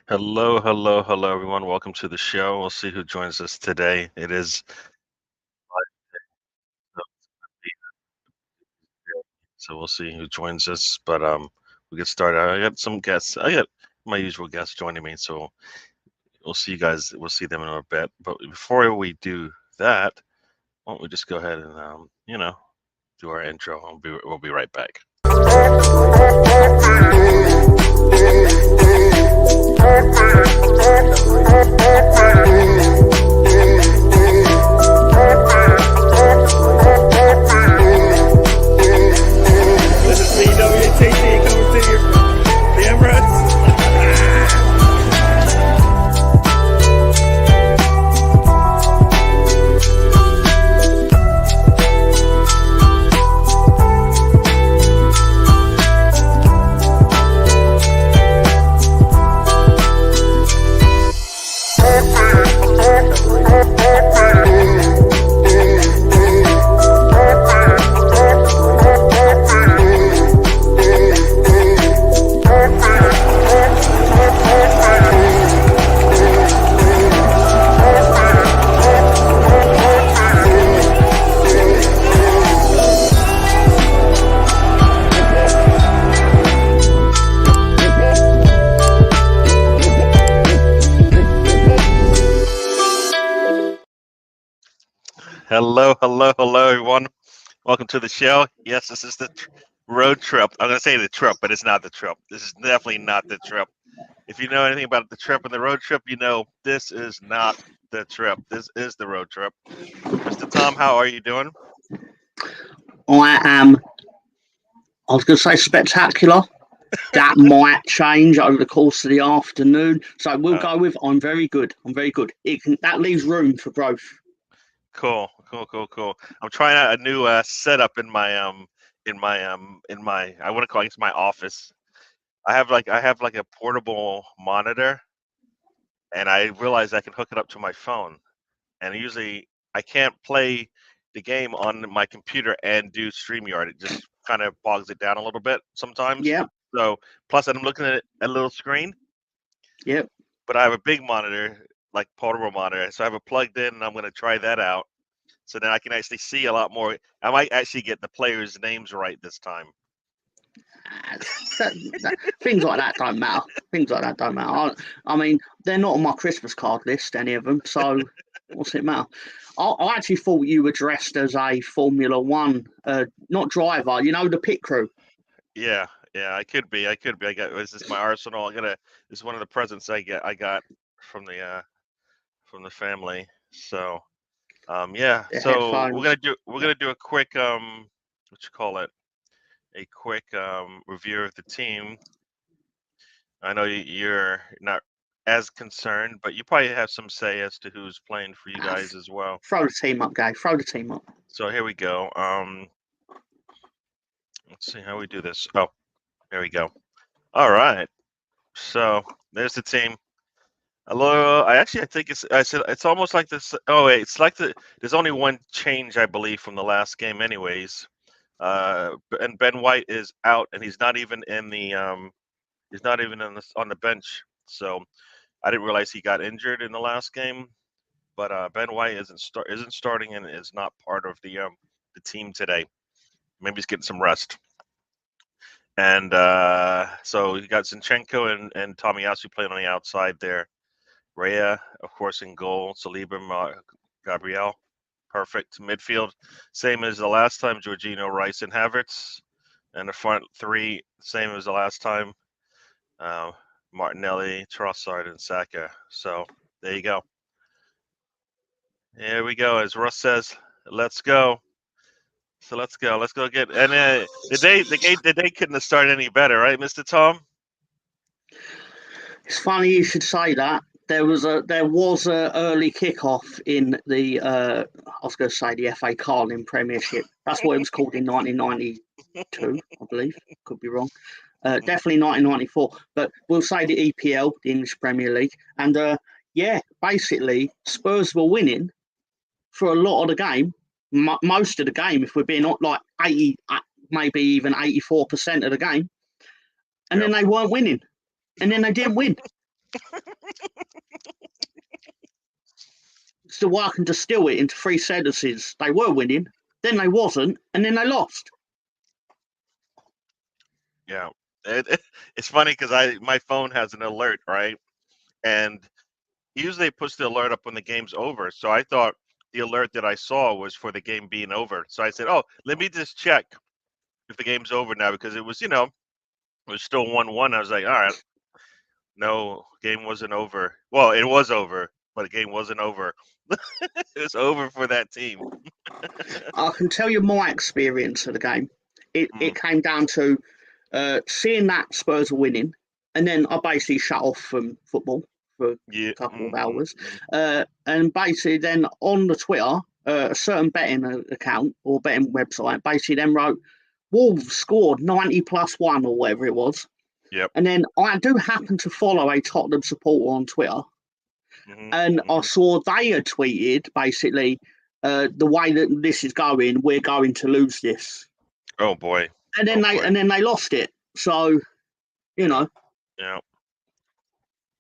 Hello, hello, hello, everyone. Welcome to the show. We'll see who joins us today. It is so we'll see who joins us. But we get started. I got some guests. I got my usual guests joining me, so we'll see you guys. We'll see them in a bit. But before we do that, why don't we just go ahead and do our intro? We'll be right back. This is DWTT coming to you from the Emirates. Hello, hello, hello, everyone. Welcome to the show. Yes, this is the road trip. I'm going to say the trip, but it's not the trip. This is definitely not the trip. If you know anything about the trip and the road trip, you know this is not the trip. This is the road trip. Mr. Tom, how are you doing? I was going to say spectacular. That might change over the course of the afternoon. So we'll go with I'm very good. I'm very good. That leaves room for growth. Cool. I'm trying out a new setup in my I want to call it my office. I have like a portable monitor, and I realized I can hook it up to my phone. And usually I can't play the game on my computer and do StreamYard. It just kind of bogs it down a little bit sometimes. Yeah. So plus I'm looking at a little screen. Yep. But I have a big monitor, like portable monitor. So I have it plugged in, and I'm going to try that out. So then I can actually see a lot more. I might actually get the players' names right this time. Things like that don't matter. I mean, they're not on my Christmas card list, any of them. So what's it matter? I actually thought you were dressed as a Formula One, not driver. You know, the pit crew. Yeah, I could be. I got. This is my arsenal. This is one of the presents I got from the family. So, yeah. The So headphones. we're gonna do a quick what you call it, a quick review of the team. I know you're not as concerned, but you probably have some say as to who's playing for you guys as well. Throw the team up, Gay. Throw the team up. So here we go. Let's see how we do this. Oh, there we go. All right. So there's the team. Hello. I think it's almost like this. Oh wait, it's like there's only one change, I believe, from the last game, anyways. And Ben White is out, and he's not even in the on the bench. So I didn't realize he got injured in the last game. But Ben White isn't starting and is not part of the team today. Maybe he's getting some rest. And so you got Zinchenko and Tomiyasu playing on the outside there. Rea, of course, in goal. Saliba, Gabriel, perfect. Midfield, same as the last time. Jorginho, Rice, and Havertz. And the front three, same as the last time. Martinelli, Trossard, and Saka. So there you go. Here we go. As Russ says, let's go. So let's go. Let's go get. And the day couldn't have started any better, right, Mr. Tom? It's funny you should say that. There was a early kickoff in the I was going to say the FA Carling Premiership. That's what it was called in 1992, I believe. Could be wrong. Definitely 1994. But we'll say the EPL, the English Premier League, and basically Spurs were winning for a lot of the game, most of the game. If we're being like 80, maybe even 84% of the game, and then they weren't winning, and then they didn't win. So I can distill it into 3 sentences. They were winning, then they wasn't, and then they lost. Yeah, it's funny because my phone has an alert, right? And usually it puts the alert up when the game's over. So I thought the alert that I saw was for the game being over. So I said, "Oh, let me just check if the game's over now," because it was, it was still 1-1. I was like, "All right, no, game wasn't over. Well, it was over, but the game wasn't over. It was over for that team." I can tell you my experience of the game. It Mm, came down to seeing that Spurs were winning, and then I basically shut off from football for yeah. a couple of Mm, mm, hours. mm. And basically, then on the Twitter, a certain betting account or betting website basically then wrote Wolves scored 90+1 or whatever it was. Yep. And then I do happen to follow a Tottenham supporter on Twitter, Hmm. and I Hmm. saw they had tweeted basically the way that this is going, we're going to lose this, Oh boy. and then Oh boy. they lost it. So you Yeah. know, Yeah.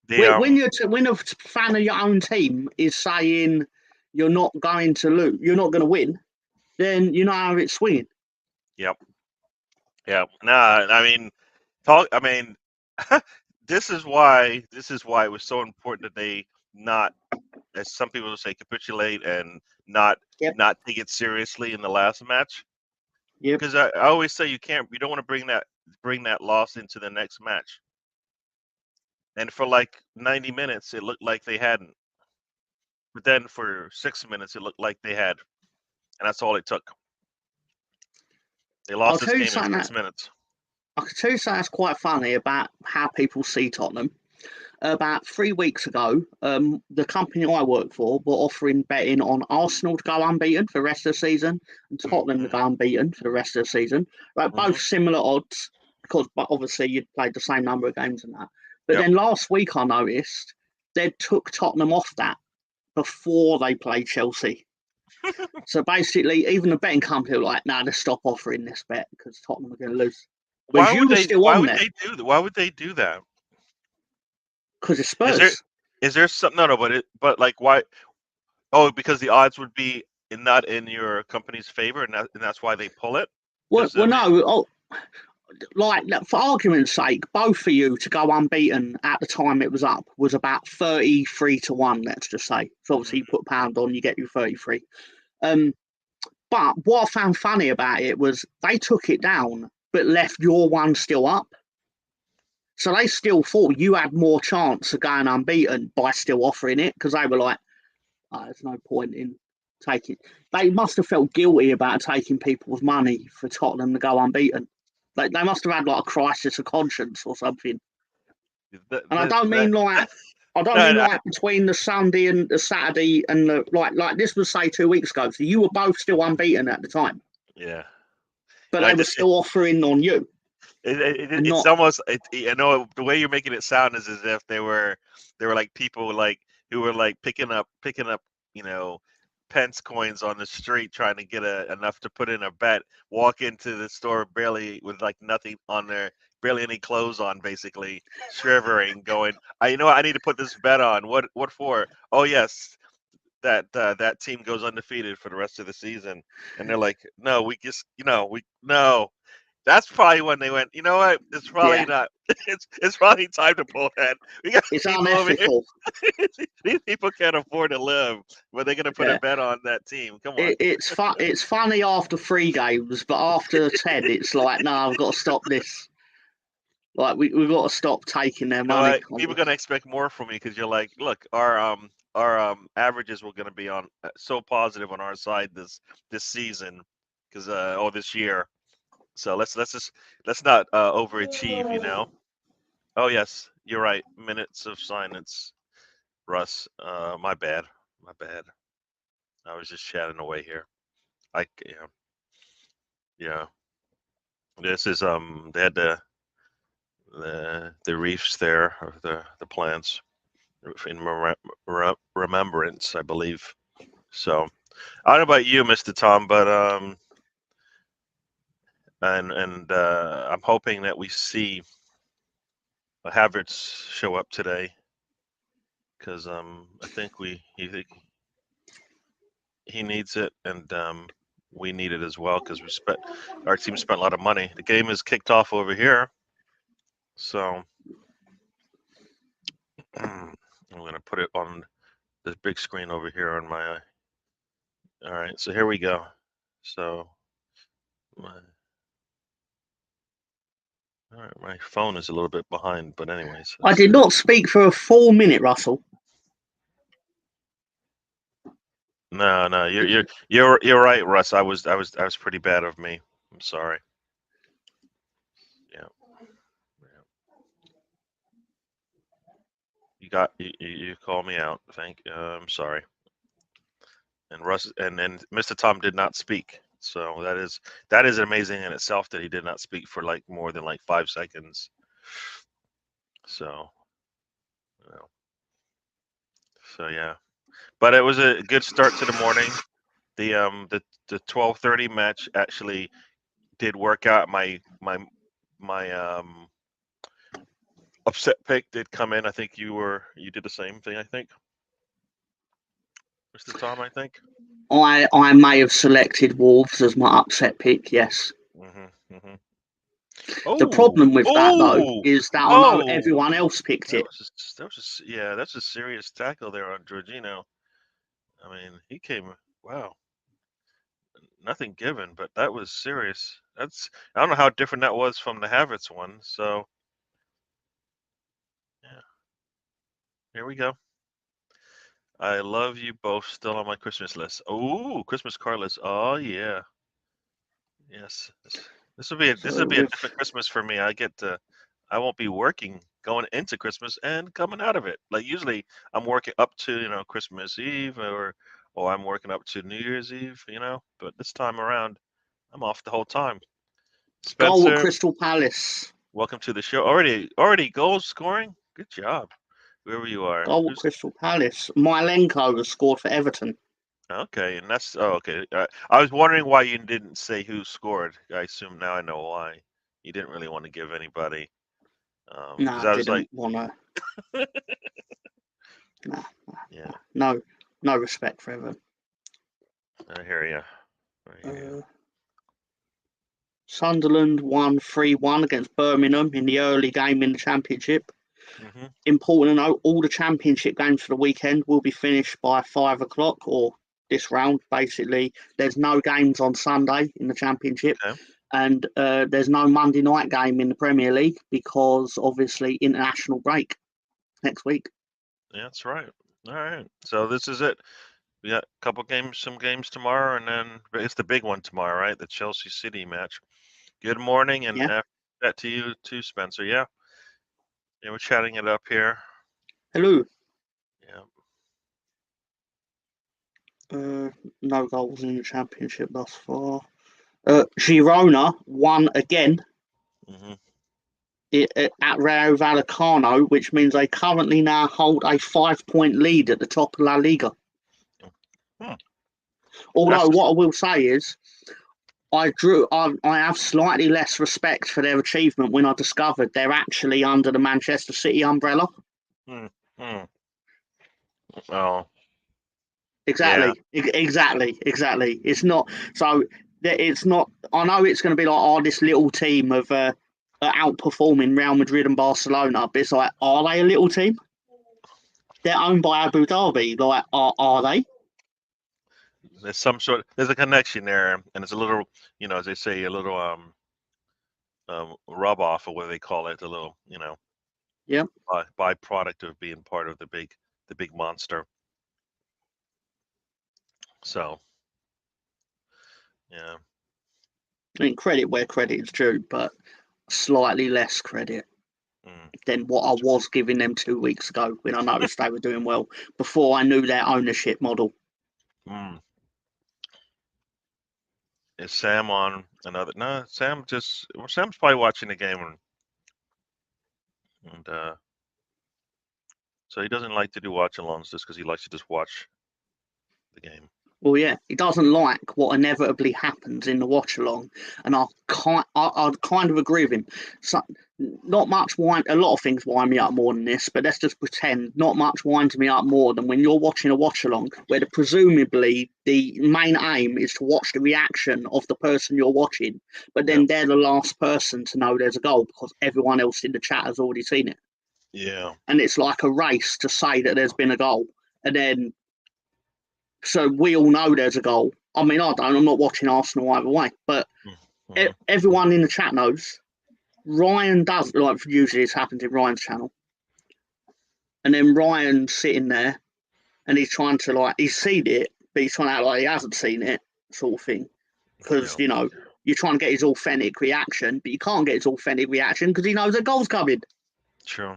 The when a fan of your own team is saying you're not going to lose, you're not going to win, then you know how it's swinging. Yep. Yeah. Nah. I mean, talk. I mean, this is why it was so important that they not, as some people will say, capitulate and not Yep. not take it seriously in the last match. Yep. Because I always say you don't want to bring that loss into the next match. And for like 90 minutes, it looked like they hadn't. But then for 6 minutes, it looked like they had, and that's all it took. They I'll lost this tell you game in something that 6 minutes. I can tell you something that's quite funny about how people see Tottenham. About 3 weeks ago, the company I work for were offering betting on Arsenal to go unbeaten for the rest of the season and Tottenham to Mm-hmm. go unbeaten for the rest of the season. Like Mm-hmm. both similar odds, because but obviously you'd played the same number of games and that. But Yep. then last week I noticed they took Tottenham off that before they played Chelsea. So basically, even the betting company were like, "Nah, just stop offering this bet because Tottenham are going to lose." Whereas you were still Why on would there they do that? Why would they do that? because it's Is there Spurs. is there something? No, no, but like why? Oh, because the odds would be not in your company's favor, and that's why they pull it. Well, Because I well, mean, no. Like for argument's sake, both of you to go unbeaten at the time it was up was about 33-1. Let's just say. So obviously you mhm. put a pound on, you get your 33. Um, but what I found funny about it was they took it down, but left your one still up. So they still thought you had more chance of going unbeaten by still offering it because they were like, oh, "There's no point in taking." They must have felt guilty about taking people's money for Tottenham to go unbeaten. They must have had like a crisis of conscience or something. That, And I that, don't that, mean like no, no, between the Sunday and the Saturday and the like this was say 2 weeks ago. So you were both still unbeaten at the time, yeah. but I they were just still offering on you and it's not. almost I know the way you're making it sound is as if they were like people like who were like picking up you know pence coins on the street trying to get enough to put in a bet, walk into the store barely with like nothing on there, barely any clothes on, basically shivering, going, I need to put this bet on. What for? Oh yes, that team goes undefeated for the rest of the season. And they're like, no, we just we no. That's probably when they went, you know what? It's probably Yeah, not. It's probably time to pull that. We got it's people over here. unethical. These people can't afford to live, but they're gonna put a Yeah. bet on that team. Come on. It's funny after 3 games, but after 10, it's like, no, I've got to stop this. Like we've got to stop taking their You know money. what? People are gonna expect more from me because you're like, look, our averages were gonna be on so positive on our side this season because this year. So let's not overachieve, you know. Oh yes, you're right. Minutes of silence, Russ. My bad. My bad. I was just chatting away here. Yeah, yeah. This is they had the reefs there, or the plants in remembrance, I believe. So I don't know about you, Mr. Tom, but and I'm hoping that we see Havertz show up today. because I think he needs it, and we need it as well because our team spent a lot of money. The game is kicked off over here, so I'm gonna put it on this big screen over here on my. All right, so here we go. So my phone is a little bit behind, but anyways. I did not speak for a full minute, Russell. No, you're right, Russ. I was pretty bad of me. I'm sorry. Yeah. You called me out. I'm sorry. And Russ and Mr. Tom did not speak. So that is amazing in itself that he did not speak for like more than like 5 seconds. So, so yeah, but it was a good start to the morning. The 12:30 match actually did work out. My upset pick did come in. I think you did the same thing. I think, Mr. Tom. I think I may have selected Wolves as my upset pick. Yes. The problem with that though is that I know everyone else picked it. That's a serious tackle there on Jorginho. I mean, he came. Wow. Nothing given, but that was serious. I don't know how different that was from the Havertz one. So, yeah, here we go. I love you both. Still on my Christmas list. Oh, Christmas card list. Oh yeah, yes. This will be a different Christmas for me. I won't be working going into Christmas and coming out of it. Like usually, I'm working up to Christmas Eve or I'm working up to New Year's Eve. But this time around, I'm off the whole time. Goal Spencer, at Crystal Palace. welcome to the show. Already goals scoring. Good job, wherever you are. Goal at Crystal Palace. Mylenko has scored for Everton. Okay, and that's okay. I was wondering why you didn't say who scored. I assume now I know why. You didn't really want to give anybody. No, I didn't want to. Yeah. No respect for Everton. I hear you. Sunderland won 3-1 against Birmingham in the early game in the Championship. Mm-hmm. Important to note, all the Championship games for the weekend will be finished by 5 o'clock, or this round, basically. There's no games on Sunday in the Championship, okay. And there's no Monday night game in the Premier League because, obviously, international break next week. Yeah, that's right. All right. So this is it. We got a couple games, some games tomorrow, and then it's the big one tomorrow, right? The Chelsea City match. Good morning, and after that to you too, Spencer. Yeah, we're chatting it up here. Hello. Yeah. No goals in the Championship thus far. Girona won again at Rayo Vallecano, which means they currently now hold a 5-point lead at the top of La Liga. Although what I will say is, I have slightly less respect for their achievement when I discovered they're actually under the Manchester City umbrella. Oh. Exactly. Yeah. Exactly. It's not so. It's not. I know it's going to be like, this little team of outperforming Real Madrid and Barcelona, but it's like, are they a little team? They're owned by Abu Dhabi. Like, are they? There's a connection there, and it's a little, as they say, a little rub off, or what they call it, a little, byproduct of being part of the big monster. So, yeah. I mean, credit where credit is due, but slightly less credit than what I was giving them 2 weeks ago when I noticed they were doing well, before I knew their ownership model. Is Sam on another? No, Sam's probably watching the game, and so he doesn't like to do watch-alongs just because he likes to just watch the game. Well, yeah, he doesn't like what inevitably happens in the watch-along, and I'd kind of agree with him. So not much wine. A lot of things wind me up more than this, but let's just pretend not much winds me up more than when you're watching a watch along, where presumably the main aim is to watch the reaction of the person you're watching, but then they're the last person to know there's a goal because everyone else in the chat has already seen it. Yeah. And it's like a race to say that there's been a goal, and then so we all know there's a goal. I mean, I don't. I'm not watching Arsenal either way, but everyone in the chat knows. Ryan does, like usually this happens in Ryan's channel. And then Ryan's sitting there and he's trying to he's seen it, but he's trying to act like he hasn't seen it, sort of thing. Because, you're trying to get his authentic reaction, but you can't get his authentic reaction because he knows a goal's coming. True.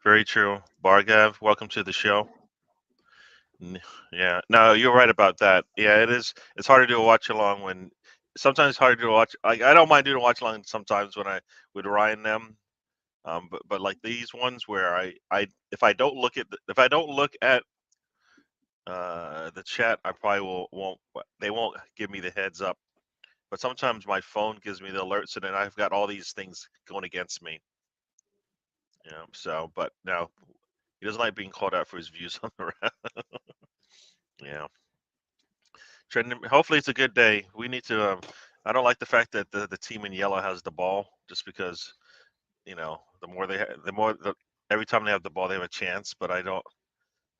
Very true. Bargav, welcome to the show. Yeah, no, you're right about that. Yeah, it is. It's hard to do a watch along when sometimes it's hard to watch. I don't mind doing a watch along sometimes when I with Ryan them. But like these ones where I if I don't look at the chat, I probably won't. They won't give me the heads up. But sometimes my phone gives me the alerts, and then I've got all these things going against me. So but now he doesn't like being called out for his views on the round. Yeah. Trending. Hopefully, it's a good day. We need to. I don't like the fact that the team in yellow has the ball, just because every time they have the ball, they have a chance. But I don't.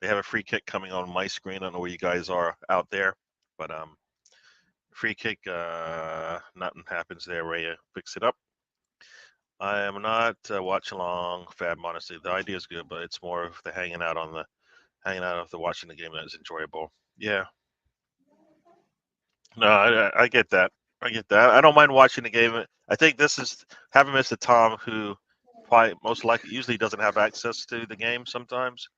They have a free kick coming on my screen. I don't know where you guys are out there, but free kick. Nothing happens there. Raya picks it up. I am not watch along Fab. Honestly, the idea is good, but it's more of the hanging out of the watching the game that is enjoyable. Yeah. No, I get that. I get that. I don't mind watching the game. I think this is having Mr. Tom, who probably most likely usually doesn't have access to the game sometimes.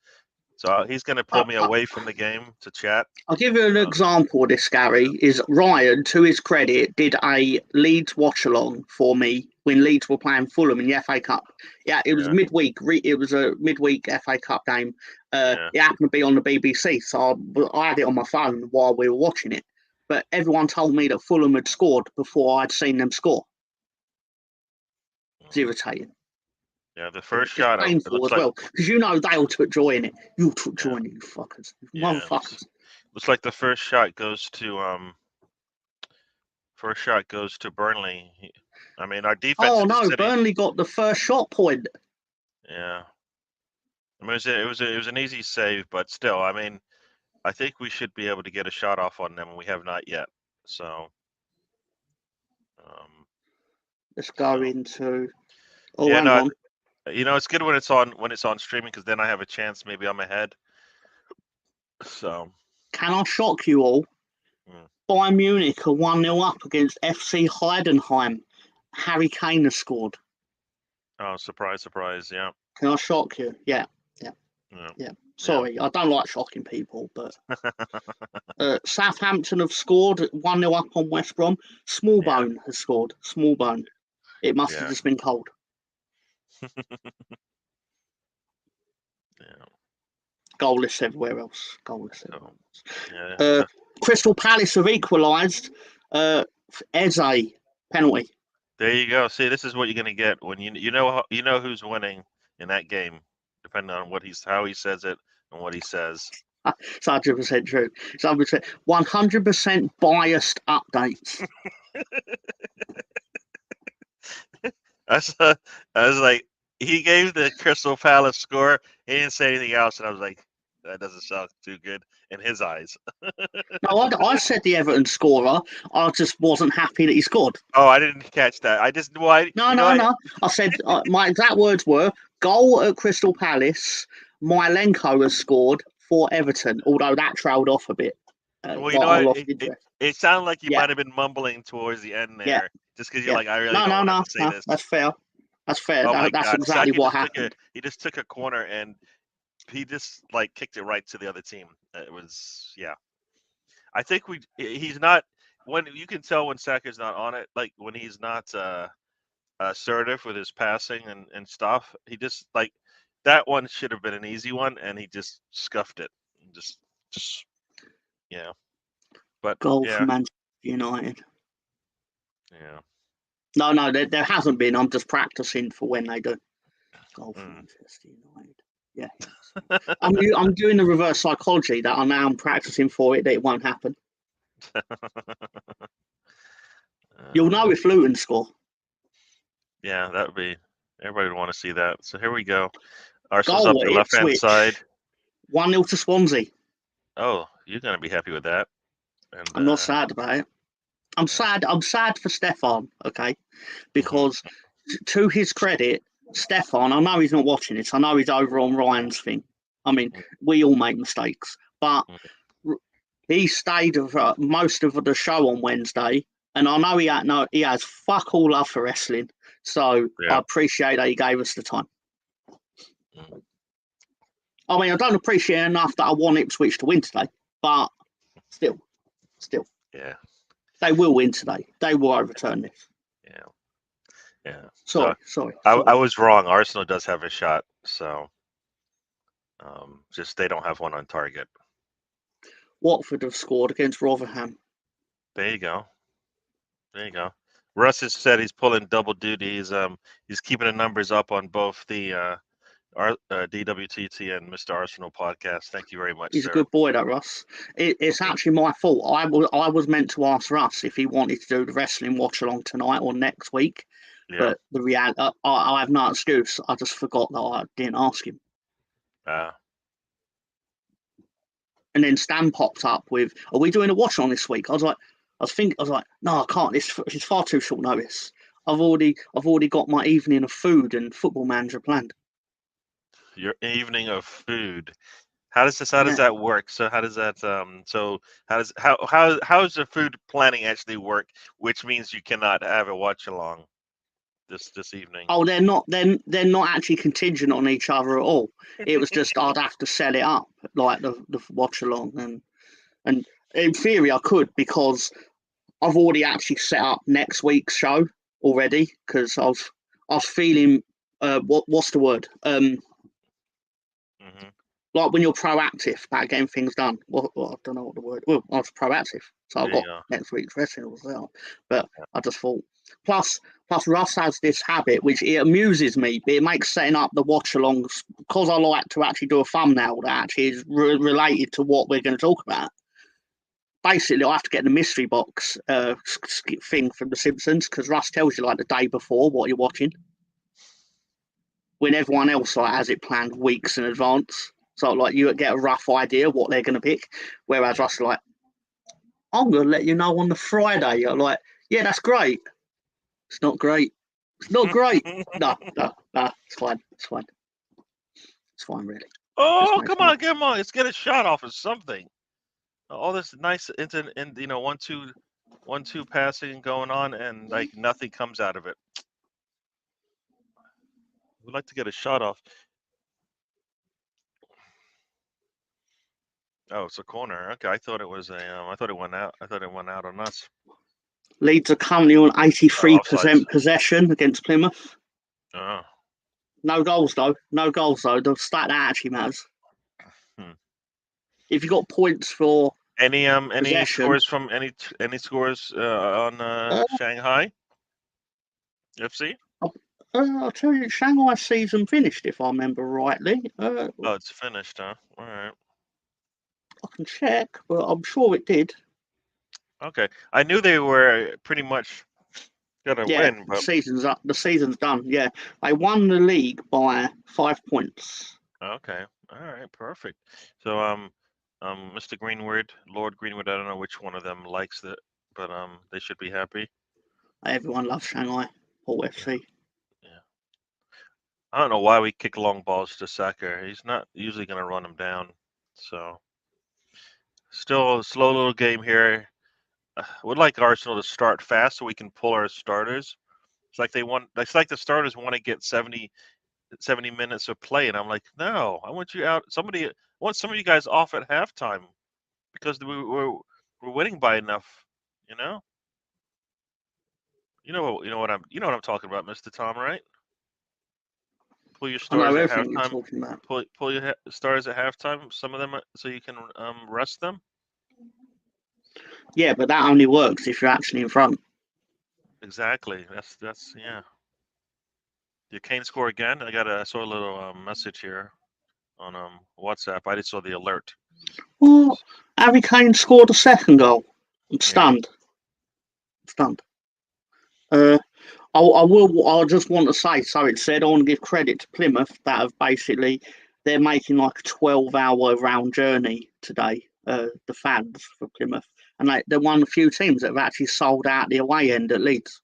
So he's going to pull me away from the game to chat. I'll give you an example of this, Gary. Is Ryan, to his credit, did a Leeds watch along for me when Leeds were playing Fulham in the FA Cup. Yeah, it was midweek. It was a midweek FA Cup game. It happened to be on the BBC, so I had it on my phone while we were watching it. But everyone told me that Fulham had scored before I'd seen them score. It's irritating. Yeah, the first shot. Painful as well, because they'll took joy in it. You took joy in it, you fuckers. Motherfuckers. Looks like the first shot goes to Burnley. I mean, our defense. Oh no, Burnley got the first shot point. Yeah. I mean, it was an easy save, but still, I mean, I think we should be able to get a shot off on them, and we have not yet. So, let's go into. Oh, yeah, hang on. It's good when it's on streaming, because then I have a chance. Maybe I'm ahead. So, can I shock you all? Bayern Munich are 1-0 up against FC Heidenheim. Harry Kane has scored. Oh, surprise! Yeah. Can I shock you? Yeah. Sorry, I don't like shocking people, but Southampton have scored 1-0 up on West Brom. Smallbone has scored. Smallbone. It must have just been cold. Goalless everywhere else. Crystal Palace have equalised. Eze penalty. There you go. See, this is what you're going to get when you know who's winning in that game, depending on how he says it and what he says. It's 100% true. It's 100% biased updates. I was like, he gave the Crystal Palace score. He didn't say anything else, and I was like, that doesn't sound too good in his eyes. No, I said the Everton scorer. I just wasn't happy that he scored. Oh, I didn't catch that. I just No. I said my exact words were goal at Crystal Palace. Mylenko has scored for Everton, although that trailed off a bit. Well, it sounded like you might have been mumbling towards the end there, just because you're like, I really don't want to say this. That's fair. That's fair. Oh that's exactly what happened. He just took a corner and he just kicked it right to the other team. It was I think he's not when you can tell when Saka's not on it, like when he's not assertive with his passing and stuff. He just that one should have been an easy one, and he just scuffed it. Just But goal for Manchester United. Yeah. No, there hasn't been. I'm just practicing for when they do. Goal for Manchester United. Yeah. I'm doing the reverse psychology that I'm practicing for it that it won't happen. You'll know if Luton score. Yeah, that would be. Everybody would want to see that. So here we go. Arsenal's Goal up at the left-hand Ipswich. side. 1-0 to Swansea. Oh, you're gonna be happy with that. And, I'm not sad about it. I'm sad for Stefan, okay? Because to his credit, Stefan, I know he's not watching this. I know he's over on Ryan's thing. I mean, we all make mistakes, but he stayed for most of the show on Wednesday, and I know he has fuck all love for wrestling. So I appreciate that he gave us the time. I mean, I don't appreciate it enough that I want Ipswich to win today, but still. Yeah. They will win today. They will overturn this. Yeah. Sorry. I was wrong. Arsenal does have a shot, so just they don't have one on target. Watford have scored against Rotherham. There you go. Russ has said he's pulling double duty. He's keeping the numbers up on both the DWTT and Mr. Arsenal podcast. Thank you very much. He's sir. a good boy, that Russ. It's actually my fault. I was meant to ask Russ if he wanted to do the wrestling watch along tonight or next week. Yeah. But the reality, I have no excuse. I just forgot that I didn't ask him. And then Stan popped up with, "Are we doing a watch on this week?" I was like, no, I can't. This is far too short notice. I've already got my evening of food and Football Manager planned. Your evening of food. How does that work? So how does that how does the food planning actually work? Which means you cannot have a watch along this evening. Oh, they're not actually contingent on each other at all. It was just I'd have to set it up like the watch along, and in theory I could, because I've already actually set up next week's show already, because I was feeling what's the word like when you're proactive about getting things done. Well, I don't know what the word. Well, I was proactive, so I've got next week's wrestling as well. But I just thought. Plus, Russ has this habit which it amuses me, but it makes setting up the watch alongs, because I like to actually do a thumbnail that actually is related to what we're going to talk about. Basically, I have to get the mystery box thing from The Simpsons, because Russ tells you like the day before what you're watching, when everyone else like has it planned weeks in advance. So like you get a rough idea what they're going to pick, whereas Russ like, I'm going to let you know on the Friday. You're like, yeah, that's great. It's not great. It's not great. No, it's fine. It's fine, really. Oh, come on, let's get a shot off of something. All this nice and 1-2 passing going on, and like nothing comes out of it. We'd like to get a shot off. Oh, it's a corner. Okay, I thought it was I thought it went out. I thought it went out on us. Leeds are currently on 83% possession against Plymouth. Oh. No goals though. The stat that actually matters. If you got points for any possession, scores from any scores on Shanghai FC? I'll tell you, Shanghai season finished, if I remember rightly. Oh, it's finished, huh? All right. I can check, but I'm sure it did. Okay, I knew they were pretty much gonna win, but the season's done. Yeah, they won the league by 5 points. Okay, all right, perfect. So Mr. Greenwood, Lord Greenwood, I don't know which one of them likes it, but they should be happy. Everyone loves Shanghai or FC. Yeah. I don't know why we kick long balls to Saka. He's not usually gonna run them down. So still a slow little game here. Would like Arsenal to start fast so we can pull our starters. It's like the starters want to get 70 minutes of play, and I'm like, no, I want you out. I want some of you guys off at halftime, because we're winning by enough. You know what I'm talking about, Mr. Tom, right? Pull your stars at halftime. Pull your stars at halftime. Some of them, so you can rest them. Yeah, but that only works if you're actually in front. exactly. That's yeah. Did Kane score again? I saw a little message here on WhatsApp. I just saw the alert. Well, Harry Kane scored a second goal. I'm Yeah. stunned. Stunned. I just want to say, so it said, I want to give credit to Plymouth that have basically, they're making like a 12-hour round journey today, the fans for Plymouth. And they're one of the few teams that have actually sold out the away end at Leeds,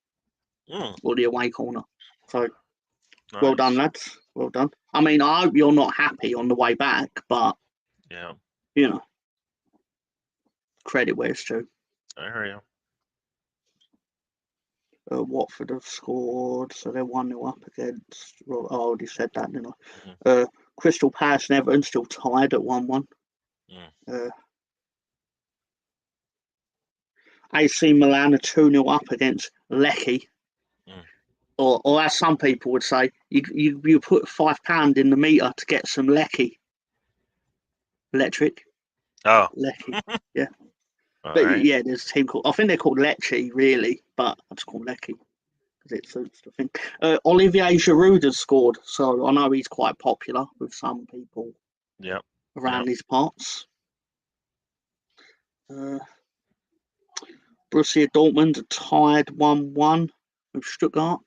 or the away corner. So, well done, Nice. lads. Well done. I mean, I hope you're not happy on the way back, but, Yeah, you know, credit where it's due. I hear you. Watford have scored, so they're 1-0 up against. Well, I already said that, didn't I? Mhm. Crystal Palace and Everton still tied at 1-1. Mm. AC Milan are 2-0 up against Lecce. Mm. Or as some people would say, you put £5 in the meter to get some Lecce. Electric. Oh, Lecce. Yeah. all But right. yeah, there's a team called, I think they're called Lecce, really, but I just call them Lecce because it suits the thing. Olivier Giroud has scored, so I know he's quite popular with some people Yep. around Yep. these parts. Borussia Dortmund are tied 1-1 with Stuttgart.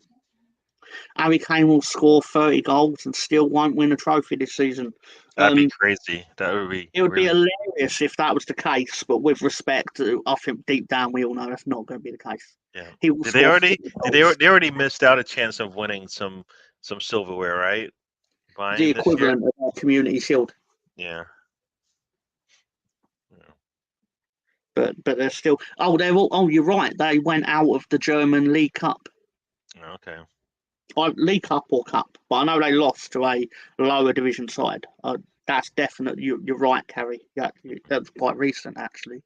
Harry Kane will score 30 goals and still won't win a trophy this season. That'd be crazy. That would be It would be really. hilarious if that was the case, but with respect, I think deep down we all know that's not going to be the case. Yeah. He will Did they score already? 40 Did goals. they already missed out a chance of winning some silverware, right? The Buying this year. equivalent of our Community Shield. Yeah. But they're still. Oh, they're all. Oh, you're right. They went out of the German League Cup. Okay. League Cup or Cup, but I know they lost to a lower division side. That's definite. You're right, Carrie. Yeah, that was quite recent actually.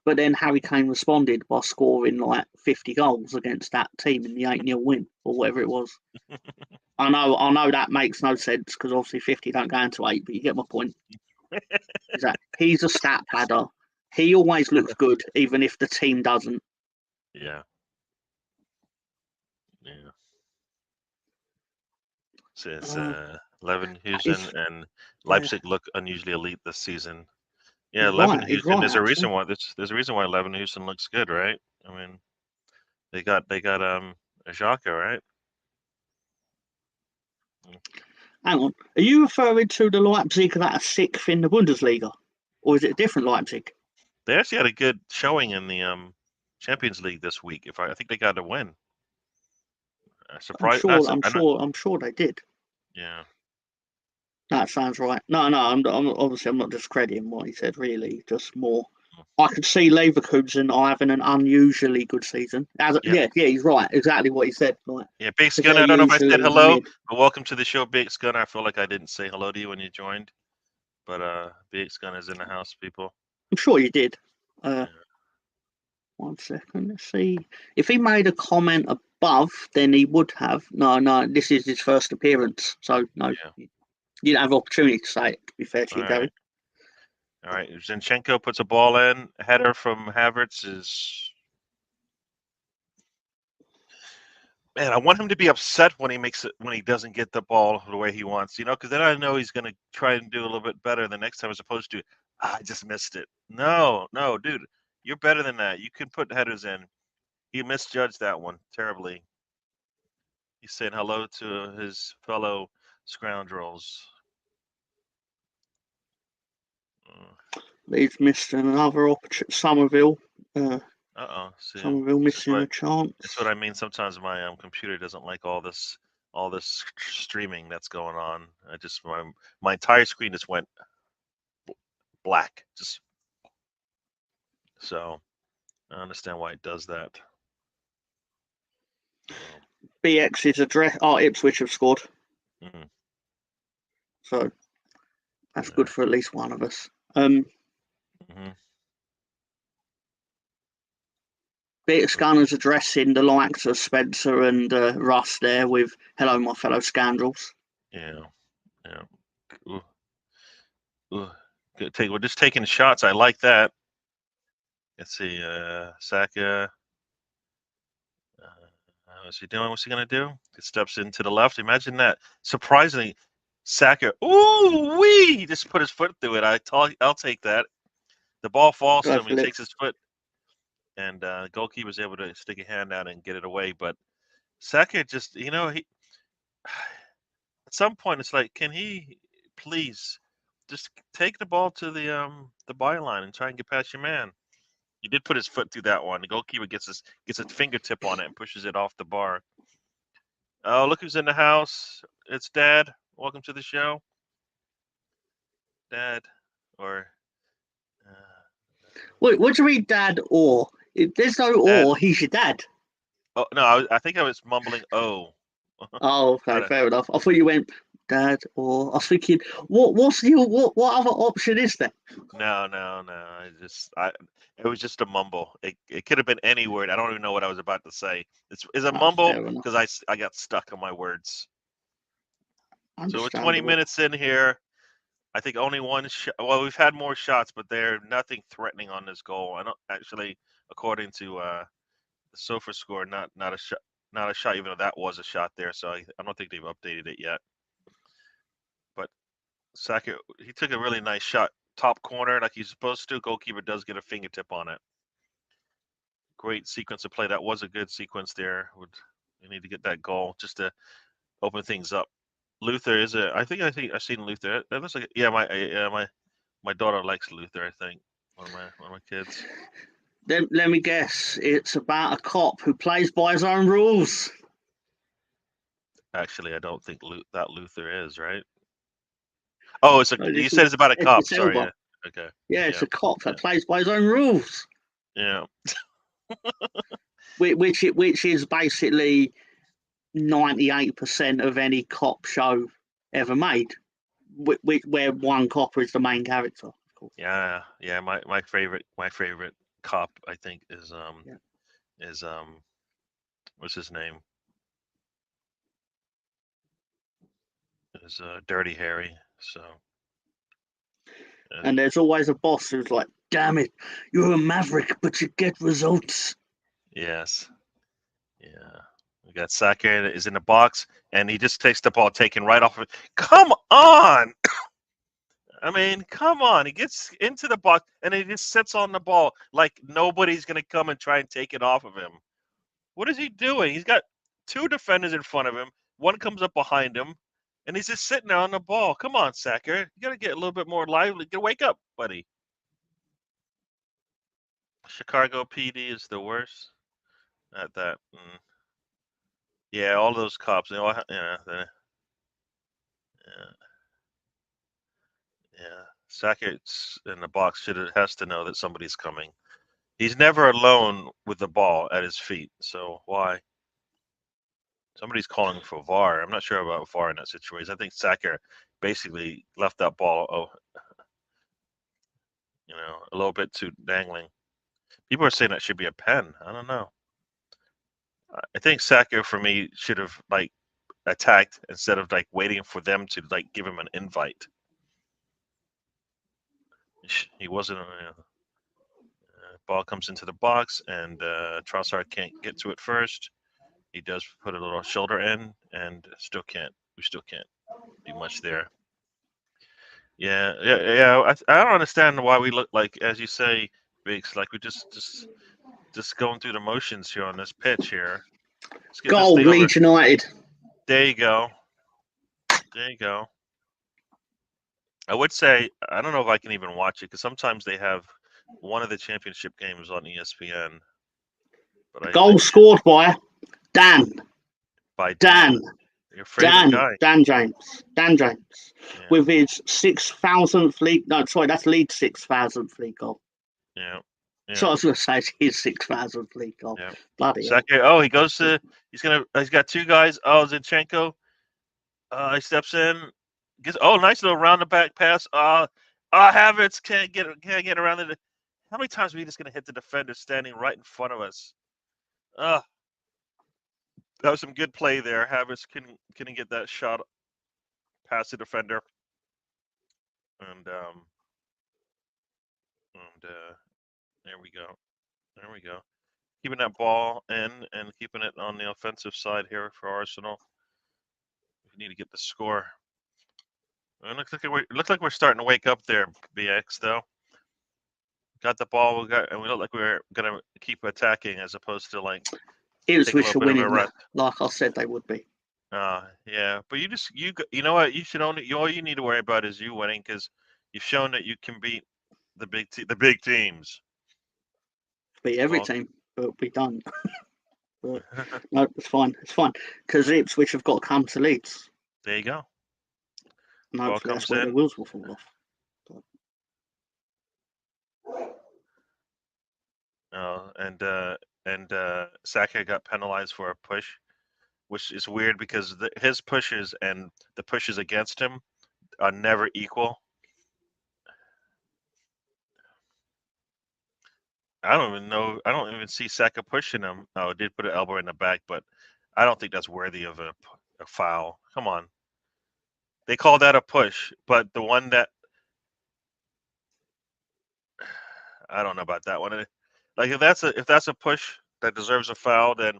But then Harry Kane responded by scoring like 50 goals against that team in the 8-0 win or whatever it was. I know that makes no sense because obviously 50 don't go into 8, but you get my point. He's a stat padder. He always looks good, even if the team doesn't. Yeah. Yeah. So it's Leverkusen and Leipzig look unusually elite this season. Yeah, He's right. He's Leverkusen. right. There's a Actually, reason why. There's a reason why Leverkusen looks good, right? I mean, they got Xhaka, right? hang on. Are you referring to the Leipzig that are sixth in the Bundesliga, or is it a different Leipzig? They actually had a good showing in the Champions League this week. I think they got a win. I'm Surprise! sure. I'm not. I'm sure they did. Yeah. That sounds right. No. I'm obviously I'm not discrediting what he said. Really, just more. I could see Leverkusen are having an unusually good season. Yeah. Yeah, he's right. Exactly what he said. Right. Yeah. Big Because they're Gunner. I don't know if I said usually hello, mid. but welcome to the show, Big Gunner. I feel like I didn't say hello to you when you joined, but Big Gunner's in the house, people. I'm sure you did. Yeah. 1 second. Let's see. If he made a comment above, then he would have. No. This is his first appearance, so no. Yeah. You don't have opportunity to say it. To be fair to you, All Gary. right. All right. Zinchenko puts a ball in. Header from Havertz is. Man, I want him to be upset when he doesn't get the ball the way he wants, because then I know he's gonna try and do a little bit better the next time as opposed to I just missed it. No, dude, you're better than that. You can put headers in. He misjudged that one terribly. He's saying hello to his fellow scoundrels. He's missed another opportunity. Somerville. See, Somerville missing a chance. that's what I mean. Sometimes my computer doesn't like all this streaming that's going on. I just my entire screen just went black. So I understand why it does that. BX's address. Ipswich have scored. Mm-hmm. So that's good for at least one of us. Beat's Gunners addressing the likes of Spencer and Russ there with "Hello, my fellow scoundrels." Yeah. Ooh. Good take. We're just taking shots. I like that. Let's see. Saka. What's he doing? What's he gonna do? He steps into the left. Imagine that. Surprisingly, Saka. Ooh wee! He just put his foot through it. I'll take that. The ball falls to him. He takes his foot, and the goalkeeper's able to stick a hand out and get it away. But Saka just, he at some point it's like, can he please just take the ball to the byline and try and get past your man? He did put his foot through that one. The goalkeeper gets his fingertip on it and pushes it off the bar. Oh, look who's in the house. It's Dad. Welcome to the show. Dad. Or What do you mean, Dad? Or there's no Dad. or. He's your dad. Oh no, I think I was mumbling. Oh. Oh, okay, fair enough. I thought you went Dad or. I was thinking, what other option is there? No. It was just a mumble. It could have been any word. I don't even know what I was about to say. It's a mumble because I got stuck on my words. So we're 20 minutes in here. I think only one shot. Well, we've had more shots, but they're nothing threatening on this goal. I don't actually, according to the SOFA score, not a shot, even though that was a shot there. So I don't think they've updated it yet. But Saka, he took a really nice shot, top corner, like he's supposed to. Goalkeeper does get a fingertip on it. Great sequence of play. That was a good sequence there. We need to get that goal just to open things up. Luther is a. I think I've seen Luther. That looks like my daughter likes Luther. I think one of my kids. Let me guess. It's about a cop who plays by his own rules. Actually, I don't think that Luther is right. Oh, you said it's about a cop. Sorry. Yeah. Okay. Yeah, it's a cop that plays by his own rules. Yeah. which is basically 98% of any cop show ever made, where one cop is the main character. Of course. Yeah. My favorite cop, I think, is what's his name? Is Dirty Harry. So. And there's always a boss who's like, "Damn it, you're a maverick, but you get results." Yes. Yeah. We got Saka is in the box, and he just takes the ball taken right off of it. Come on! I mean, come on. He gets into the box, and he just sits on the ball like nobody's going to come and try and take it off of him. What is he doing? He's got two defenders in front of him. One comes up behind him, and he's just sitting there on the ball. Come on, Saka. You got to get a little bit more lively. Wake up, buddy. Chicago PD is the worst at that. Yeah, all those cops. They all, yeah. Saka in the box has to know that somebody's coming. He's never alone with the ball at his feet. So why? Somebody's calling for VAR. I'm not sure about VAR in that situation. I think Saka basically left that ball, a little bit too dangling. People are saying that should be a pen. I don't know. I think Saka, for me, should have attacked instead of waiting for them to give him an invite. He wasn't. Ball comes into the box, and Trossard can't get to it first. He does put a little shoulder in, and we still can't do much there. Yeah. I don't understand why we look like, as you say, Biggs, like we just going through the motions here on this pitch here. Let's get Goal, Leeds United. There you go. I would say, I don't know if I can even watch it, because sometimes they have one of the championship games on ESPN. But Goal scored by Dan. By Dan. Your favorite guy. Dan James. Yeah. With his 6,000th league. No, sorry, that's Leeds' 6,000th league goal. Yeah. So I was going to say it's his 6,000th league goal. Yeah. Bloody hell. He goes to. He's got two guys. Oh, Zinchenko. He steps in. Nice little round the back pass. Havertz can't get around it. How many times are we just going to hit the defender standing right in front of us? That was some good play there. Havertz couldn't get that shot past the defender. And there we go. keeping that ball in and keeping it on the offensive side here for Arsenal. We need to get the score. It looks like we're starting to wake up there, BX, though. Got the ball, and we look like we're gonna keep attacking as opposed to like Ipswich are bit of a winning, rest. like I said they would be. Yeah, but you know what? You should all you need to worry about is you winning because you've shown that you can beat the big teams. Beat every team, but we don't. But no, it's fine. It's fine because Ipswich have got to come to Leeds. There you go. And hopefully that's where the wheels will fall off. And Saka got penalized for a push, which is weird because his pushes and the pushes against him are never equal. I don't even know. I don't even see Saka pushing him. Oh, it did put an elbow in the back, but I don't think that's worthy of a foul. Come on. They call that a push, but the one that I don't know about that one. Like if that's a push that deserves a foul, then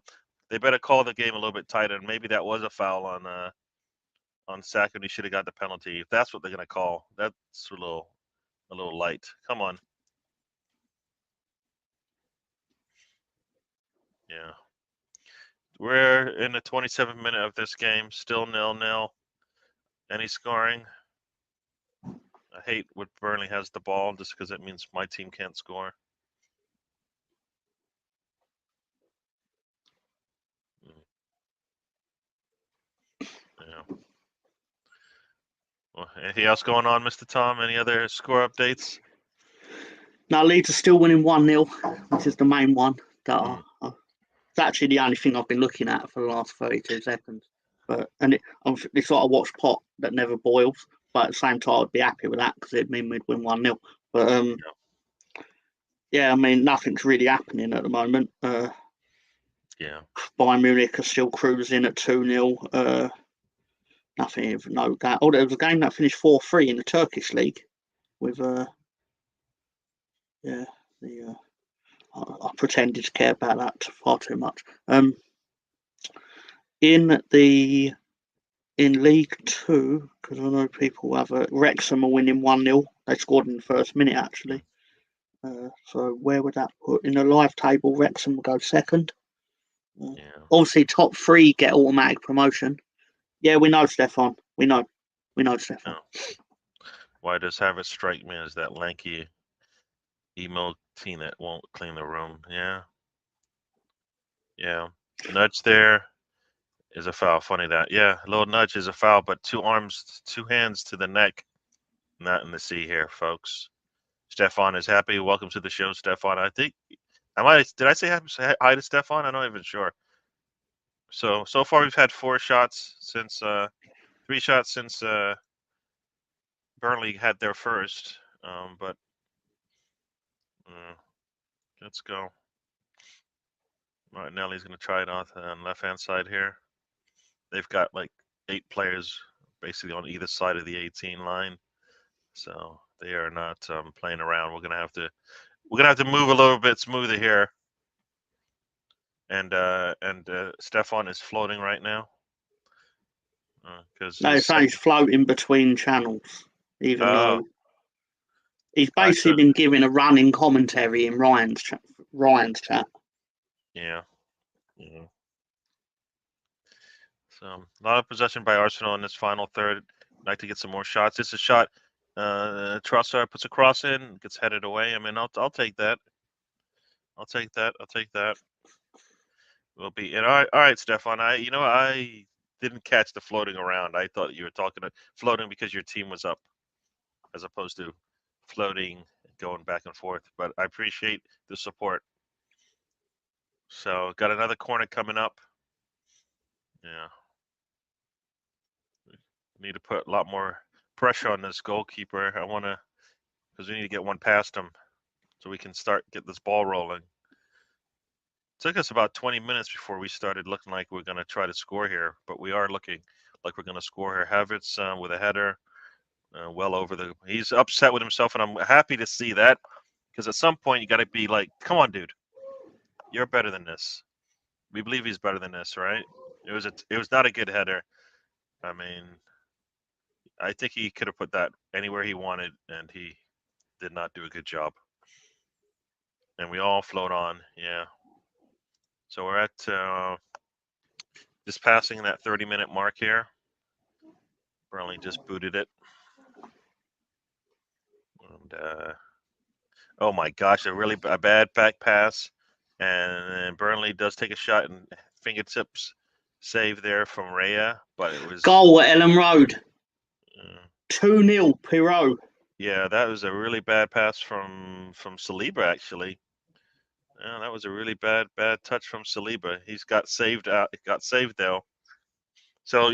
they better call the game a little bit tighter. And maybe that was a foul on Saka, and he should have got the penalty. If that's what they're gonna call, that's a little light. Come on. Yeah. We're in the 27th minute of this game, still 0-0. Any scoring? I hate when Burnley has the ball just because it means my team can't score. Yeah. Well, anything else going on, Mr. Tom? Any other score updates? Now Leeds are still winning 1-0, which is the main one. It's actually the only thing I've been looking at for the last 32 seconds. It's like a watch pot that never boils. But at the same time, I'd be happy with that because it'd mean we'd win 1-0. But yeah, I mean, nothing's really happening at the moment. Yeah. Bayern Munich are still cruising at 2-0. Nothing of note. There was a game that finished 4-3 in the Turkish league with I pretended to care about that far too much. In League Two, because I know people have Wrexham are winning 1-0. They scored in the first minute actually. So where would that put in the live table? Wrexham will go second. Obviously, top three get automatic promotion. Yeah, we know, Stefan. We know, Stefan. Why does Havertz strike me as that lanky emo teen that won't clean the room? Yeah. Nudge there is a foul. Funny that. Yeah, a little nudge is a foul, but 2 hands to the neck. Not in the sea here, folks. Stefan is happy. Welcome to the show, Stefan. I think did I say hi to Stefan? I'm not even sure. So far we've had 4 shots since 3 shots since Burnley had their first. But let's go. Martinelli's going to try it on left hand side here. They've got like 8 players basically on either side of the 18 line, so they are not playing around. We're gonna have to move a little bit smoother here. And Stefan is floating right now because he's floating between channels, even though he's basically been giving a running commentary in Ryan's chat. Yeah. So a lot of possession by Arsenal in this final third. I'd like to get some more shots. It's a shot. Trossard puts a cross in, gets headed away. I mean, I'll take that. I'll take that. We'll be and all right, Stefan. I didn't catch the floating around. I thought you were talking about floating because your team was up, as opposed to floating going back and forth. But I appreciate the support. So got another corner coming up. Yeah. Need to put a lot more pressure on this goalkeeper. Because we need to get one past him so we can get this ball rolling. It took us about 20 minutes before we started looking like we're going to try to score here, but we are looking like we're going to score here. Havertz with a header, he's upset with himself, and I'm happy to see that because at some point you got to be like, come on, dude. You're better than this. We believe he's better than this, right? It was not a good header. I mean, I think he could have put that anywhere he wanted, and he did not do a good job. And we all float on, yeah. So we're at just passing that 30-minute mark here. Burnley just booted it. And oh my gosh, a bad back pass. And Burnley does take a shot and fingertips save there from Raya, but it was Goal at Ellen Road. uh, 2-0, Pirot. yeah, that was a really bad pass from Saliba actually. Yeah, that was a really bad touch from Saliba. He's got saved though. So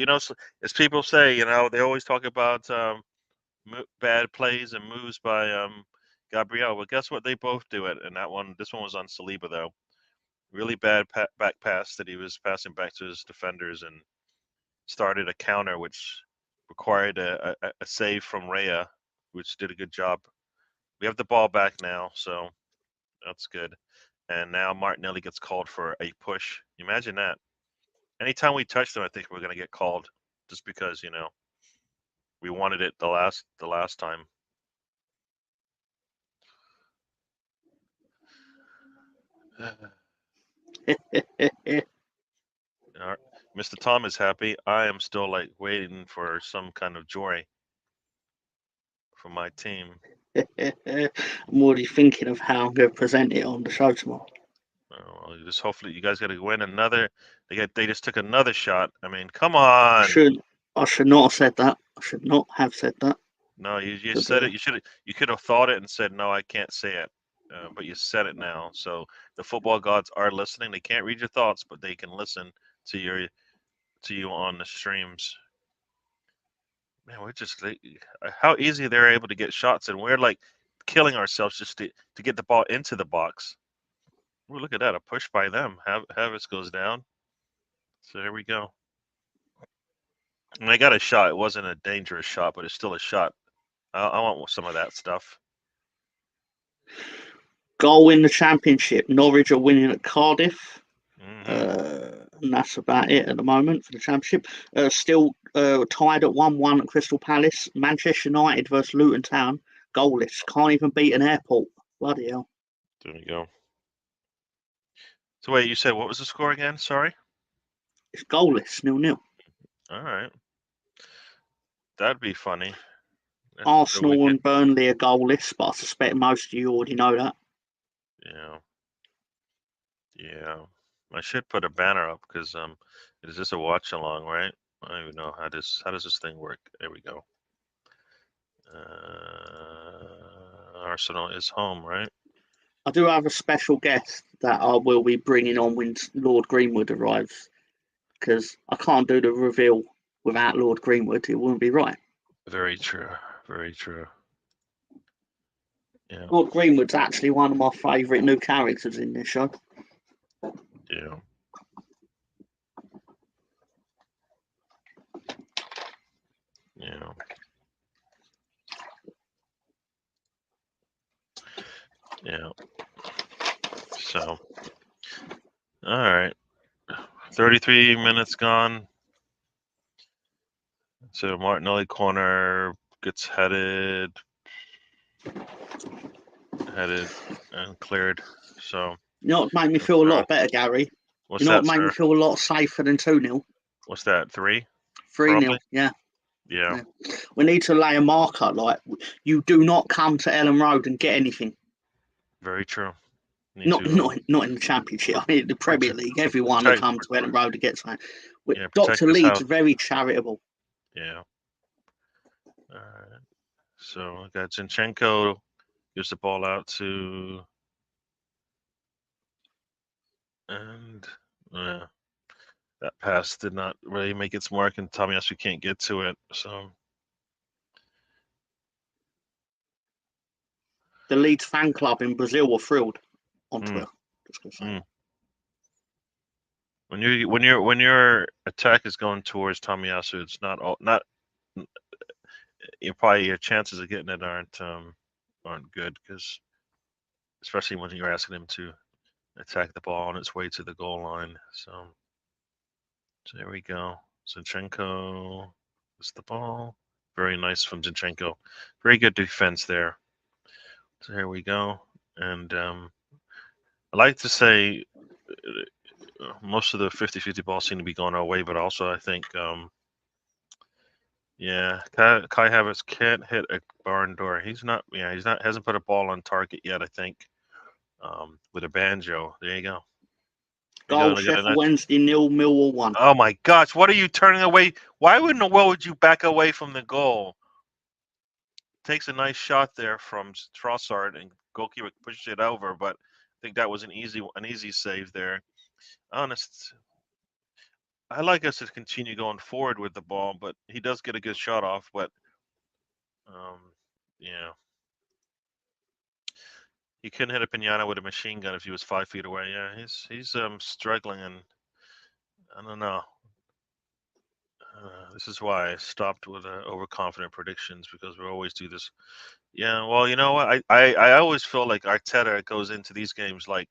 as people say, they always talk about bad plays and moves by Gabriel. Well, guess what? They both do it, and this one was on Saliba though. Really bad back pass that he was passing back to his defenders and started a counter, which required a save from Raya, which did a good job. We have the ball back now, so that's good. And now Martinelli gets called for a push. Imagine that. Anytime we touch them, I think we're going to get called, just because we wanted it the last time. Mr. Tom is happy. I am still waiting for some kind of joy from my team. I'm already thinking of how I'm going to present it on the show tomorrow. Well, just hopefully you guys got to win another. They just took another shot. I mean, come on. I should not have said that. I should not have said that. No, you said it. You could have thought it and said, no, I can't say it. But you said it now. So the football gods are listening. They can't read your thoughts, but they can listen to you on the streams. Man, how easy they're able to get shots, and we're killing ourselves just to get the ball into the box. Ooh, look at that, a push by them. Havertz goes down. So here we go. And I got a shot. It wasn't a dangerous shot, but it's still a shot. I want some of that stuff. Goal in the Championship. Norwich are winning at Cardiff. Mm-hmm. And that's about it at the moment for the Championship. Still tied at 1-1 at Crystal Palace. Manchester United versus Luton Town. Goalless. Can't even beat an airport. Bloody hell. There we go. So wait, you said what was the score again? Sorry? It's goalless, 0-0. All right. That'd be funny. Arsenal and Burnley are goalless, but I suspect most of you already know that. Yeah. I should put a banner up because is this a watch along, right? I don't even know how does this thing work. There we go. Arsenal is home, right? I do have a special guest that I will be bringing on when Lord Greenwood arrives, because I can't do the reveal without Lord Greenwood. It wouldn't be right. Very true. Very true. Yeah. Lord Greenwood's actually one of my favourite new characters in this show. Yeah. Yeah. Yeah. So, all right. 33 minutes gone. So Martinelli corner gets headed and cleared. So you know what made me feel a lot better, Gary? What's you know that, what made me feel a lot safer than 2-0? What's that? 3? 3-0, yeah. Yeah. We need to lay a marker. You do not come to Ellen Road and get anything. Very true. Not in the Championship. I mean, the Premier League. Everyone will come to Ellen Road to get something. Dr. Leeds very charitable. Yeah. All right. So I got Zinchenko gives the ball out to, and that pass did not really make its mark, and Tomiyasu can't get to it. So the Leeds fan club in Brazil were thrilled on Twitter. Just gonna say. When your attack is going towards Tomiyasu, it's not probably your chances of getting it aren't good, because especially when you're asking him to attack the ball on its way to the goal line. So there we go. Zinchenko is the ball. Very nice from Zinchenko. Very good defense there. So here we go. And I like to say most of the 50-50 balls seem to be going our way, but also I think, yeah, Kai Havertz can't hit a barn door. He's not, hasn't put a ball on target yet, I think, with a banjo. There you go. Goal Sheffield Wednesday 0, Millwall 1. Oh my gosh, what are you turning away? Why in the world would you back away from the goal? Takes a nice shot there from Trossard, and goalkeeper pushes it over, but I think that was an easy save there. Honest, I like us to continue going forward with the ball, but he does get a good shot off. But yeah, he couldn't hit a pinata with a machine gun if he was 5 feet away. Yeah, he's struggling, and I don't know. This is why I stopped with overconfident predictions, because we always do this. Yeah, well, you know what? I always feel like Arteta goes into these games like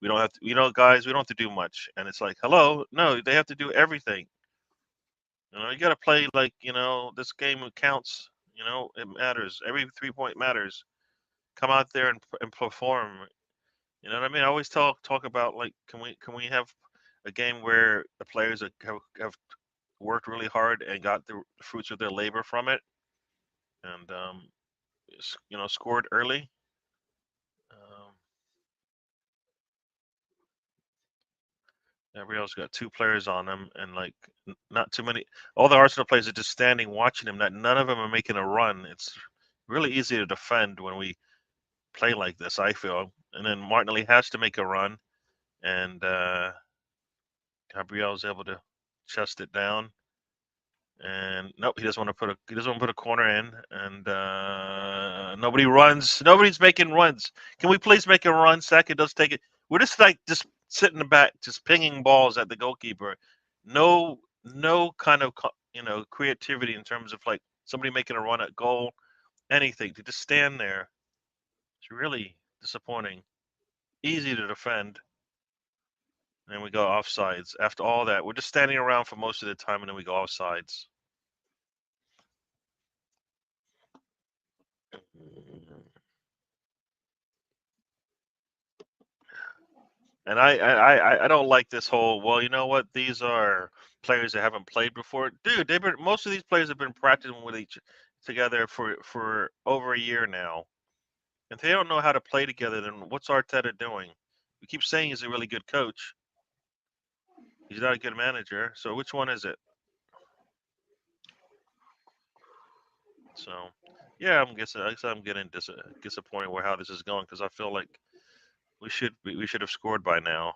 we don't have to, guys, we don't have to do much, and it's like, hello, no, they have to do everything. You got to play like this game counts. It matters. Every 3-point matters. Come out there and perform. You know what I mean? I always talk about like, can we have a game where the players have worked really hard and got the fruits of their labor from it, and scored early. Gabriel's got 2 players on him, and like not too many. All the Arsenal players are just standing watching him. That none of them are making a run. It's really easy to defend when we play like this, I feel. And then Martinelli has to make a run, and Gabriel's able to chest it down. And nope, he doesn't want to put a corner in, and nobody runs. Nobody's making runs. Can we please make a run? Saka does take it. We're just sitting in the back, just pinging balls at the goalkeeper. No kind of creativity in terms of like somebody making a run at goal, anything. To just stand there, it's really disappointing. Easy to defend, and then we go offsides. After all that, we're just standing around for most of the time, and then we go offsides. And I don't like this whole, well, you know what? These are players that haven't played before. Dude, most of these players have been practicing with each together for over a year now. If they don't know how to play together, then what's Arteta doing? We keep saying he's a really good coach. He's not a good manager. So which one is it? So yeah, I'm getting disappointed with how this is going, because I feel like we should have scored by now.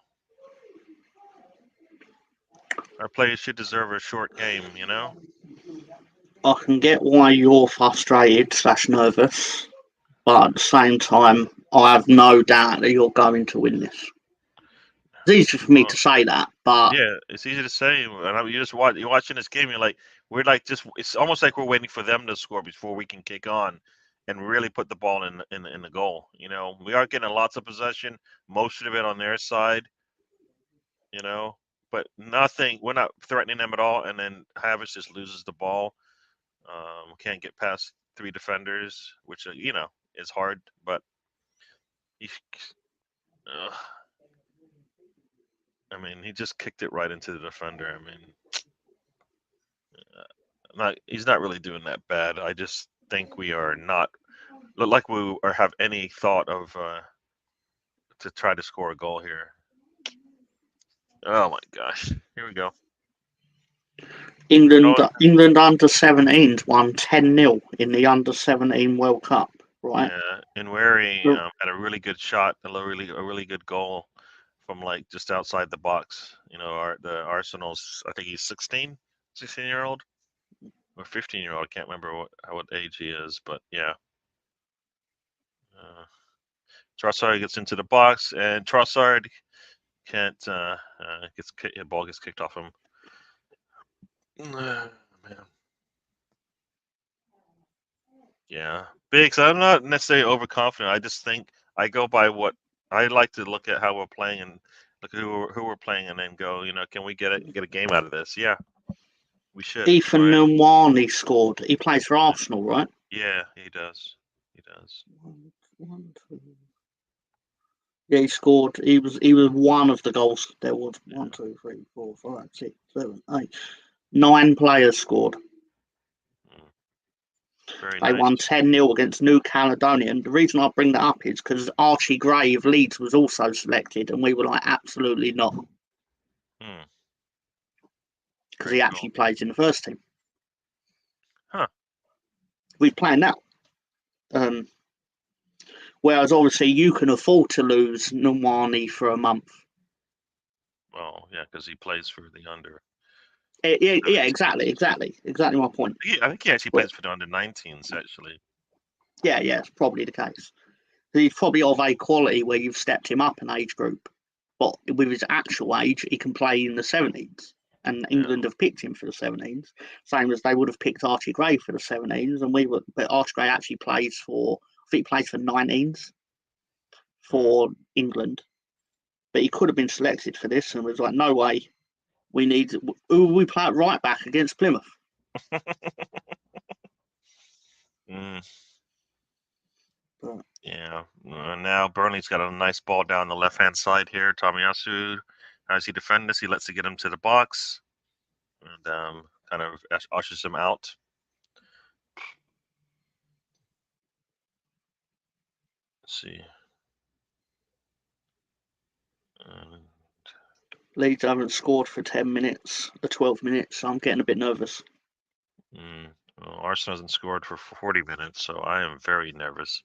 Our players should deserve a short game, I can get why you're frustrated / nervous, but at the same time, I have no doubt that you're going to win this. It's easy for me to say that, but yeah, it's easy to say. And you're watching this game. You're like, it's almost like we're waiting for them to score before we can kick on and really put the ball in the goal. We are getting lots of possession, most of it on their side. But nothing. We're not threatening them at all. And then Havertz just loses the ball. Can't get past 3 defenders, which is hard. But I mean, he just kicked it right into the defender. I mean, he's not really doing that bad. I just think we are not look like we or have any thought of to try to score a goal here. Oh my gosh! Here we go. England under 17s won 10-0 in the under 17 World Cup, right? Yeah, and Wary had a really good shot, a really good goal from like just outside the box. The Arsenal's, I think he's 16-year-old or 15-year-old. I can't remember what age he is, but yeah. Trossard gets into the box, and Trossard can't the ball gets kicked off him. Man. Yeah, big. So I'm not necessarily overconfident. I just think I go by what I like to look at how we're playing and look at who we're playing, and then go, can we get a game out of this? Yeah, we should. Ethan Right? Nwani scored. He plays for Arsenal, right? Yeah, he does. He does. One, two. Yeah, he scored. He was one of the goals. There was 1, 2, 3, 4, 5, 6, 7, 8, 9 players scored. Very They nice. won 10-0 against New Caledonia. And the reason I bring that up is because Archie Gray of Leeds was also selected, and we were like, absolutely not. Because he actually plays in the first team. Huh. We're playing now. Whereas obviously you can afford to lose Nwani for a month. Well, yeah, because he plays for the under. Yeah, exactly my point. I think he actually plays for the under-19s, actually. Yeah, it's probably the case. He's probably of a quality where you've stepped him up an age group, but with his actual age, he can play in the 17s. And England have picked him for the 17s, same as they would have picked Archie Gray for the 17s. But Archie Gray actually plays for, I think he plays for 19s for England. But he could have been selected for this, and was like, no way. We play at right back against Plymouth. Yeah. Now Burnley's got a nice ball down the left-hand side here. Tomiyasu, how does he defend this? He lets it get him to the box, and kind of ushers him out. Let's see. Leeds haven't scored for 10 minutes or 12 minutes, so I'm getting a bit nervous. Well, Arsenal hasn't scored for 40 minutes, so I am very nervous.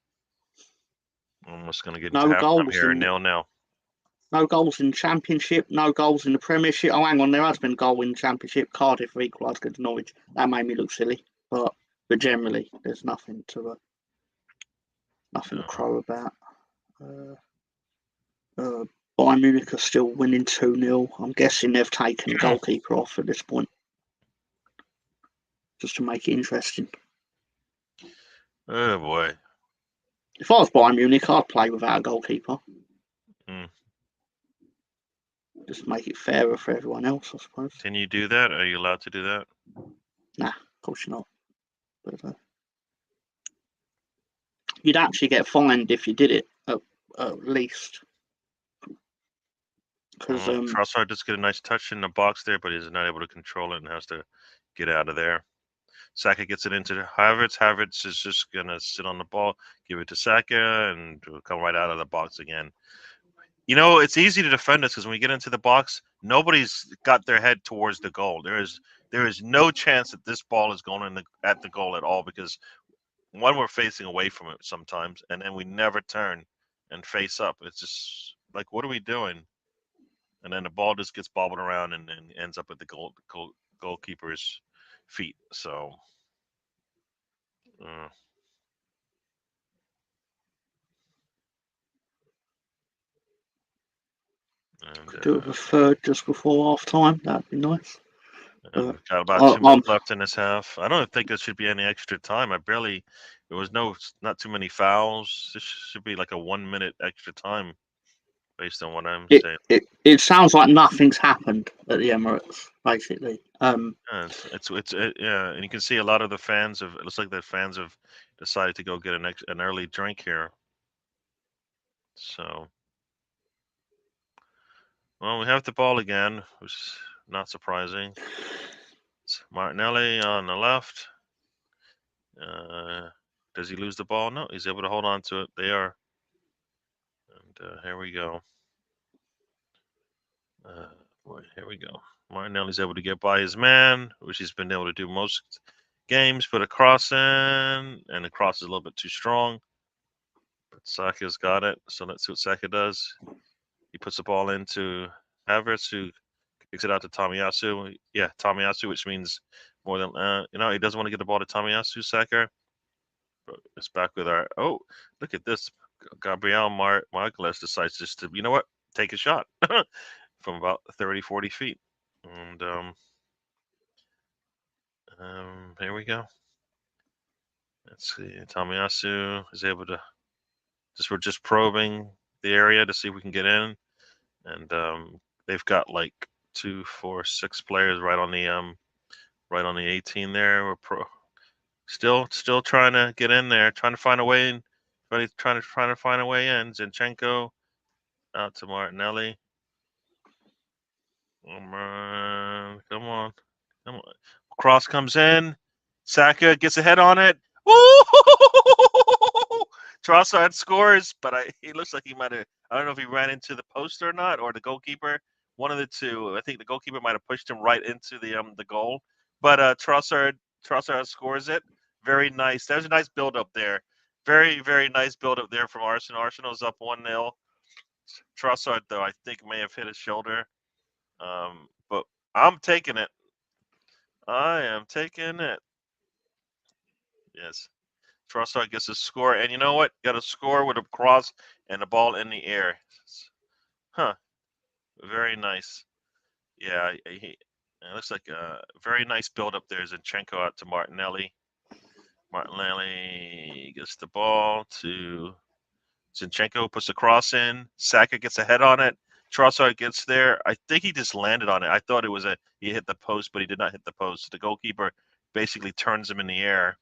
I'm almost going to get into halftime here, 0-0. No goals in Championship, no goals in the Premiership. Oh, hang on, there has been a goal in the Championship. Cardiff equalised against Norwich. That made me look silly, but generally, there's nothing to crow about. Bayern Munich are still winning 2-0. I'm guessing they've taken the goalkeeper off at this point, just to make it interesting. Oh boy! If I was Bayern Munich, I'd play without a goalkeeper. Just make it fairer for everyone else, I suppose. Can you do that? Are you allowed to do that? Nah, of course you're not. But you'd actually get fined if you did it, at least. Because Trossard just get a nice touch in the box there, but he's not able to control it and has to get out of there. Saka gets it into Havertz. Havertz is just gonna sit on the ball, give it to Saka, and come right out of the box again. It's easy to defend us because when we get into the box, nobody's got their head towards the goal. There is no chance that this ball is going at the goal at all, because one, we're facing away from it sometimes, and then we never turn and face up. It's just like, what are we doing? And then the ball just gets bobbled around and ends up at the goalkeeper's feet. So. Could do a third just before half time. That'd be nice. Got about 2 minutes left in this half. I don't think there should be any extra time. There was not too many fouls. This should be like a 1 minute extra time, based on what I'm saying. It sounds like nothing's happened at the Emirates, basically. Yeah, and you can see a lot of the fans it looks like the fans have decided to go get an early drink here. So, well, we have the ball again, which is not surprising. It's Martinelli on the left. Does he lose the ball? No, he's able to hold on to it. They are. And here we go. Here we go. Martinelli's able to get by his man, which he's been able to do most games. Put a cross in, and the cross is a little bit too strong. But Saka's got it. So let's see what Saka does. He puts the ball into Havertz, who kicks it out to Tomiyasu. Yeah, Tomiyasu, which means more than he doesn't want to get the ball to Tomiyasu. Saka. But it's back with our. Oh, look at this. Gabriel Marquez decides just to, take a shot from about 30, 40 feet. And here we go. Let's see. Tomiyasu is able to. We're just probing. the area to see if we can get in, and they've got like 2, 4, 6 players right on the 18 there. We're still trying to get in there, trying to find a way in. Trying to find a way in. Zinchenko out to Martinelli. Come on, come on, come on. Cross comes in. Saka gets a head on it. Woo! Trossard scores, but he looks like he might have. I don't know if he ran into the post or not, or the goalkeeper. One of the two. I think the goalkeeper might have pushed him right into the goal. But Trossard scores it. Very nice. There's a nice build up there. Very, very nice build up there from Arsenal. Arsenal's up 1-0. Trossard, though, I think may have hit his shoulder. But I'm taking it. I am taking it. Yes. Trossard gets a score. And you know what? Got a score with a cross and a ball in the air. Huh. Very nice. Yeah, it looks like a very nice build up there. Zinchenko out to Martinelli. Martinelli gets the ball to Zinchenko, puts the cross in. Saka gets a head on it. Trossard gets there. I think he just landed on it. I thought it was he hit the post, but he did not hit the post. The goalkeeper basically turns him in the air,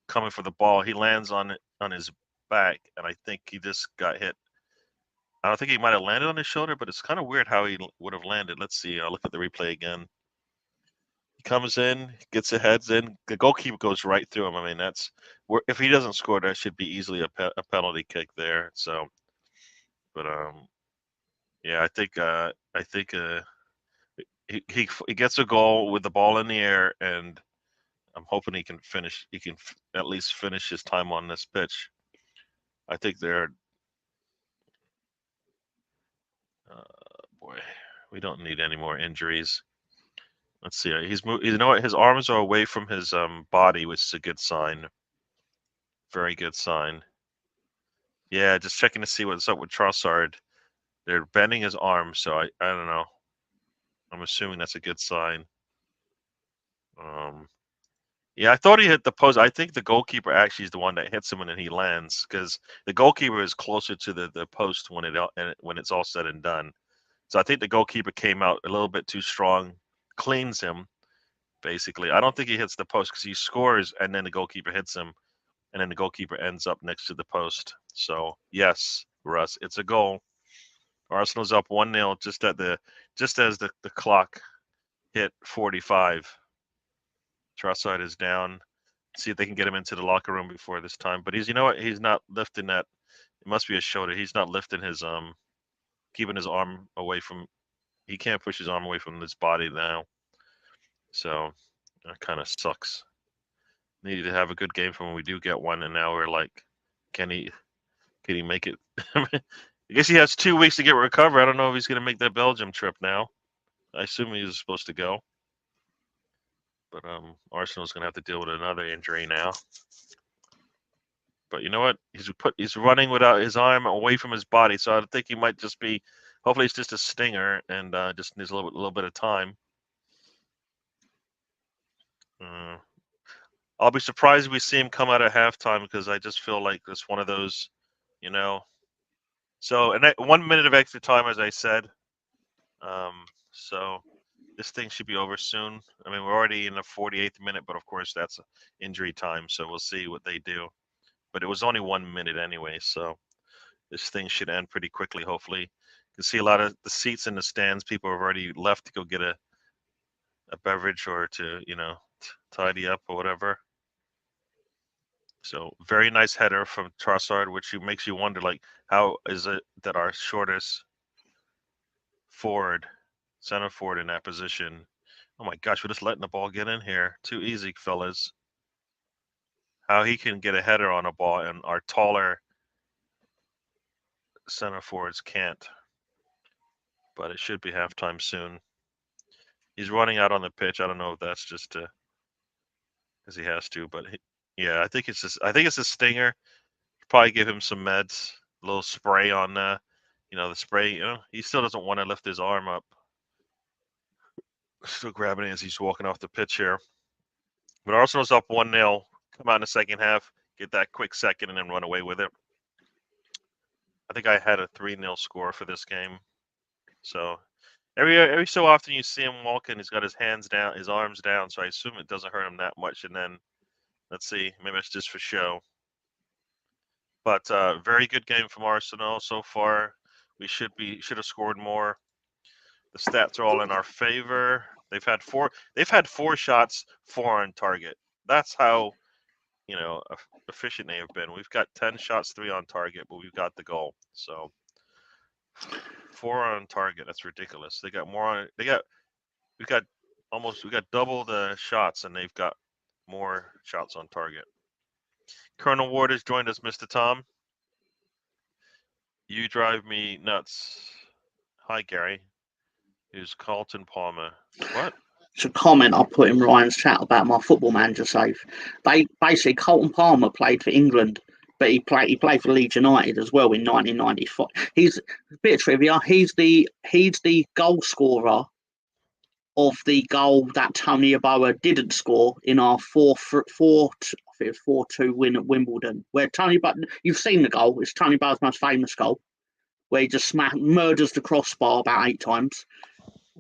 coming for the ball. He lands on his back, and I think he just got hit. I don't think he might have landed on his shoulder, but it's kind of weird how he would have landed. Let's see. I'll look at the replay again. He comes in, gets the heads in. The goalkeeper goes right through him. I mean, that's if he doesn't score, that should be easily a penalty kick there. So, but yeah, I think he gets a goal with the ball in the air, and I'm hoping he can finish. He can at least finish his time on this pitch. I think they're. Boy, we don't need any more injuries. Let's see. You know what? His arms are away from his body, which is a good sign. Very good sign. Yeah, just checking to see what's up with Trossard. They're bending his arms, so I don't know. I'm assuming that's a good sign. Yeah, I thought he hit the post. I think the goalkeeper actually is the one that hits him and then he lands, because the goalkeeper is closer to the post when it's all said and done. So I think the goalkeeper came out a little bit too strong, cleans him, basically. I don't think he hits the post because he scores and then the goalkeeper hits him, and then the goalkeeper ends up next to the post. So yes, Russ, it's a goal. Arsenal's up 1-0 just as the clock hit 45. Trossard is down. See if they can get him into the locker room before this time. But you know what? He's not lifting that. It must be his shoulder. He's not lifting his keeping his arm away from. He can't push his arm away from his body now. So that kind of sucks. Needed to have a good game for when we do get one, and now we're like, can he make it? I guess he has 2 weeks to get recovered. I don't know if he's going to make that Belgium trip now. I assume he was supposed to go. But Arsenal's going to have to deal with another injury now. But you know what? He's running without his arm away from his body, so I think he might just be. Hopefully, it's just a stinger and just needs a little bit of time. I'll be surprised if we see him come out at halftime, because I just feel like it's one of those, you know. So, and 1 minute of extra time, as I said. So this thing should be over soon. I mean, we're already in the 48th minute, but of course that's injury time, so we'll see what they do. But it was only 1 minute anyway, so this thing should end pretty quickly, hopefully. You can see a lot of the seats in the stands. People have already left to go get a beverage or to, tidy up or whatever. So very nice header from Trossard, which makes you wonder, like, how is it that our shortest center forward in that position? Oh my gosh, we're just letting the ball get in here. Too easy, fellas. How he can get a header on a ball and our taller center forwards can't. But it should be halftime soon. He's running out on the pitch. I don't know if that's just because he has to, but yeah, I think it's a stinger. Probably give him some meds, a little spray on the spray. He still doesn't want to lift his arm up. Still grabbing it as he's walking off the pitch here. But Arsenal's up 1-0. Come out in the second half, get that quick second, and then run away with it. I think I had a 3-0 score for this game. So every so often you see him walking, he's got his hands down, his arms down. So I assume it doesn't hurt him that much. And then let's see, maybe it's just for show. But very good game from Arsenal so far. We should have scored more. The stats are all in our favor. They've had four shots, 4 on target. That's how efficient they have been. We've got 10 shots, 3 on target, but we've got the goal. So 4 on target. That's ridiculous. They got more on. We got double the shots, and they've got more shots on target. Colonel Ward has joined us, Mr. Tom. You drive me nuts. Hi, Gary. Who's Carlton Palmer? What? It's a comment I put in Ryan's chat about my Football Manager save. They basically Carlton Palmer played for England, but he played for Leeds United as well in 1995. He's a bit of trivia. He's the goal scorer of the goal that Tony Yeboah didn't score in our 4-2 win at Wimbledon, where you've seen the goal. It's Tony Yeboah's most famous goal, where he just murders the crossbar about 8 times.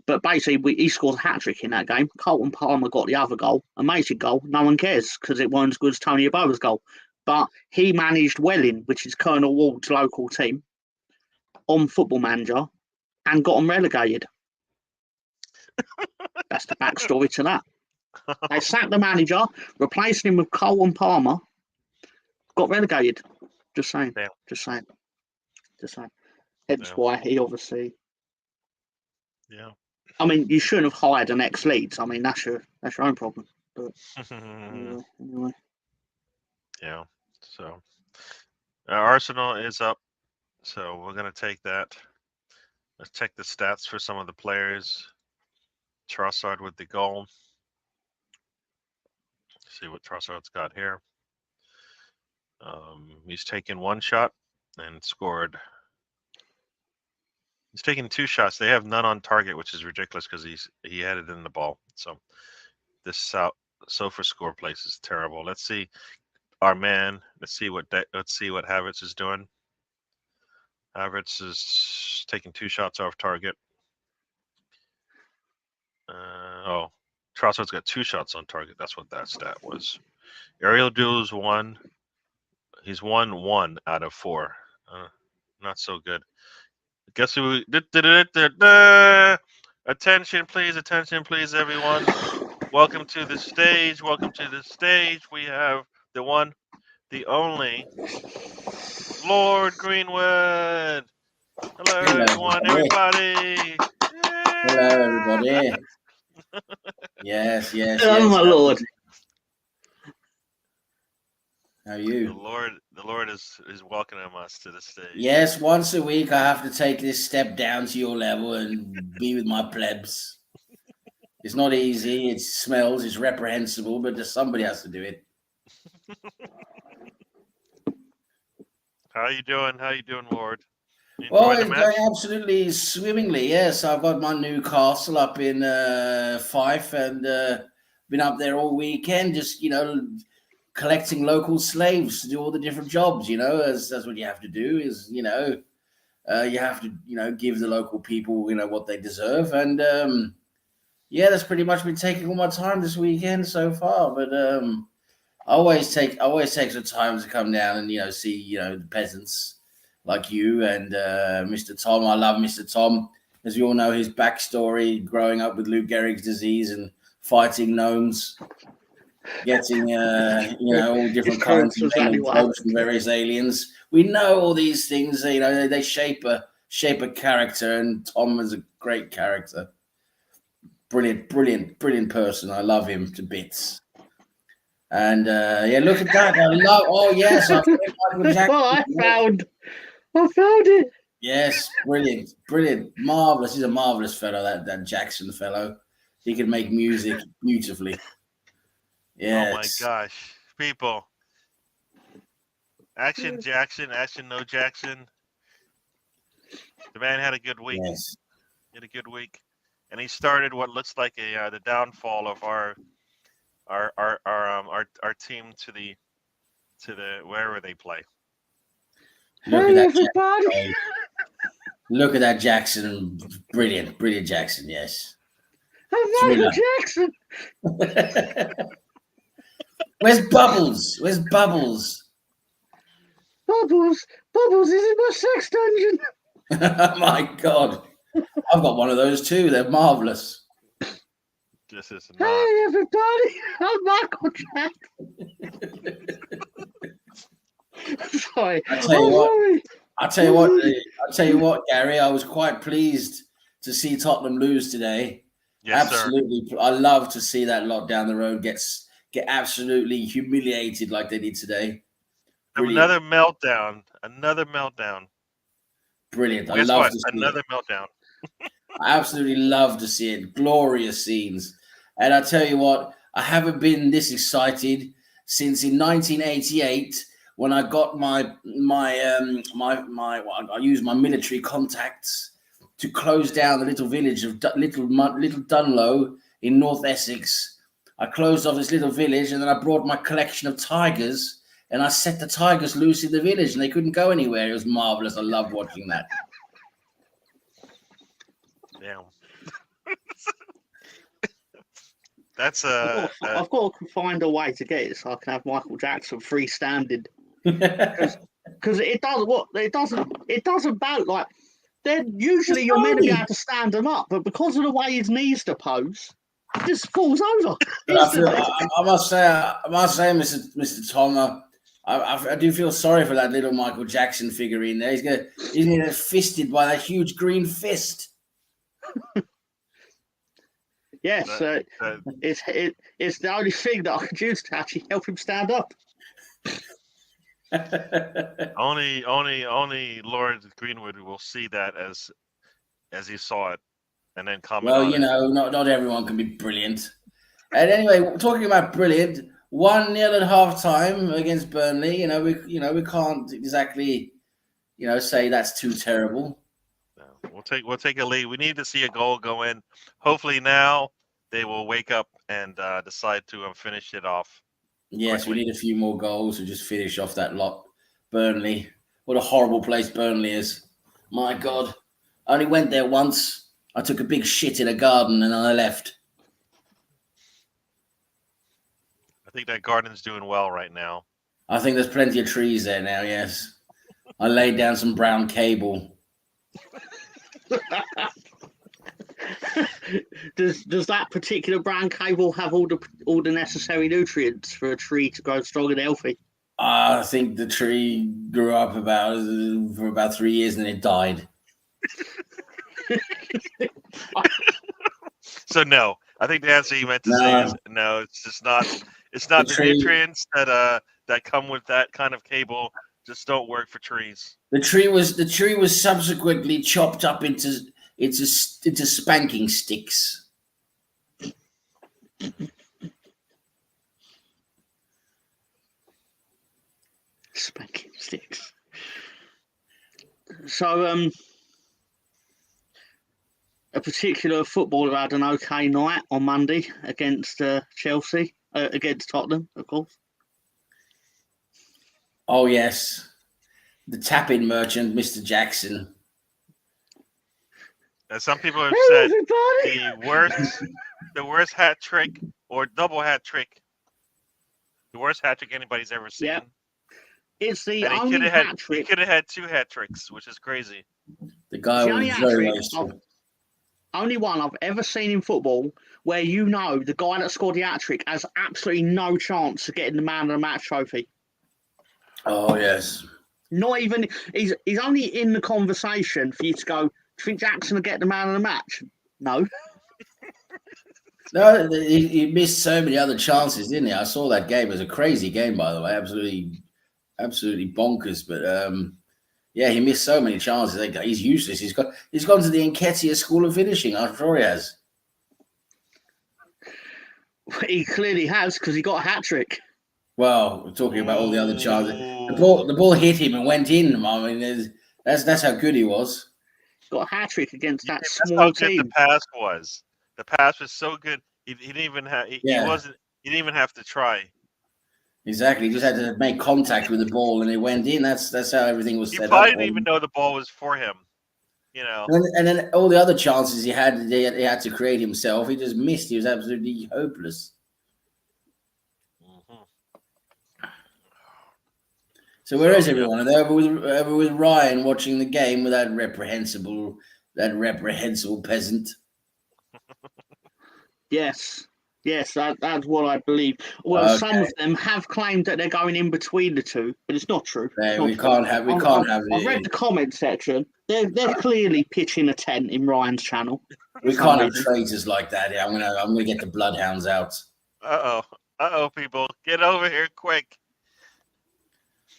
But basically, he scores a hat-trick in that game. Carlton Palmer got the other goal. Amazing goal. No one cares because it wasn't as good as Tony Yeboah's goal. But he managed Welling, which is Colonel Ward's local team, on Football Manager and got them relegated. That's the backstory to that. They sacked the manager, replaced him with Carlton Palmer, got relegated. Just saying. Damn. Just saying. Hence why he obviously... Yeah. I mean, you shouldn't have hired an ex-Leeds. I mean, that's your own problem. But anyway. Yeah. So Arsenal is up. So we're gonna take that. Let's check the stats for some of the players. Trossard with the goal. See what Trossard's got here. He's taken 1 shot and scored. He's taking 2 shots. They have none on target, which is ridiculous because he had it in the ball. So this SoFA score place is terrible. Let's see our man. Let's see what Havertz is doing. Havertz is taking 2 shots off target. Trossard's got 2 shots on target. That's what that stat was. Aerial duels 1. He's won 1 out of 4. Not so good. Guess who? Attention, please, everyone. Welcome to the stage. We have the one, the only, Lord Greenwood. Hello, everyone, everybody. Hello, everybody. Yes. Oh, my Lord. How are you? The Lord is welcoming us to the stage. Yes, once a week I have to take this step down to your level and be with my plebs. It's not easy. It smells. It's reprehensible, but just somebody has to do it. How you doing, Lord? Well, it's going absolutely swimmingly. Yes, I've got my new castle up in Fife, and been up there all weekend. Just collecting local slaves to do all the different jobs. As that's what you have to do. Is you have to give the local people what they deserve, and that's pretty much been taking all my time this weekend so far. But I always take the time to come down and see the peasants like you and Mr. Tom. I love Mr. Tom, as you all know his backstory, growing up with Lou Gehrig's disease and fighting gnomes, getting all different kinds of probes from various aliens. We know all these things. They shape a character, and Tom is a great character. Brilliant person. I love him to bits. And look at that. I love. Oh yes, I found it. Yes, brilliant, marvelous. He's a marvelous fellow. That Jackson fellow. He can make music beautifully. Yes. Oh my gosh, people! Action Jackson, action no Jackson. The man had a good week. Yes. He had a good week, and he started what looks like the downfall of our team to the wherever they play. Look Hey, at that, everybody. Jackson. Look at that, Jackson. Brilliant, brilliant, Jackson. Yes. I'm Michael Jackson. Where's Bubbles? Where's Bubbles? Bubbles is in my sex dungeon. Oh my God. I've got one of those too. They're marvelous. This is not. Hey, everybody. I'm Michael Jackson. Sorry. I tell you what, Gary. I was quite pleased to see Tottenham lose today. Yes, absolutely. Sir. I love to see that lot down the road get absolutely humiliated like they did today. Brilliant. Another meltdown. Brilliant. Guess I love what? to see Another it. meltdown. I absolutely love to see it. Glorious scenes. And I tell you what, I haven't been this excited since in 1988 when I got I used my military contacts to close down the little village of Little Dunlow in North Essex. I closed off this little village, and then I brought my collection of tigers, and I set the tigers loose in the village, and they couldn't go anywhere. It was marvelous. I loved watching that. Damn. That's I've got to find a way to get it so I can have Michael Jackson freestanding. Because it doesn't bounce like. Then usually you're meant to be able to stand him up, but because of the way his knees to pose, it just falls over. I must say, Mr. Tom, I do feel sorry for that little Michael Jackson figurine there. He's gonna get fisted by that huge green fist. Yes, it's the only thing that I could use to actually help him stand up. only Lord Greenwood will see that as he saw it, and then comment. Well, you know, not everyone can be brilliant. And anyway, talking about brilliant, 1-0 at half time against Burnley. We can't exactly, say that's too terrible. No, we'll take a lead. We need to see a goal go in. Hopefully now they will wake up and decide to finish it off. Yes, quickly. We need a few more goals to just finish off that lot. Burnley. What a horrible place Burnley is. My God. I only went there once. I took a big shit in a garden and I left. I think that garden's doing well right now. I think there's plenty of trees there now, yes. I laid down some brown cable. Does that particular brown cable have all the necessary nutrients for a tree to grow strong and healthy? I think the tree grew up for about 3 years and then it died. So no, I think the answer you meant to say is no. It's just not. It's not the nutrients that come with that kind of cable. Just don't work for trees. The tree was subsequently chopped up into spanking sticks. Spanking sticks. So, a particular footballer had an okay night on Monday against Chelsea, against Tottenham, of course. Oh yes, the tapping merchant, Mr. Jackson. As some people have said, the worst hat trick or double hat trick, the worst hat trick anybody's ever seen. Yeah. It's the only hat trick. He could have had 2 hat tricks, which is crazy. The guy was very nice. Only one I've ever seen in football where the guy that scored the hat trick has absolutely no chance of getting the man of the match trophy. Oh yes. Not even he's only in the conversation for you to go, do you think Jackson will get the man of the match? No. No, he missed so many other chances, didn't he? I saw that game. It was a crazy game, by the way. Absolutely bonkers. But yeah, he missed so many chances. He's useless. He's gone to the Nketiah School of Finishing. I'm sure he has. He clearly has because he got a hat trick. Well, we're talking about all the other chances. The ball hit him and went in. I mean, that's how good he was. Got a hat trick against that small how team. Good the pass was. The pass was so good. He didn't even have. He didn't even have to try. Exactly. He just had to make contact with the ball, and it went in. That's how everything was He set probably up. didn't even know the ball was for him. You know. And then all the other chances he had to create himself. He just missed. He was absolutely hopeless. Mm-hmm. So where is everyone? Are they over with Ryan watching the game with that reprehensible peasant? Yes, that's what I believe. Well, Okay. some of them have claimed that they're going in between the two, but it's not true. It's not We true. can't have. I've read the comment section. They're clearly pitching a tent in Ryan's channel. We can't have traitors like that. Yeah, I'm gonna get the bloodhounds out. People, get over here quick.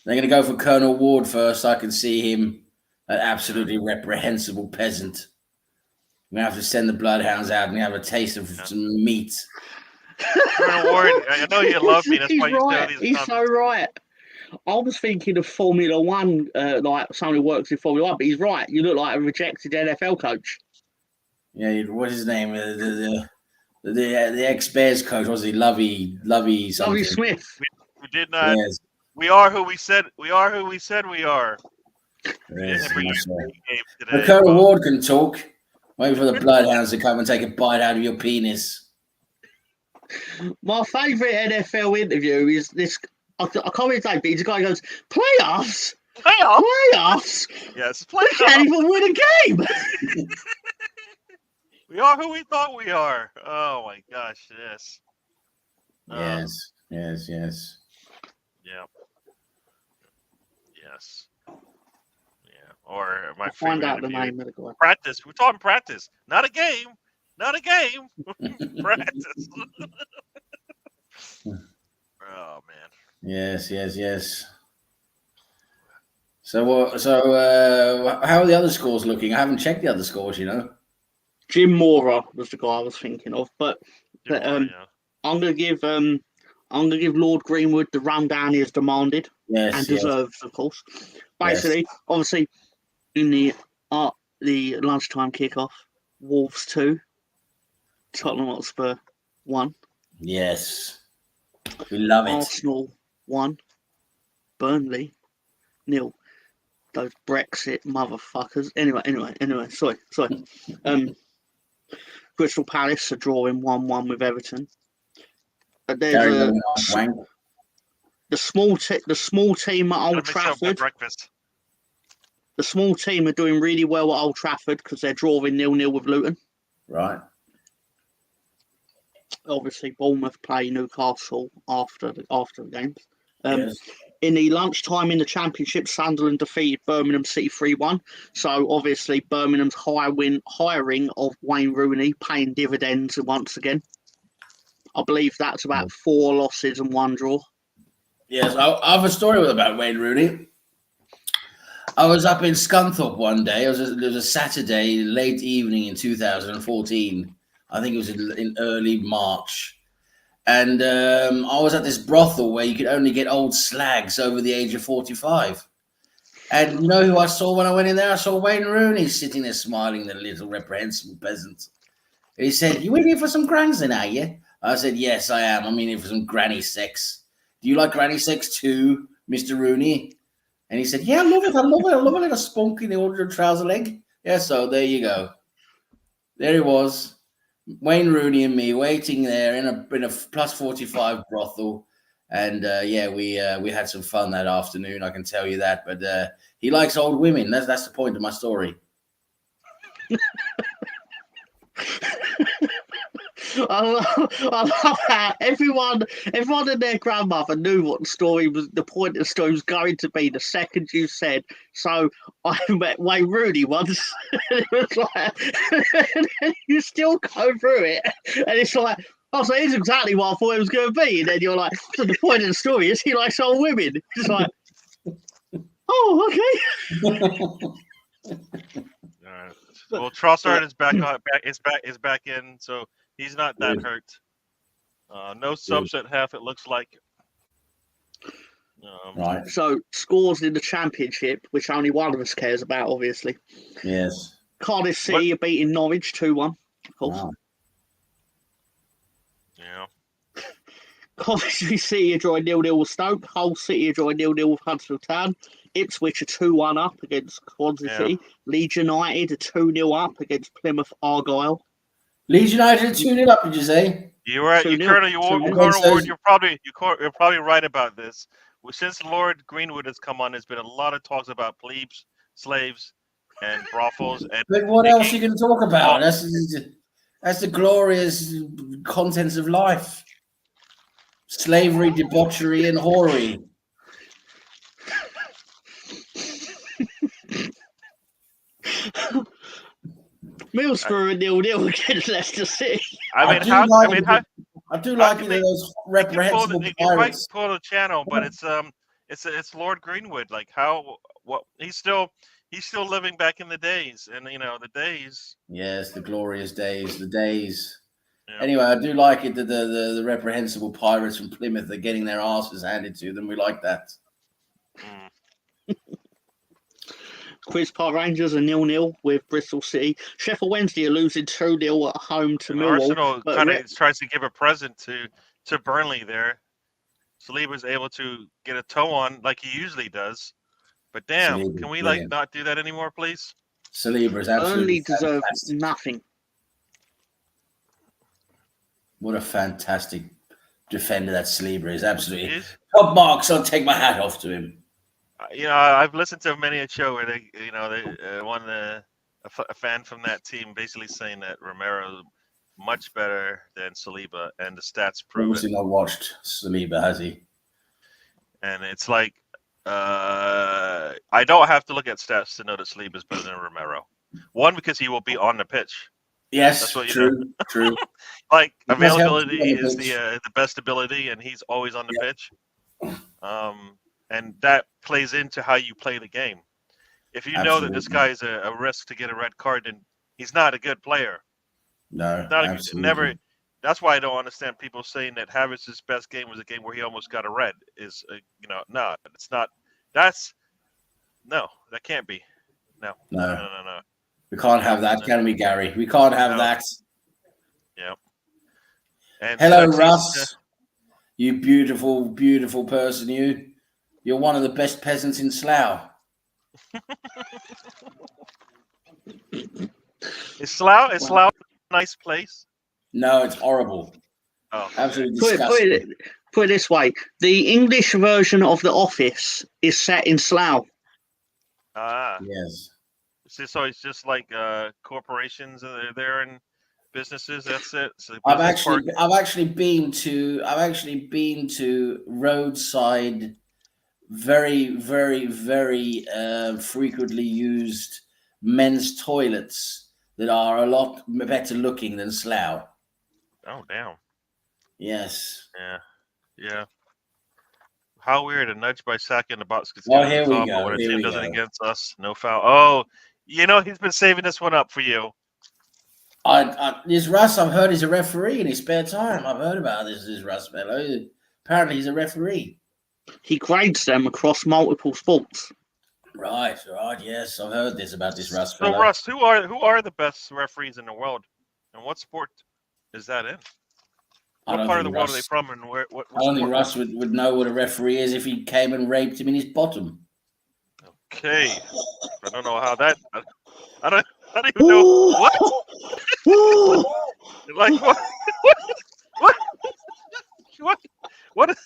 They're gonna go for Colonel Ward first. I can see him, an absolutely reprehensible peasant. We're gonna have to send the bloodhounds out and have a taste of some meat. Colonel Ward, I know you love me. That's why you say these He's comments. so right. I was thinking of Formula One, like someone who works in Formula One, but he's right. You look like a rejected NFL coach. Yeah, what's his name? The ex-Bears coach, was he? Lovey something. Lovey Smith. We did not. Yes. We are who we said we are. Who we said we are. Yes, today, but Colonel Ward can talk. Wait for the bloodhounds to come and take a bite out of your penis. My favourite NFL interview is this. I can't remember his name, but the guy goes, "Playoffs? Playoffs? Yes, We can't even win a game." We are who we thought we are. Oh my gosh, yes. Yes. Yeah. Yes. Yeah. Or my find out the name of the guy. Practice. We're talking practice, not a game. Not a game. Practice. Oh man. Yes. So how are the other scores looking? I haven't checked the other scores, you know. Jim Mora was the guy I was thinking of, but I'm gonna give Lord Greenwood the rundown he has demanded and deserves, of course. Basically, obviously, in the lunchtime kickoff, Wolves 2, Tottenham Hotspur 1. Yes, we love it. Arsenal 1, Burnley 0. Those Brexit motherfuckers. Anyway. Sorry. Crystal Palace are drawing 1-1 with Everton. There's the small team at Old Trafford. The small team are doing really well at Old Trafford because they're drawing 0-0 with Luton. Right. Obviously, Bournemouth play Newcastle after the games. In the lunchtime in the Championship, Sunderland defeated Birmingham City 3-1. So, obviously, Birmingham's hiring of Wayne Rooney paying dividends once again. I believe that's about 4 losses and 1 draw. Yes, I have a story about Wayne Rooney. I was up in Scunthorpe one day. It was a Saturday, late evening in 2014. I think it was in early March. And I was at this brothel where you could only get old slags over the age of 45. And you know who I saw when I went in there? I saw Wayne Rooney sitting there smiling, the little reprehensible peasant. He said, "You in here for some grands then, are you?" I said, "Yes, I am. I'm in here for some granny sex. Do you like granny sex too, Mr. Rooney?" And he said, "Yeah, I love it. I love a little spunk in the old trouser leg." Yeah, so there you go. There he was. Wayne Rooney and me waiting there in a plus 45 brothel, and we had some fun that afternoon. I can tell you that. But he likes old women. That's the point of my story. I love how everyone and their grandmother knew what the point of the story was going to be the second you said, "So I met Wayne Rooney once." And it was like, and you still go through it, and it's like, "Oh, so here's exactly what I thought it was going to be." And then you're like, "So the point of the story is he likes old women." It's like, "Oh, okay." Well, Trossard is back in, so he's not that hurt. No subs at half, it looks like. Right. So scores in the Championship, which only one of us cares about, obviously. Yes. Cardiff City are beating Norwich 2-1, of course. Wow. Yeah. Coventry City are drawing 0-0 with Stoke. Hull City are drawing 0-0 with Huddersfield Town. Ipswich are 2-1 up against Swansea City. Leeds United are 2-0 up against Plymouth Argyle. Leeds United 2-0 up, did you say? You're right. Colonel Ward, you're probably right about this. Well, since Lord Greenwood has come on, there's been a lot of talks about plebes, slaves, and brothels. And but what else are you going to talk about? That's the glorious contents of life. Slavery, debauchery, and whorery. Middlesbrough 0-0 against Leicester City. I do like those reprehensible pirates. You might pull the channel, but it's Lord Greenwood. Like he's still living back in the days, and the days. Yes, the glorious days, the days. Yeah. Anyway, I do like it that the reprehensible pirates from Plymouth are getting their asses handed to them. We like that. Quiz Park Rangers are 0-0 with Bristol City. Sheffield Wednesday are losing 2-0 at home to Millwall. Arsenal kind of tries to give a present to Burnley there. Saliba's able to get a toe on like he usually does. But damn, Saliba's can we brilliant. Not do that anymore, please? Saliba is absolutely deserve nothing. What a fantastic defender that Saliba is. Absolutely. Top marks. I'll take my hat off to him. I've listened to many a show where they a fan from that team basically saying that Romero is much better than Saliba, and the stats prove Obviously not watched Saliba, has he? And it's like I don't have to look at stats to know that Saliba is better than Romero. One, because he will be on the pitch. Yes, that's what true. Like availability is the best ability, and he's always on the pitch. And that plays into how you play the game. If you know that this guy is a risk to get a red card, then he's not a good player. No, never. That's why I don't understand people saying that Havertz's best game was a game where he almost got a red. No, it's not. That can't be. No. We can't have that, can we, Gary? We can't have that. Yeah. And hello, Russ. You beautiful, beautiful person, you. You're one of the best peasants in Slough. Is Slough a nice place? No, it's horrible. Oh, absolutely disgusting. Put it this way: the English version of The Office is set in Slough. Yes. So it's just like corporations that are there and businesses. That's it. So I've actually been to roadside. Very, very, very frequently used men's toilets that are a lot better looking than Slough. Oh, damn. Yes. Yeah. How weird. A nudge by Saka in the box. Here we go. When a team does it against us, no foul. Oh, he's been saving this one up for you. This Russ, I've heard he's a referee in his spare time. I've heard about this Russ fellow. Apparently he's a referee. He grades them across multiple sports. Right. Yes, I've heard this about this Russ. So, Russ, who are the best referees in the world, and what sport is that in? What part of the world are they from, and where? What I don't think Russ would know what a referee is if he came and raped him in his bottom. Okay, I don't know how that. I don't even know what. Like what? What?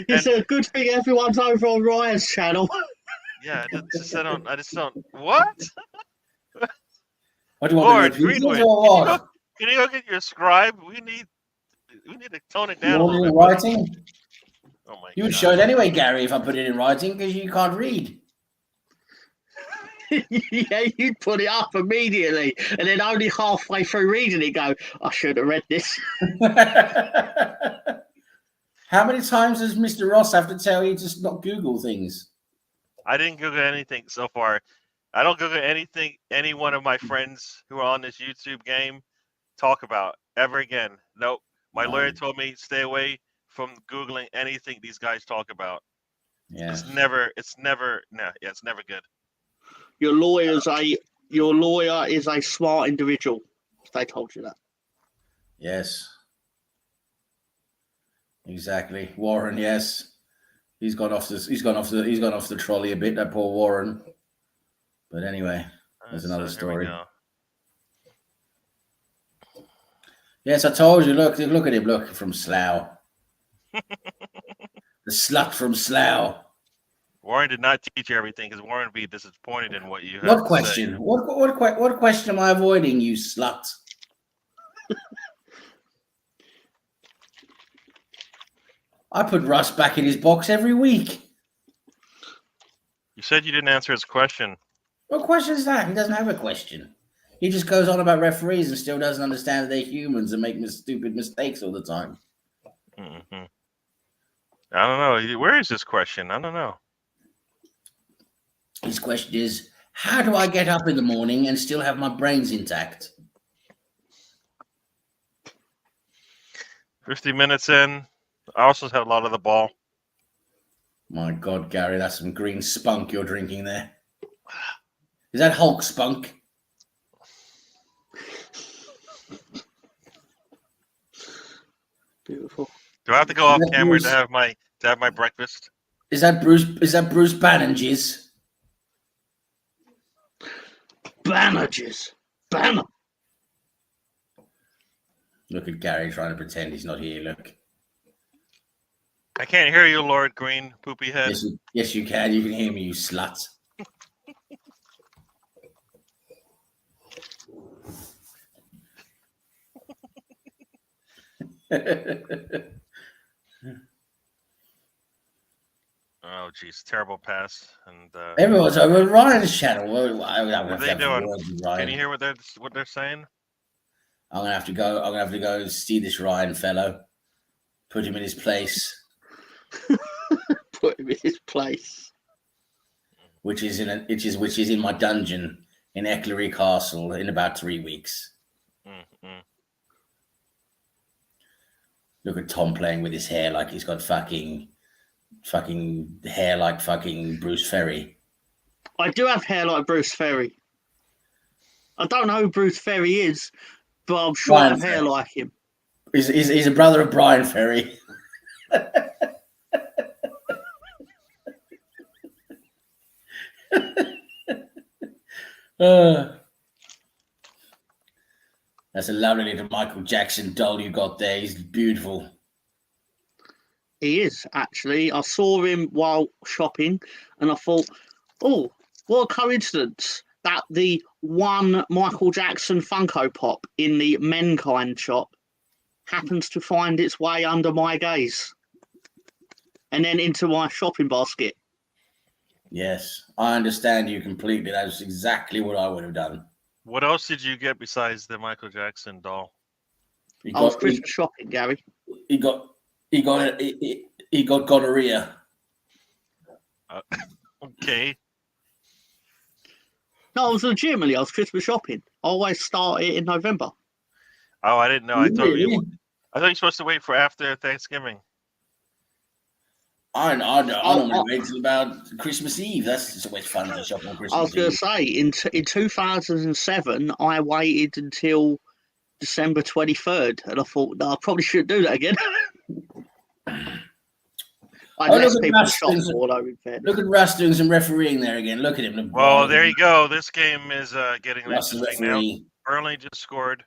It's a good thing everyone's over on Ryan's channel. Yeah, I just don't. What? What do you want? Lord Greenwood, can you go get your scribe? We need to tone it down. You want it in writing? Oh my! You would show it anyway, Gary, if I put it in writing, because you can't read. Yeah, you'd put it up immediately, and then only halfway through reading it, go, I should have read this. How many times does Mr. Ross have to tell you to not Google things? I didn't Google anything so far. I don't Google anything any one of my friends who are on this YouTube game talk about ever again. Nope. My lawyer told me stay away from Googling anything these guys talk about. Yeah. It's never good. Your lawyer is a smart individual. They told you that. Yes. Exactly. Warren, yes. He's gone off the trolley a bit, that poor Warren. But anyway, there's another story. Here we go. Yes, I told you. Look at him. Look, from Slough. The slut from Slough. Warren did not teach you everything because Warren would be disappointed in what you have What to question? say. What question am I avoiding, you slut? I put Russ back in his box every week. You said you didn't answer his question. What question is that? He doesn't have a question. He just goes on about referees and still doesn't understand that they're humans and make stupid mistakes all the time. Mm-hmm. I don't know. Where is this question? I don't know. His question is, how do I get up in the morning and still have my brains intact? 50 minutes in. I also have a lot of the ball. My God, Gary, that's some green spunk you're drinking there. Is that Hulk spunk? Beautiful. Do I have to go off camera to have my breakfast? Is that Bruce Bannages? Bannages. Banner. Look at Gary trying to pretend he's not here. Look. I can't hear you, Lord Green, poopy head. Yes, you can. You can hear me, you slut. Oh, geez, terrible pass. And everyone's over Ryan's channel. What are they doing? Can you hear what they're saying? I'm gonna have to go see this Ryan fellow. Put him in his place. Put him in his place. Which is in my dungeon in Ecklery Castle in about 3 weeks. Mm-hmm. Look at Tom playing with his hair like he's got fucking hair like fucking Bruce Ferry. I do have hair like Bruce Ferry. I don't know who Bruce Ferry is, but I'm sure I have hair like him. He's a brother of Brian Ferry. That's a lovely little Michael Jackson doll you got there. He's beautiful. He is, actually. I saw him while shopping and I thought, oh, what a coincidence that the one Michael Jackson Funko Pop in the Menkind shop happens to find its way under my gaze and then into my shopping basket. Yes, I understand you completely. That's exactly what I would have done. What else did you get besides the Michael Jackson doll? I was Christmas shopping, Gary. He got gonorrhea. Okay. No, I was legitimately. I was Christmas shopping. I always start it in November. Oh, I didn't know. I thought you were supposed to wait for after Thanksgiving. I normally wait till about Christmas Eve. That's just always fun to shop on Christmas Eve. I was going to say, in 2007, I waited until December 23rd, and I thought, no, I probably shouldn't do that again. Look at Russ doing some refereeing there again. Look at him. Well, there you go. This game is getting interesting now. Burnley just scored.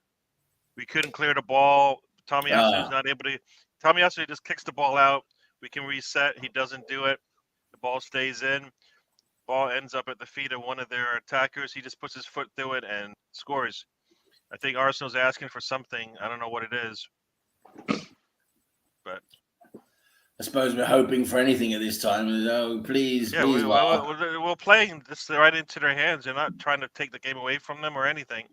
We couldn't clear the ball. Tomiyasu is not able to. Tomiyasu just kicks the ball out. We can reset. He doesn't do it. The ball stays in. Ball ends up at the feet of one of their attackers. He just puts his foot through it and scores. I think Arsenal's asking for something. I don't know what it is. But I suppose we're hoping for anything at this time. Oh, please, yeah, please. We're playing this right into their hands. They're not trying to take the game away from them or anything.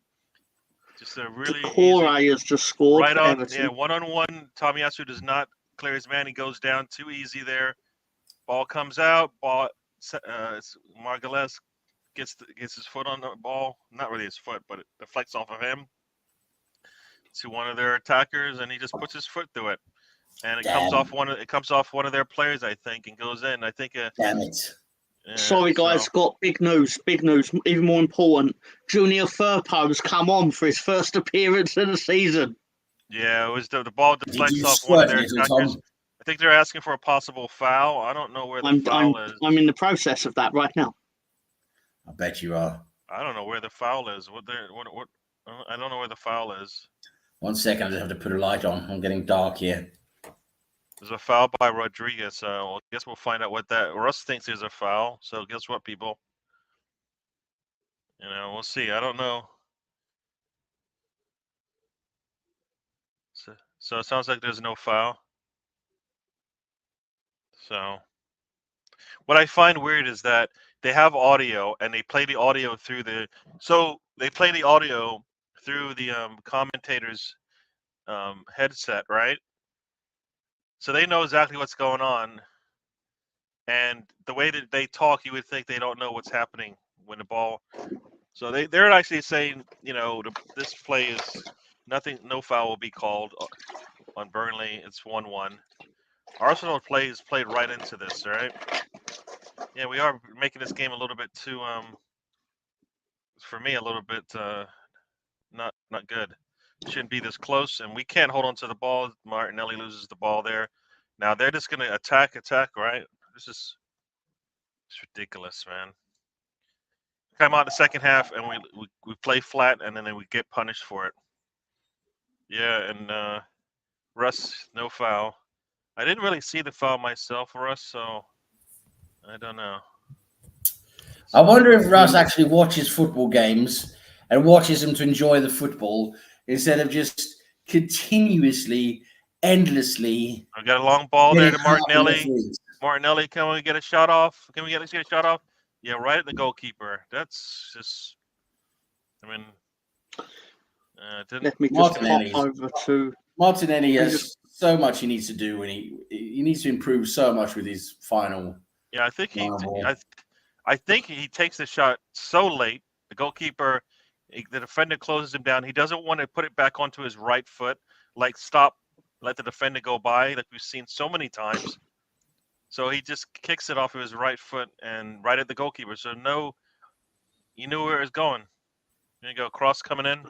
Just a really Corey has just scored. Right on, Everton. Yeah, one-on-one. Tomiyasu does not clear his man. He goes down too easy there. Ball comes out. Margules gets his foot on the ball. Not really his foot, but it deflects off of him to one of their attackers, and he just puts his foot through it. And it comes off one of their players, I think, and goes in. I think. Damn it! Yeah, sorry, guys. Got big news. Big news. Even more important. Junior Firpo's come on for his first appearance of the season. Yeah, it was the ball Did deflects you off one of squirt, their little attackers. Tom? I think they're asking for a possible foul. I don't know where the I'm foul is. I'm in the process of that right now. I bet you are. I don't know where the foul is. What? I don't know where the foul is. 1 second, I just have to put a light on. I'm getting dark here. There's a foul by Rodriguez. I guess we'll find out what that. Russ thinks there's a foul. So guess what, people? We'll see. I don't know. So it sounds like there's no foul. So what I find weird is that they have audio and they play the audio through the. So they play the audio through the commentator's headset, right? So they know exactly what's going on. And the way that they talk, you would think they don't know what's happening when the ball. So they're actually saying, this play is nothing, no foul will be called on Burnley. It's 1-1. Arsenal plays played right into this, right? Yeah, we are making this game a little bit too, for me, a little bit not good. Shouldn't be this close, and we can't hold on to the ball. Martinelli loses the ball there. Now they're just gonna attack, right? It's ridiculous, man. Come out the second half and we play flat and then we get punished for it. Yeah, and Russ, no foul. I didn't really see the foul myself, Russ, so I don't know. I wonder if Russ actually watches football games and watches them to enjoy the football instead of just continuously, endlessly. I got a long ball there to Martinelli. Martinelli, can we get a shot off? Can we get a shot off? Yeah, right at the goalkeeper. That's just. I mean, let me just pop over to Martinelli. Has so much he needs to do, and he needs to improve so much with his final. Yeah, I think he takes the shot so late. The goalkeeper, the defender closes him down. He doesn't want to put it back onto his right foot. Like let the defender go by, like we've seen so many times. So he just kicks it off of his right foot and right at the goalkeeper. So you knew where it was going. There you go, cross coming in.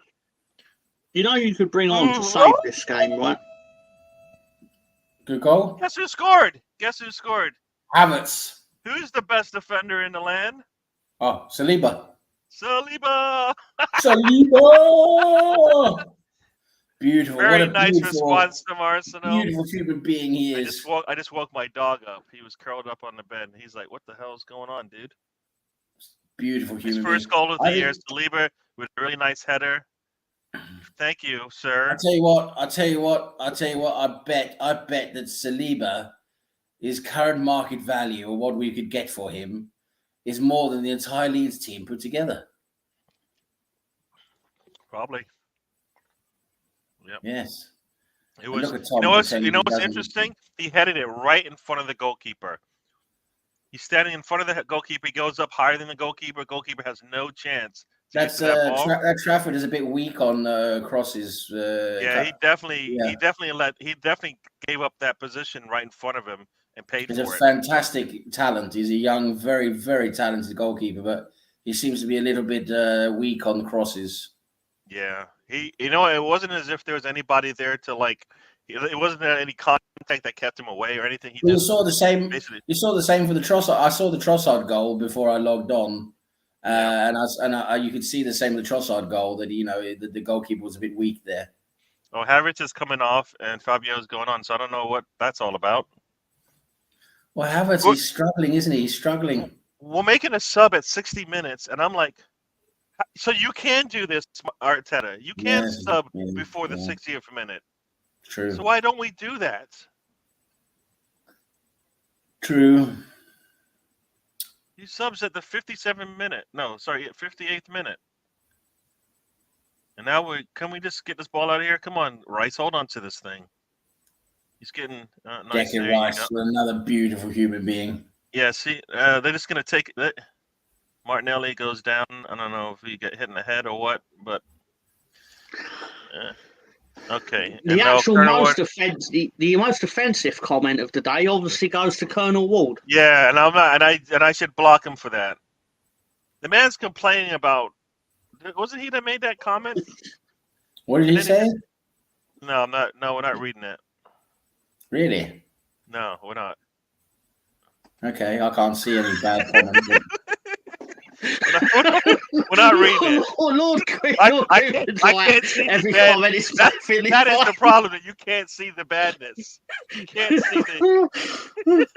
You could bring on to save this game, right? Good goal. Guess who scored? Havertz. Who's the best defender in the land? Oh, Saliba. Saliba. Beautiful. Very nice response from Arsenal. Beautiful human being he is. I just woke my dog up. He was curled up on the bed, and he's like, "What the hell is going on, dude?" Beautiful human being. His first goal of the year, Saliba, with a really nice header. Thank you, sir. I tell you what. I bet that Saliba, his current market value, or what we could get for him, is more than the entire Leeds team put together. Probably. Yep. Yes. It was. What's interesting? He headed it right in front of the goalkeeper. He's standing in front of the goalkeeper. He goes up higher than the goalkeeper. Goalkeeper has no chance. That Trafford is a bit weak on crosses. He definitely gave up that position right in front of him and paid for it. He's a fantastic talent. He's a young, very, very talented goalkeeper, but he seems to be a little bit weak on crosses. Yeah, it wasn't as if there was anybody there to like. It wasn't any contact that kept him away or anything. You saw the same. You saw the same for the Trossard. I saw the Trossard goal before I logged on, and you could see the same with the Trossard goal that the goalkeeper was a bit weak there. Oh, Havertz is coming off and Fabio's going on, so I don't know what that's all about. Well, Havertz, he's struggling, isn't he? He's struggling. We're making a sub at 60 minutes, and I'm like, so you can do this, Arteta. You can sub before the 60th minute. True. So why don't we do that? True. He subs at the 57th minute. No, sorry, at 58th minute. And now can we just get this ball out of here? Come on, Rice, hold on to this thing. He's getting nice. Declan Rice, another beautiful human being. Yeah, see, they're just going to take it. Martinelli goes down. I don't know if he get hit in the head or what, but okay. The actual the most offensive comment of the day obviously goes to Colonel Ward. Yeah, and I'm not, and I should block him for that. The man's complaining about. Wasn't he that made that comment? What did he say? No, I'm not. No, we're not reading it. Really? No, we're not. Okay, I can't see any bad comments. We're not reading it. Oh Lord, Chris, I can't see every the bad. comment is That feeling is the fine. problem. That you can't see the badness. You can't see the.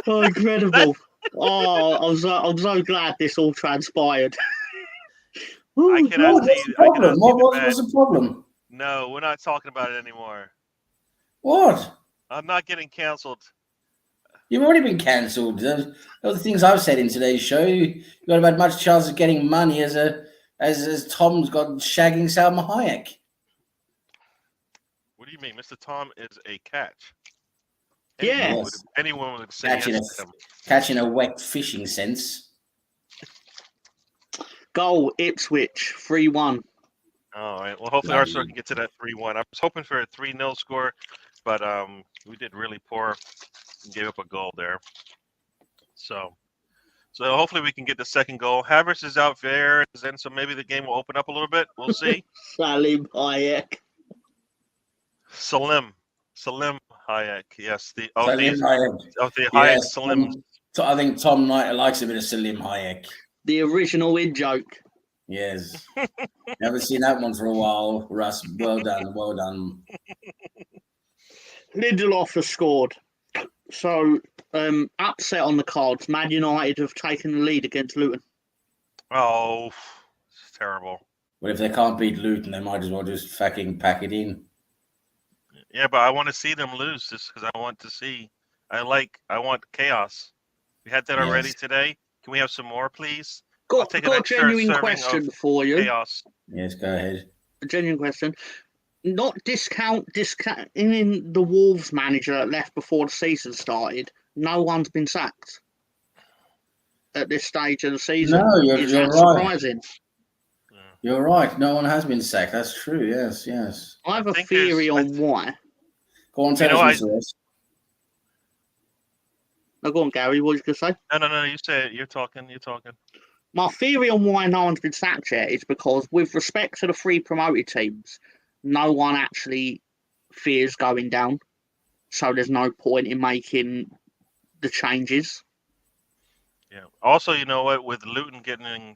Oh, incredible! Oh, I'm so glad this all transpired. I cannot What's see. the I cannot problem? see the bad. What's the problem? No, we're not talking about it anymore. What? I'm not getting canceled. You've already been cancelled. Those are the things I've said in today's show. You've got about much chance of getting money as Tom's got shagging Salma Hayek. What do you mean, Mr. Tom is a catch? Yeah. Anyone would say yes to him. Catching a wet fishing sense. Goal Ipswich 3-1. All right. Well, hopefully Arsenal can get to that 3-1. I was hoping for a 3-0 score, but we did really poor and gave up a goal there. So hopefully we can get the second goal. Havertz is out there, and so maybe the game will open up a little bit. We'll see. Salim Hayek. Salim Hayek. Yes, the Hayek. Hayek Salim. I think Tom Knight likes a bit of Salim Hayek. The original in joke. Yes. Haven't seen that one for a while, Russ. Well done. Well done. Lindelof has scored. So, upset on the cards. Man United have taken the lead against Luton. Oh, it's terrible. Well, if they can't beat Luton, they might as well just fucking pack it in. Yeah, but I want to see them lose just because I want to see. I want chaos. We had that already today. Can we have some more, please? Got a genuine question for you. Chaos. Yes, go ahead. A genuine question. Not discounting the Wolves manager that left before the season started. No one's been sacked at this stage of the season. No, you're right. Surprising. You're right. No one has been sacked. That's true. Yes, yes. I have a theory on why. Go on, tell us, Mr. Ross. No, go on, Gary. What are you going to say? No. You say it. You're talking. My theory on why no one's been sacked yet is because, with respect to the 3 promoted teams, no one actually fears going down. So there's no point in making the changes. Yeah. Also, you know what? With Luton getting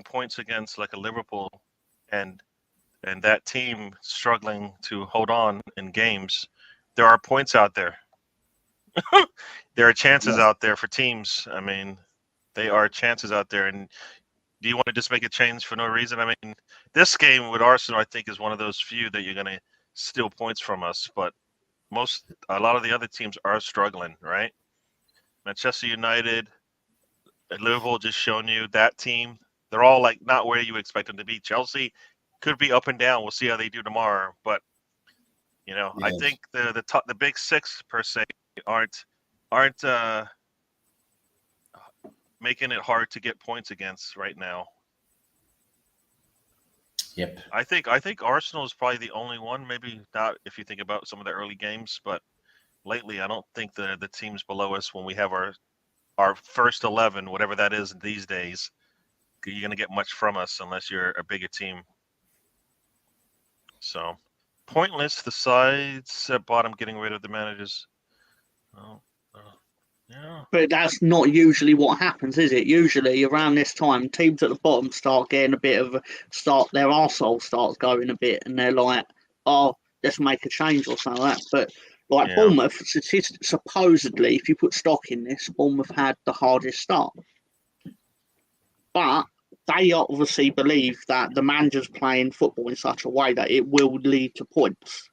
points against like a Liverpool, and that team struggling to hold on in games, there are points out there. There are chances out there for teams. I mean, they are chances out there. And do you want to just make a change for no reason? I mean, this game with Arsenal, I think, is one of those few that you're going to steal points from us. But a lot of the other teams are struggling, right? Manchester United, Liverpool just shown you that team. They're all like not where you expect them to be. Chelsea could be up and down. We'll see how they do tomorrow. But I think the big 6 per se aren't making it hard to get points against right now. Yep. I think Arsenal is probably the only one. Maybe not if you think about some of the early games, but lately I don't think the teams below us, when we have our first 11, whatever that is these days, you're going to get much from us unless you're a bigger team. So pointless. The sides at bottom getting rid of the managers. Yeah. But that's not usually what happens, is it? Usually around this time, teams at the bottom start getting a bit of their arsehole starts going a bit, and they're like, oh, let's make a change or something like that. But like Bournemouth, supposedly, if you put stock in this, Bournemouth had the hardest start. But they obviously believe that the manager's playing football in such a way that it will lead to points.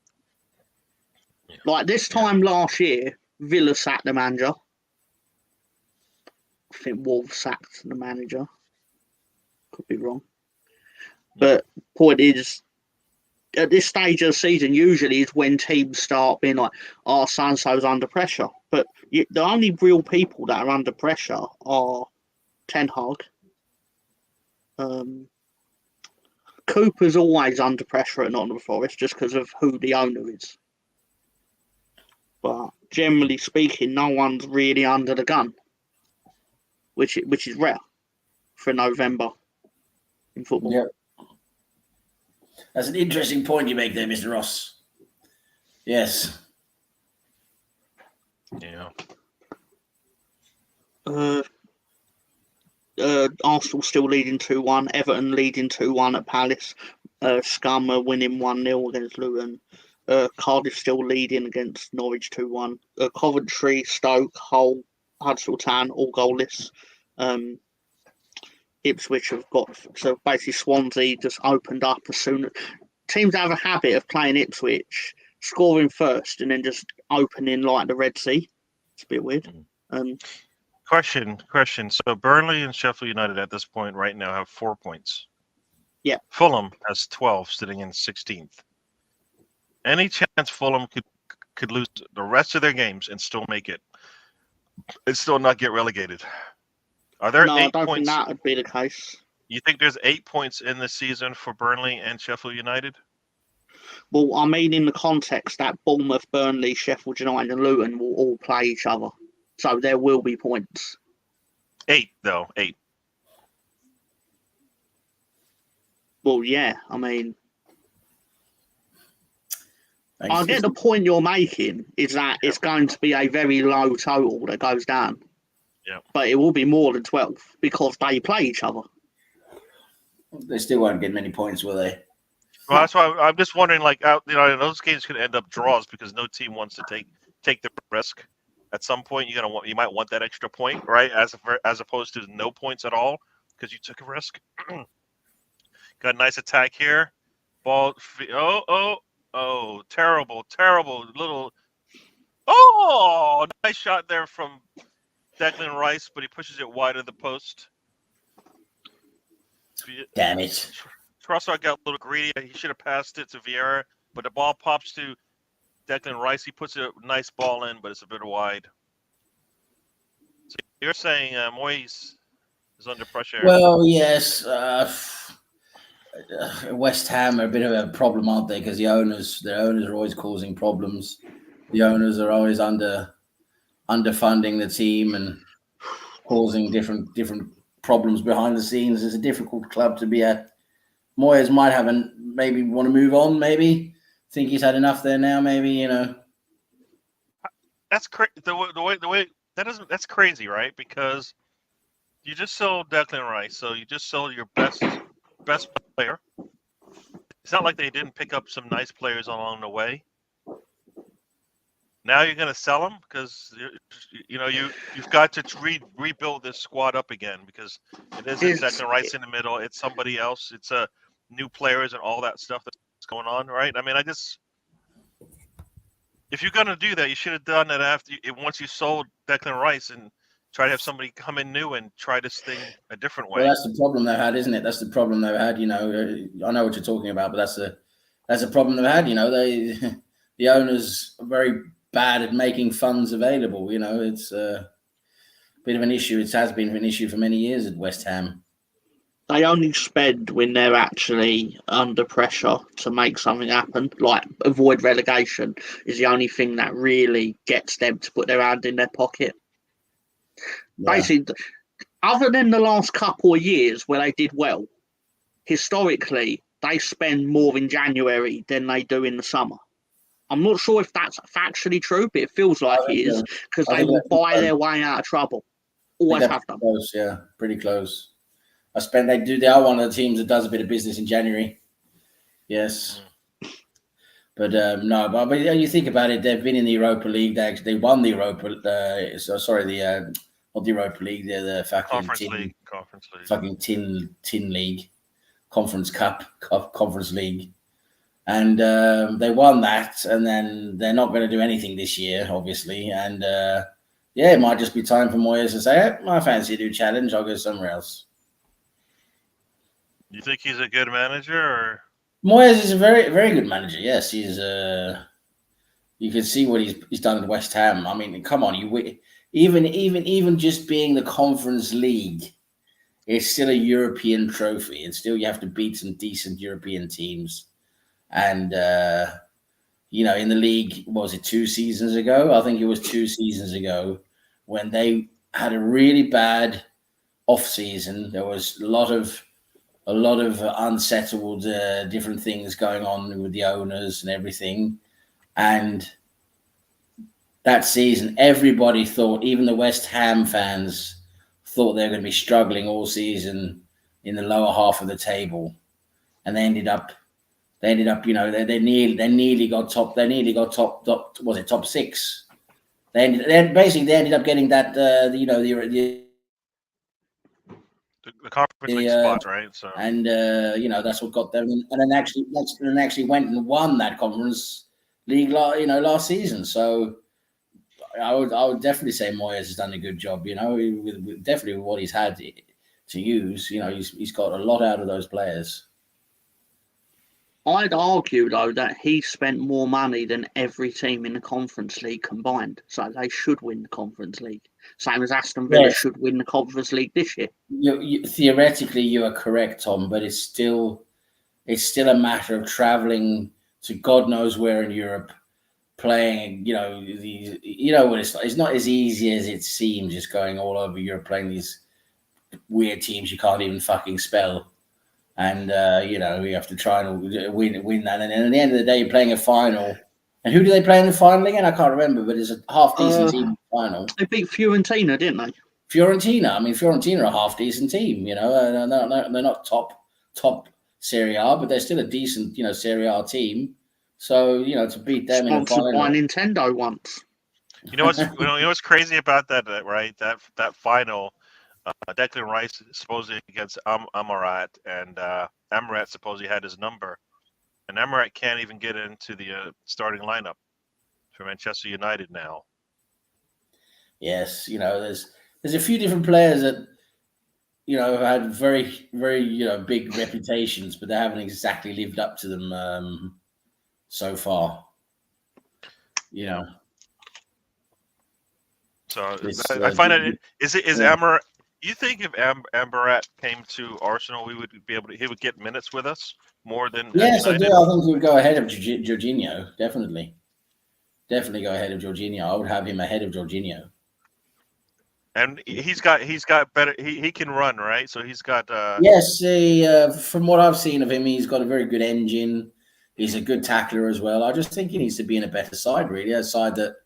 Yeah. Like this time last year, Villa sacked the manager. I think Wolves sacked the manager. Could be wrong. But point is, at this stage of the season, usually is when teams start being like, oh, so-and-so's under pressure. But the only real people that are under pressure are Ten Hag. Cooper's always under pressure at Nottingham Forest just because of who the owner is. But generally speaking, no one's really under the gun, which is rare for November in football. Yeah. That's an interesting point you make there, Mr. Ross. Yes. Yeah. Arsenal still leading 2-1. Everton leading 2-1 at Palace. Scum are winning 1-0 against Luton. Cardiff still leading against Norwich 2-1. Coventry, Stoke, Hull, Huddersfield Town all goalless. Ipswich have got, so basically Swansea just opened up as soon as teams have a habit of playing Ipswich, scoring first, and then just opening like the Red Sea. It's a bit weird. Question. So Burnley and Sheffield United at this point right now have 4 points. Yeah. Fulham has 12, sitting in 16th. Any chance Fulham could lose the rest of their games and still make it? And still not get relegated? Are there 8 I don't points? think that would be the case. You think there's 8 points in this season for Burnley and Sheffield United? Well, I mean, in the context that Bournemouth, Burnley, Sheffield United, and Luton will all play each other, so there will be points. 8, though. 8. Well, yeah. I mean, I get the point you're making. Is that it's going to be a very low total that goes down. Yeah. But it will be more than 12 because they play each other. They still won't get many points, will they? Well, that's why I'm just wondering, like, those games could end up draws because no team wants to take the risk. At some point, you might want that extra point, right? As opposed to no points at all because you took a risk. Got a nice attack here. Ball. Oh! Terrible little. Oh! Nice shot there from Declan Rice, but he pushes it wide of the post. Damn it. Trossard got a little greedy. He should have passed it to Vieira, but the ball pops to Declan Rice. He puts a nice ball in, but it's a bit wide. So you're saying Moyes is under pressure? Well, yes. West Ham are a bit of a problem, aren't they? Because their owners are always causing problems. The owners are always underfunding the team and causing different problems behind the scenes. It's a difficult club to be at. Moyes might maybe want to move on. Maybe think he's had enough there now. Maybe That's the way that's crazy, right? Because you just sold Declan Rice, so you just sold your best player. It's not like they didn't pick up some nice players along the way. Now you're going to sell them because you've got to rebuild this squad up again because it isn't Declan Rice in the middle. It's somebody else. It's new players and all that stuff that's going on, right? I mean, if you're going to do that, you should have done that once you sold Declan Rice and try to have somebody come in new and try this thing a different way. Well, that's the problem they've had, isn't it? That's the problem they've had. I know what you're talking about, but that's the problem they've had. The owners are very bad at making funds available. It's a bit of an issue. It has been an issue for many years at West Ham. They only spend when they're actually under pressure to make something happen. Like avoid relegation is the only thing that really gets them to put their hand in their pocket. Yeah. Basically, other than the last couple of years where they did well, historically, they spend more in January than they do in the summer. I'm not sure if that's factually true, but it feels like it is because they will buy their way out of trouble. Always have done. Close, yeah, pretty close. They are one of the teams that does a bit of business in January. Yes. But no, but you think about it, they've been in the Europa League. They won the Europa. Not the Europa League. They're the fucking Conference League. Fucking tin league, Conference League, and they won that. And then they're not going to do anything this year, obviously. And it might just be time for Moyes to say, "I fancy a new challenge. I'll go somewhere else." You think he's a good manager, or? Moyes is a very, very good manager. Yes, he's. You can see what he's done at West Ham. I mean, come on, even just being the Conference League, it's still a European trophy, and still you have to beat some decent European teams. And in the league, what was it 2 seasons ago? I think it was 2 seasons ago when they had a really bad off season. There was a lot a lot of unsettled different things going on with the owners and everything. And that season, everybody thought, even the West Ham fans thought they were going to be struggling all season in the lower half of the table, and they ended up, you know, they nearly got top. They nearly got top. Was it top 6? They ended up getting that. You know, the conference league spots, right? So, and you know, that's what got them. And then actually went and won that conference league, last season. So I would definitely say Moyes has done a good job. You know, definitely with what he's had to use. You know, he's got a lot out of those players. I'd argue, though, that he spent more money than every team in the Conference League combined. So they should win the Conference League. Same as Aston Villa should win the Conference League this year. Theoretically, you are correct, Tom, but it's still a matter of travelling to God knows where in Europe, playing, you know what it's like. It's not as easy as it seems, just going all over Europe, playing these weird teams you can't even fucking spell. And, you know, you have to try and win that. And then at the end of the day, you're playing a final. And who do they play in the final again? I can't remember, but it's a half-decent team in the final. They beat Fiorentina, didn't they? Fiorentina. I mean, Fiorentina are a half-decent team, you know. They're not top Serie A, but they're still a decent, you know, Serie A team. So, you know, to beat them in the final. Sponsored by Nintendo once. You know what's crazy about that, right? That final. Declan Rice supposedly against Amrabat, and Amrabat supposedly had his number, and Amrabat can't even get into the starting lineup for Manchester United now. Yes, you know, there's a few different players that, you know, have had very, very, you know, big reputations, but they haven't exactly lived up to them so far. You know. So I find that is Amrabat. You think if Amrabat came to Arsenal, he would get minutes with us more than? Yes, I do. I think he would go ahead of Jorginho. Definitely go ahead of Jorginho. I would have him ahead of Jorginho. And he's got better. He can run, right? So he's got. Yes, from what I've seen of him, he's got a very good engine. He's a good tackler as well. I just think he needs to be in a better side, really, a side that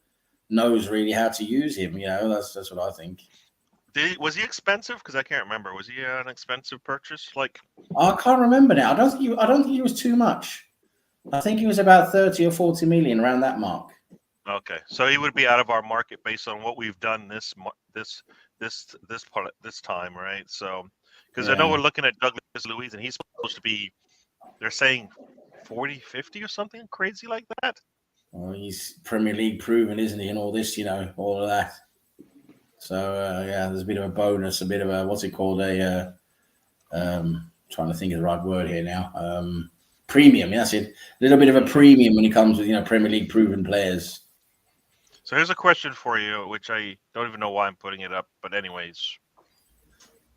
knows really how to use him. You know, that's what I think. Was he expensive? Because I can't remember. Was he an expensive purchase? Like, I can't remember now. I don't think he was too much. I think he was about 30 or 40 million, around that mark. Okay, so he would be out of our market based on what we've done this time, right? So, because I know we're looking at Douglas Luiz, and he's supposed to be. They're saying 40, 50 or something crazy like that. Well, he's Premier League proven, isn't he? And all this, you know, all of that. So there's a bit of a bonus, a bit of a what's it called? Trying to think of the right word here now. Premium, that's it. A little bit of a premium when it comes with, you know, Premier League proven players. So here's a question for you, which I don't even know why I'm putting it up, but anyways,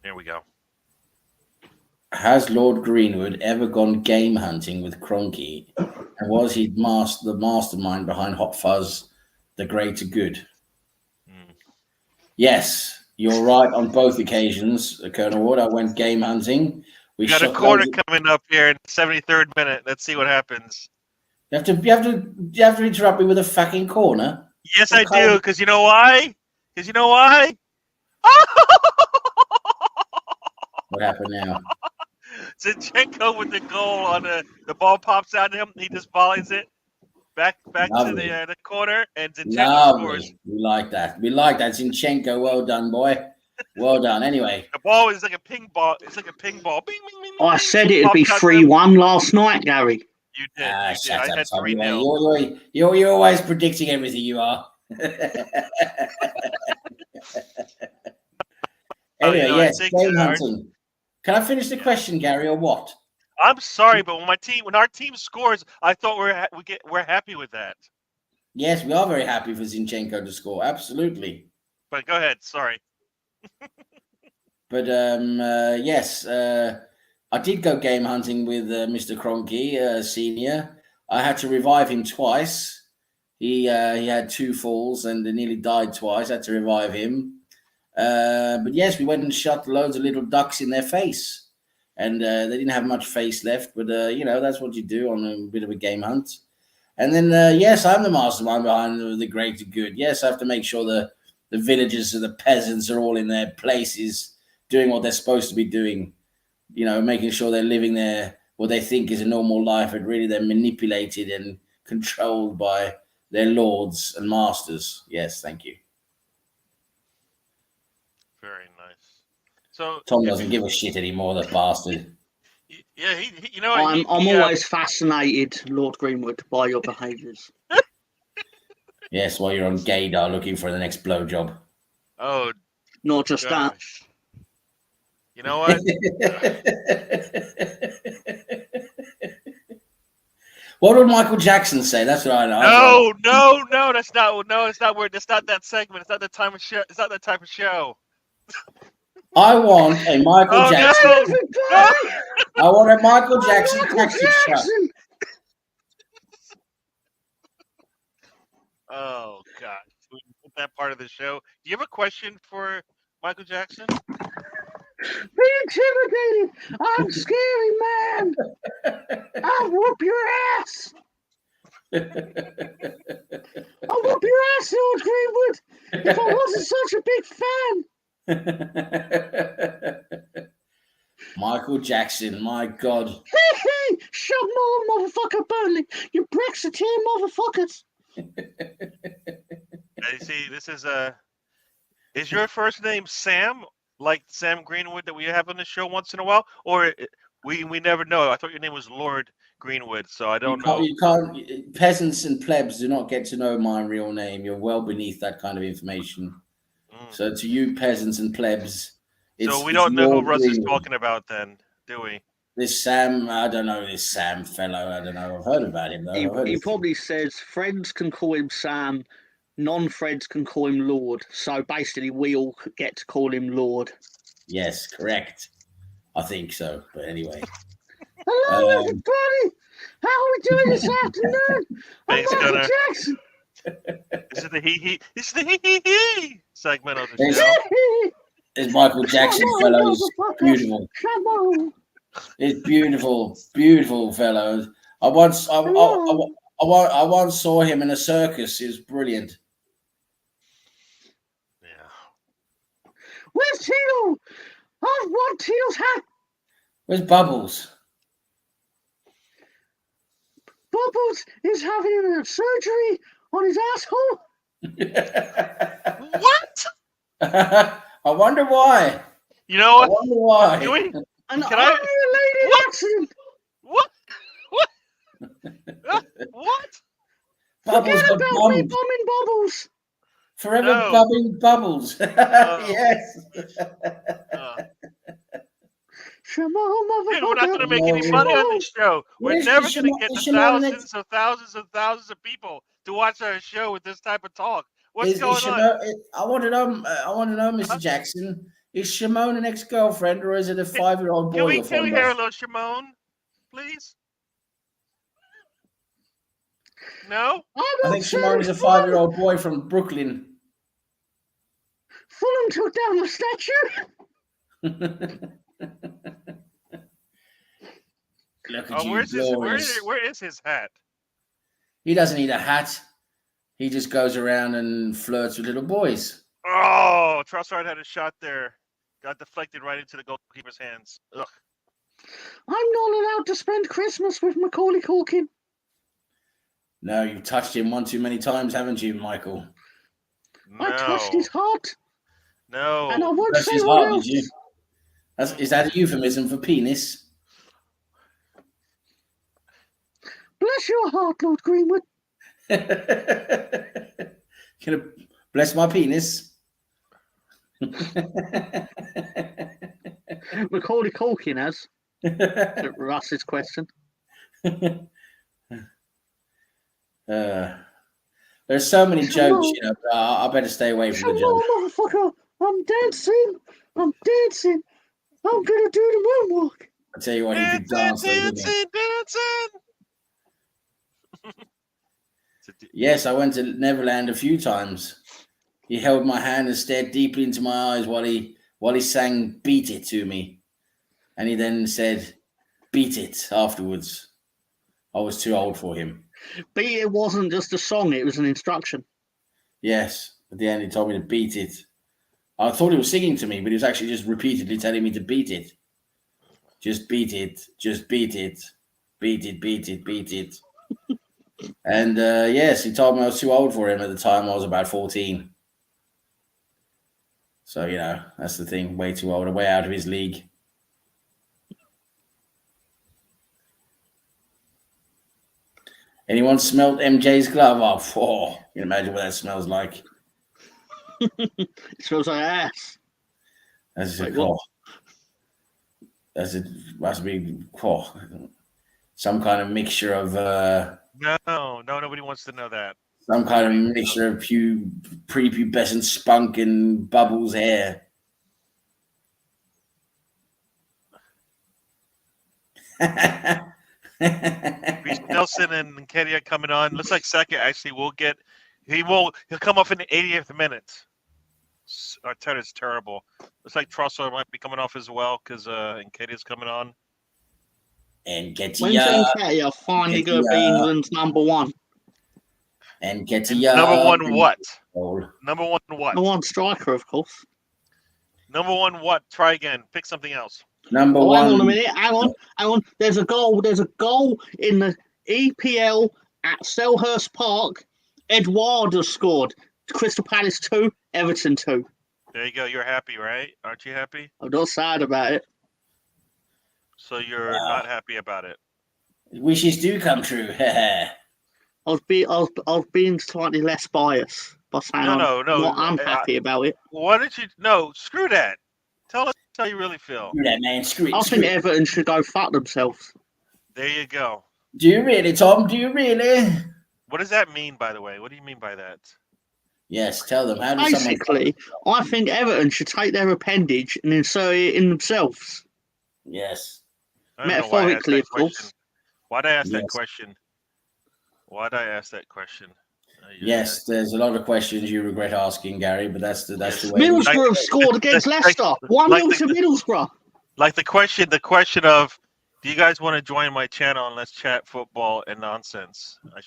here we go. Has Lord Greenwood ever gone game hunting with Kroenke? And was he the mastermind behind Hot Fuzz, the greater good? Yes, you're right on both occasions, Colonel Wood. I went game hunting. We got a corner coming up here in the 73rd minute. Let's see what happens. You have to interrupt me with a fucking corner. Yes, I do. Because you know why? What happened now? Zinchenko with the goal on the ball pops out to him. He just volleys it back Lovely. To the corner, and Zinchenko scores. We like that. Zinchenko, well done, boy. Well done. Anyway, the ball is like a ping ball. It's like a ping ball. Bing, bing, bing, I said it'd be 3-1 last night, Gary. You did. I had 3-0. You're always predicting everything. You are. Anyway, yes, game hunting. Can I finish the question, Gary, or what? I'm sorry, but when our team scores, I thought we're happy with that. Yes, we are very happy for Zinchenko to score. Absolutely. But go ahead. Sorry. But yes, I did go game hunting with Mr. Kroenke, Senior. I had to revive him twice. He had 2 falls and nearly died twice. I had to revive him. But yes, we went and shot loads of little ducks in their face. and they didn't have much face left. But that's what you do on a bit of a game hunt. And then yes, I'm the mastermind behind the greater good. Yes, I have to make sure the villagers and the peasants are all in their places, doing what they're supposed to be doing. Making sure they're living what they think is a normal life, but really they're manipulated and controlled by their lords and masters. Yes, thank you. Very nice. So Tom doesn't give a shit anymore, that bastard. Yeah, I'm always fascinated, Lord Greenwood, by your behaviours. Yes, while you're on gaydar looking for the next blowjob. Oh, not just gosh. You know what? What would Michael Jackson say? That's what I know. No, that's not where. That's not that segment. It's not that time of show. It's not that type of show. I want a Michael Jackson. No. I want a Michael Jackson tactic shot. Oh God! We put that part of the show. Do you have a question for Michael Jackson? Be intimidated! I'm scary, man! I'll whoop your ass! I'll whoop your ass, Lord Greenwood! If I wasn't such a big fan! Michael Jackson, my God. Hey, shut more, motherfucker, Burnley! You Brexiteer motherfuckers! You see, this is your first name Sam? Like Sam Greenwood that we have on the show once in a while, or we never know. I thought your name was Lord Greenwood, so I don't know. You can't. Peasants and plebs do not get to know my real name. You're well beneath that kind of information. So to you, peasants and plebs, so we don't know who Russ is talking about, then, do we? This Sam, I don't know. This Sam fellow, I don't know. I've heard about him though. He probably says friends can call him Sam. Non-Freds can call him Lord, so basically we all get to call him Lord. Yes, correct. I think so, but anyway. Hello, everybody! How are we doing this afternoon? Thanks, I'm Michael Gunnar. Jackson. This is the hee segment of the show. This Michael Jackson fellow is beautiful. It's beautiful, beautiful fellow. I once saw him in a circus. It was brilliant. Where's Tito? I want Tito's hat. Where's Bubbles? Bubbles is having a surgery on his asshole. What? I wonder why. You know what? I wonder why. An unrelated accident. What? What? Bubbles Forget got about me bummed. bombing Bubbles. Forever bubbing Bubbles. Yes. Shamo, motherfucker. We're not going to make any money on this show. We're never going to get the thousands of thousands of people to watch our show with this type of talk. What's going on? I want to know, Mr. Jackson. Is Shimon an ex-girlfriend or is it a 5-year-old boy? Can we hear a little Shimon, please? No? I think Shimon is a 5-year-old boy from Brooklyn. Fulham took down the statue. Look at you, where is his hat? He doesn't need a hat. He just goes around and flirts with little boys. Oh, Trossard had a shot there. Got deflected right into the goalkeeper's hands. Ugh. I'm not allowed to spend Christmas with Macaulay Culkin. No, you've touched him one too many times, haven't you, Michael? No. I touched his heart. No. And I won't Touched say his what heart, else. did you? Is that a euphemism for penis? Bless your heart, Lord Greenwood. Can I bless my penis? Macaulay Culkin has. Russ's question. There's so many jokes, I better stay away from the jokes. Motherfucker, I'm dancing. I'm gonna do the moonwalk. I tell you what, he could dance. Dancing. Yes, I went to Neverland a few times. He held my hand and stared deeply into my eyes while he sang "Beat It" to me. And he then said, "Beat it." Afterwards, I was too old for him. But it wasn't just a song; it was an instruction. Yes, at the end he told me to beat it. I thought he was singing to me, but he was actually just repeatedly telling me to beat it. Just beat it. Just beat it. Beat it. Beat it. Beat it. And yes, he told me I was too old for him at the time. I was about 14. So, you know, that's the thing. Way too old. Way out of his league. Anyone smelt MJ's glove? Oh, you can imagine what that smells like. It smells like ass. That's Wait, a what? must be some kind of mixture of No, nobody wants to know that. some kind of mixture of prepubescent spunk and Bubbles' hair. Reece Nelson and Kenny are coming on. Looks like Saka actually will get. He'll come off in the 80th minute. Arteta's is terrible. Looks like Trossard might be coming off as well because Nketiah's coming on. And When's Nketiah. Nketiah finally going to be England's number one? And Nketiah. Number one what? Oh. Number one what? Number one striker, of course. Number one what? Try again. Pick something else. Number one. Hang on a minute. Hang on. There's a goal in the EPL at Selhurst Park. Eduardo scored. Crystal Palace 2, Everton 2. There you go. You're happy, right? Aren't you happy? I'm not sad about it. So you're not happy about it. Wishes do come true. I was being slightly less biased by saying No. I'm happy about it. Why did you? No, screw that. Tell us how you really feel. Screw that, man. Screw it. I think Everton should go fuck themselves. There you go. Do you really, Tom? Do you really? What does that mean, by the way? What do you mean by that? Yes, tell them. How does Basically, I think Everton should take their appendage and insert it in themselves. Yes. Metaphorically, of course. Why'd I ask that question? Yes, there's a lot of questions you regret asking, Gary, but that's the way. Middlesbrough have scored against Leicester. 1-0 to Middlesbrough. Like the question of, do you guys want to join my channel and let's chat football and nonsense? I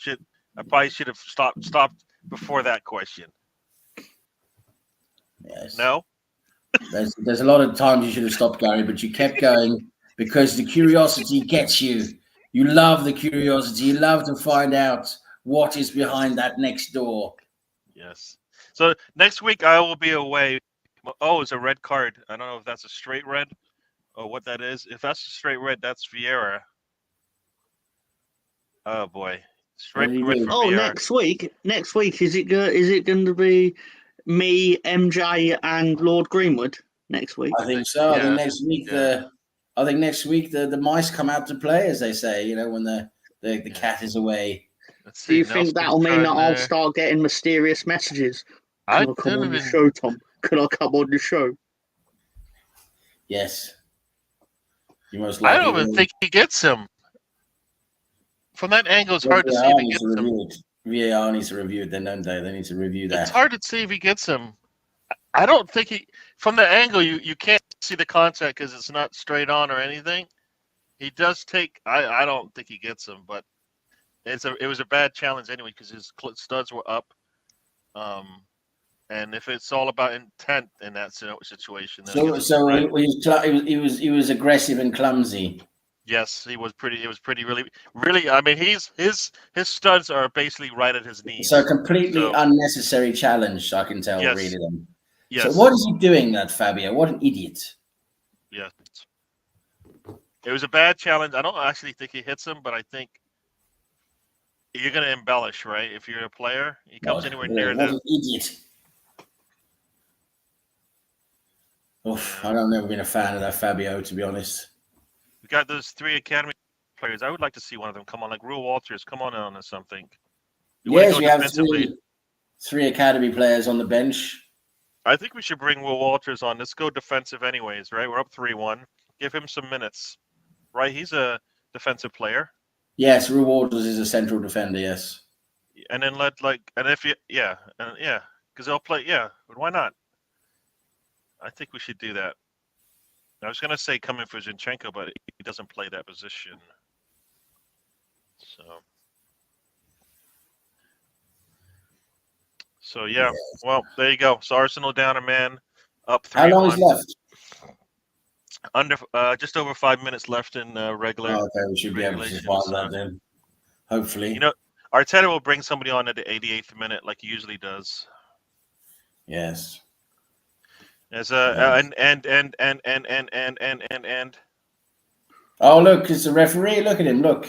probably should have stopped before that question. Yes. No? There's a lot of times you should have stopped, Gary, but you kept going because the curiosity gets you. You love the curiosity. You love to find out what is behind that next door. Yes. So next week I will be away. Oh, it's a red card. I don't know if that's a straight red or what that is. If that's a straight red, that's Vieira. Oh boy. Straight red for Vieira. Next week is it going to be me, MJ, and Lord Greenwood next week? I think so. Yeah. I think next week the mice come out to play, as they say. You know, when the cat is away. Do you think that'll mean that I'll start getting mysterious messages? Can I come on the show, Tom? Can I come on the show? Yes. You most likely I don't even think he gets him. From that angle, it's hard to see if he gets him. VAR needs to review it, then, don't they? They need to review that. It's hard to see if he gets him. I don't think he. From the angle, you can't see the contact because it's not straight on or anything. He does take. I don't think he gets him, but it was a bad challenge anyway because his studs were up. And if it's all about intent in that situation, then he was aggressive and clumsy. Yes, he was pretty. It was pretty really. I mean, his studs are basically right at his knees. So completely unnecessary challenge. I can tell reading them. Yes. So what is he doing, that Fabio? What an idiot! Yes. It was a bad challenge. I don't actually think he hits him, but I think you're going to embellish, right? If you're a player, he comes anywhere near that. What an idiot! Oof, I don't never been a fan of that Fabio, to be honest. We got those 3 academy players. I would like to see one of them come on, like Rue Walters. Come on or something. Yes, we have 3 academy players on the bench. I think we should bring Will Walters on. Let's go defensive anyways, right? We're up 3-1. Give him some minutes, right? He's a defensive player. Yes, Rue Walters is a central defender, yes. And then because they'll play, why not? I think we should do that. I was gonna say coming for Zinchenko, but he doesn't play that position. So yeah. Well, there you go. So Arsenal down a man, up 3-1. How long is left? Under just over 5 minutes left in regular. Oh, okay, we should be able to survive that then. Hopefully. You know, Arteta will bring somebody on at the 88th minute, like he usually does. Yes. As and. Oh, look, it's a referee. Look at him. Look.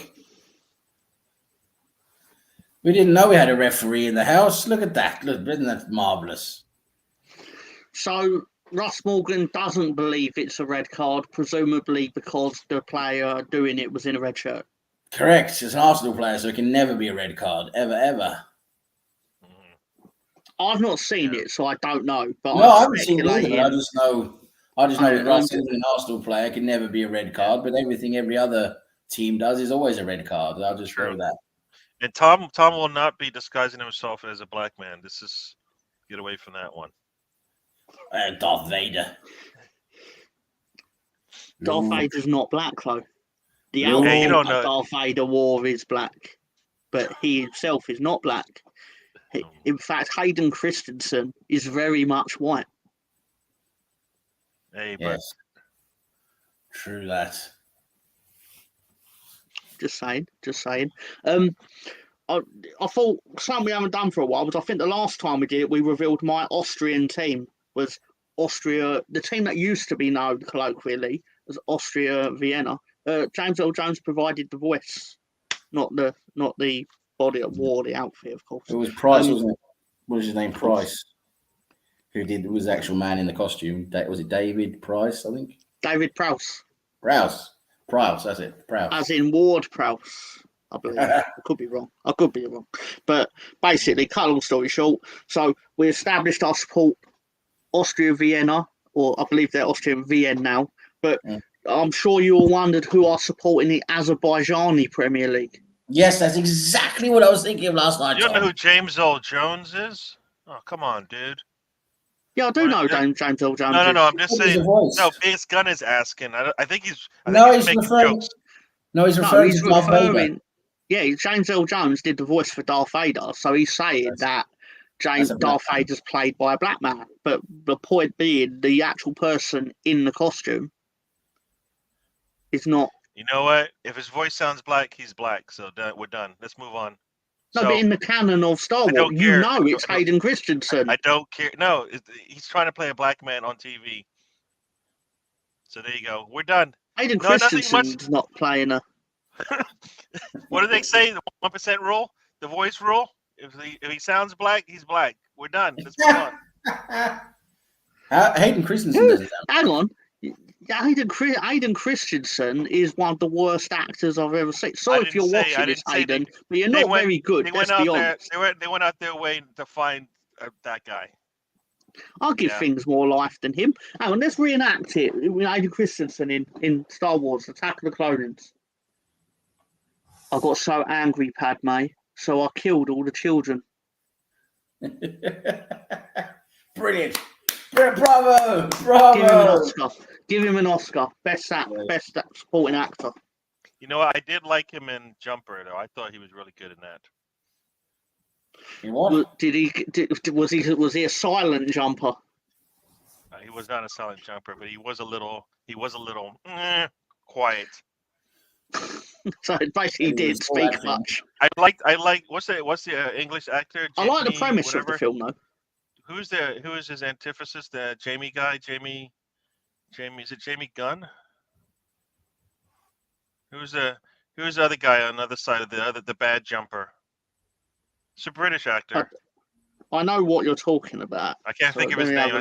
We didn't know we had a referee in the house. Look at that. Look, isn't that marvellous? So Russ Morgan doesn't believe it's a red card, presumably because the player doing it was in a red shirt. Correct. It's an Arsenal player, so it can never be a red card. Ever. I've not seen it, so I don't know. But no, I haven't seen it either. I just know Russ is an Arsenal player, can never be a red card, but everything every other team does is always a red card. I'll just know that. And Tom will not be disguising himself as a black man. This is get away from that one. Darth Vader. Darth Vader's not black though. The outfit that Darth Vader wore is black, but he himself is not black. In fact, Hayden Christensen is very much white. Hey, yes. True that. Just saying. I thought something we haven't done for a while was I think the last time we did it, we revealed my Austrian team was Austria, the team that used to be known colloquially as Austria Vienna. James L. Jones provided the voice, not the body that wore the outfit, of course. It was Price, wasn't it? What was his name? Price. Who was the actual man in the costume? Was it David Price, I think? David Prowse. Prowse, that's it. Prowse. As in Ward Prowse, I believe. I could be wrong. But basically, cut a long story short, so we established our support Austria Vienna, or I believe they're Austrian Vienna now, but I'm sure you all wondered who are supporting the Azerbaijani Premier League. Yes, that's exactly what I was thinking of last night. You don't know who James L. Jones is? Oh, come on, dude. Yeah, I do know James L. Jones. No, I'm just saying. No, Base Gun is asking. I think he's making jokes. No, he's referring to Darth Vader. Yeah, James L. Jones did the voice for Darth Vader, so he's saying that Darth Vader's played by a black man. But the point being, the actual person in the costume is not. You know what? If his voice sounds black, he's black. So we're done. Let's move on. No, but in the canon of Star Wars, it's Hayden Christensen. I don't care. No, he's trying to play a black man on TV. So there you go. We're done. Hayden Christensen's not playing a. What do they say? The 1% rule? The voice rule? If he sounds black, he's black. We're done. Let's move on. Hayden Christensen doesn't sound. Hang on. Hayden Christensen is one of the worst actors I've ever seen. Sorry if you're watching this, Hayden, but you're not very good. Let's be honest. They went out their way to find that guy. I'll give things more life than him. Hang on, let's reenact it with Hayden Christensen in Star Wars: Attack of the Cloners. I got so angry, Padme, so I killed all the children. Brilliant. Bravo! Give him an Oscar. Best supporting actor. You know what? I did like him in Jumper, though. I thought he was really good in that. Was he a silent jumper? He was not a silent jumper, but he was a little quiet. So basically, he didn't speak much. I like what's the English actor? I like the premise of the film, though. Who is his antithesis? The Jamie guy? Jamie, is it Jamie Gunn? Who's the other guy on the other side of the bad jumper? It's a British actor. I know what you're talking about. I can't think of his name.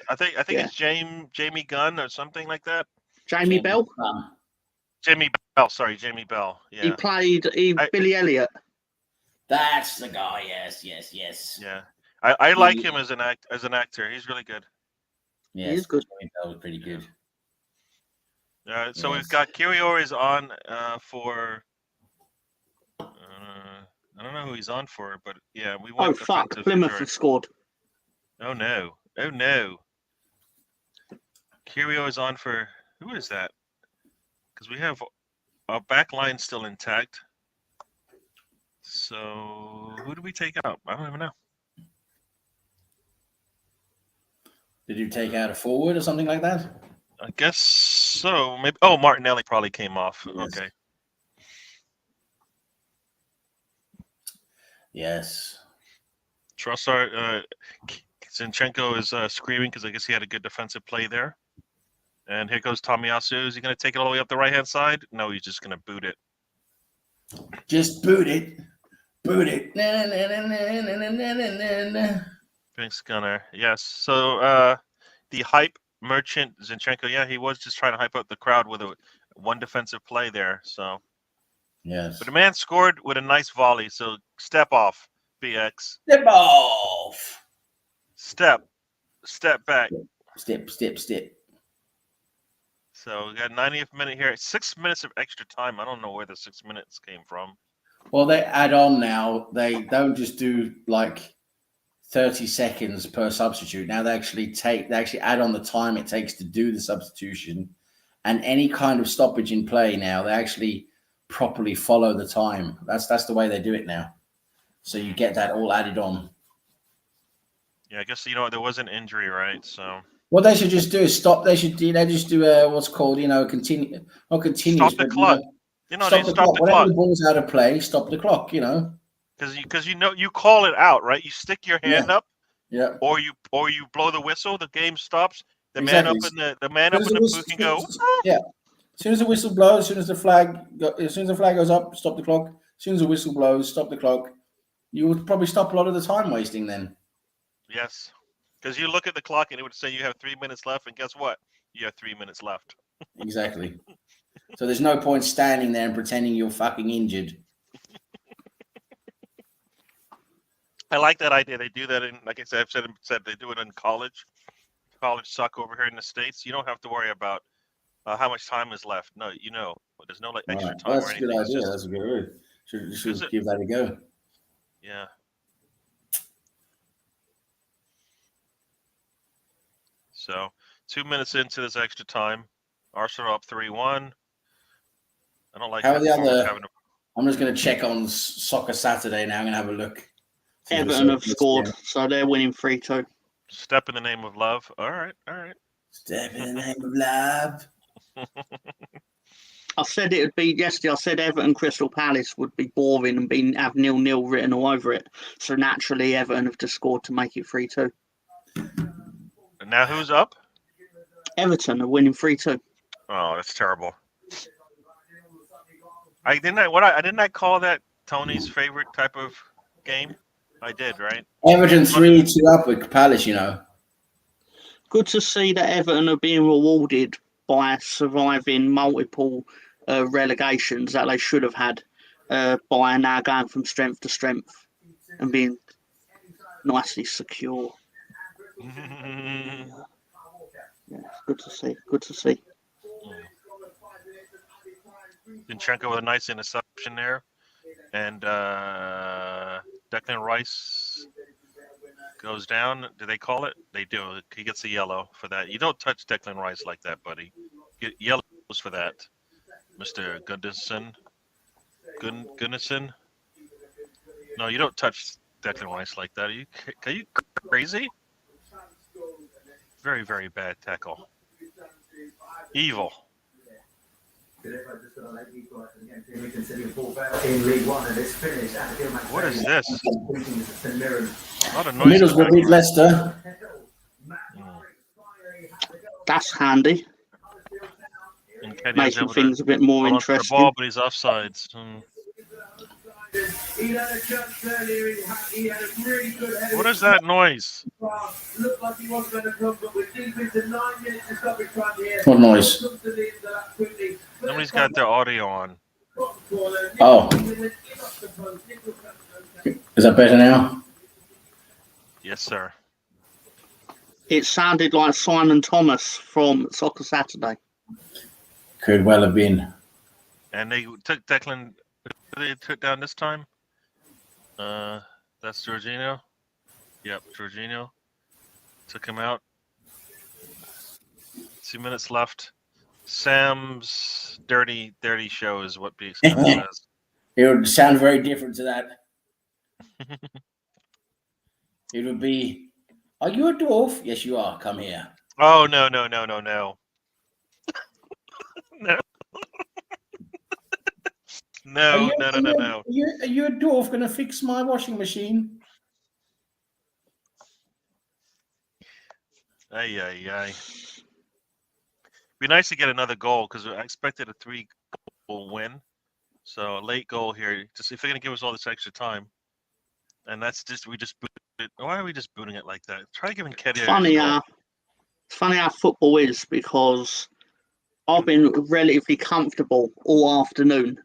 I think it's Jamie Gunn or something like that. Jamie Bell. Jamie Bell. Sorry, Jamie Bell. Yeah. He played Billy Elliot. That's the guy. Yes. Yeah. I like him as an actor. He's really good. Yeah, he's good. That was pretty good. So we've got Kirior is on for. I don't know who he's on for, but yeah, we went. Oh fuck! Plymouth have scored. Oh no! Kirior is on for Who is that? Because we have our back line still intact. So who do we take out? I don't even know. Did you take out a forward or something like that? I guess so. Maybe. Oh, Martinelli probably came off. Yes. Okay. Yes. Trossard, Zinchenko is screaming because I guess he had a good defensive play there. And here goes Tomiyasu. Is he going to take it all the way up the right-hand side? No, he's just going to boot it. Just boot it. Boot it. Thanks, Gunner. Yes. So the hype merchant Zinchenko, yeah, he was just trying to hype up the crowd with one defensive play there. So, yes. but the man scored with a nice volley. So step off, BX. Step off. Step back. Step. So we got 90th minute here. 6 minutes of extra time. I don't know where the 6 minutes came from. Well, they add on now. They don't just do like 30 seconds per substitute. Now they actually add on the time it takes to do the substitution, and any kind of stoppage in play. Now they actually properly follow the time. That's the way they do it now. So you get that all added on. Yeah, I guess there was an injury, right? So what they should just do is stop. They just do what's called continuous. Stop the clock. Stop the clock. Whenever the ball's out of play, stop the clock. Because you call it out, right? You stick your hand up, yeah, or you blow the whistle. The game stops. The man up in the booth can go. Yeah. As soon as the whistle blows, as soon as the flag goes up, stop the clock. As soon as the whistle blows, stop the clock. You would probably stop a lot of the time wasting then. Yes, because you look at the clock and it would say you have 3 minutes left, and guess what? You have 3 minutes left. Exactly. So there's no point standing there and pretending you're fucking injured. I like that idea. They do that in, like I said, they do it in college. College suck over here in the States. You don't have to worry about how much time is left. No, there's no extra time. That's a good idea. That's a good idea. Should give that a go. Yeah. So 2 minutes into this extra time, Arsenal up 3-1. I don't like how the other. I'm just going to check on Soccer Saturday now. I'm going to have a look. Everton have scored, so they're winning 3-2. Step in the name of love. All right. Step in the name of love. I said it would be yesterday. I said Everton Crystal Palace would be boring and have 0-0 written all over it. So naturally, Everton have just scored to make it 3-2. And now who's up? Everton are winning 3-2. Oh, that's terrible. I didn't call that Tony's favorite type of game. I did, right? Everton 3-2 up with Palace, Good to see that Everton are being rewarded by surviving multiple relegations that they should have had by now going from strength to strength and being nicely secure. Yeah, good to see. Good to see. Zinchenko with a nice interception there. And Declan Rice goes down. Do they call it? They do. He gets a yellow for that. You don't touch Declan Rice like that, buddy. Get yellows for that, Mr. Gunnarsson. Gunnarsson? No, you don't touch Declan Rice like that. Are you crazy? Very, very bad tackle. Evil. What is this? Middlesbrough beat Leicester. That's handy. Making things a bit more interesting. The ball, but he's offsides. What is that noise? What noise? Nobody's got their audio on. Oh. Is that better now? Yes, sir. It sounded like Simon Thomas from Soccer Saturday. Could well have been. And they took Declan. They took down this time. That's Jorginho. Yep, Jorginho took him out. 2 minutes left. Sam's dirty show is what Sam says. It would sound very different to that. It would be, are you a dwarf? Yes, you are. Come here. Oh, no. No. No. Are you a dwarf going to fix my washing machine? Ay. Be nice to get another goal because I expected a 3-goal win. So a late goal here. Just if they're gonna give us all this extra time, and that's just we just booted it. Why are we just booting it like that? Try giving Kedia. Funny how football is, because I've been relatively comfortable all afternoon.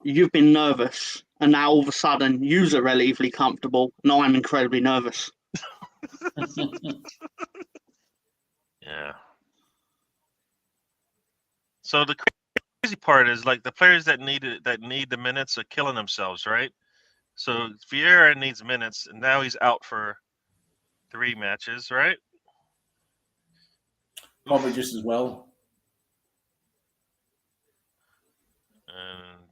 You've been nervous, and now all of a sudden you're relatively comfortable, and I'm incredibly nervous. Yeah. So the crazy part is like the players that need the minutes are killing themselves, right? So Vieira needs minutes, and now he's out for 3 matches, right? Probably just as well. And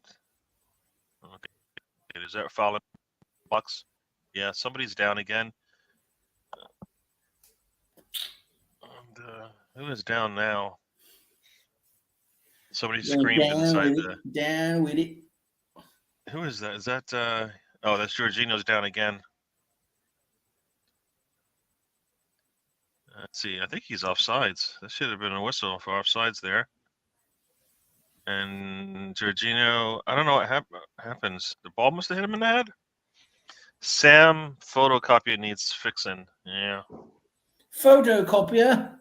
okay, is that foul box? Yeah, somebody's down again. And, who is down now? Somebody's screamed inside the. Down with it. Who is that? Is that? Oh, that's Jorginho's down again. Let's see. I think he's offsides. That should have been a whistle for offsides there. And Jorginho, I don't know what happens. The ball must have hit him in the head. Sam photocopier needs fixing. Yeah. Photocopier.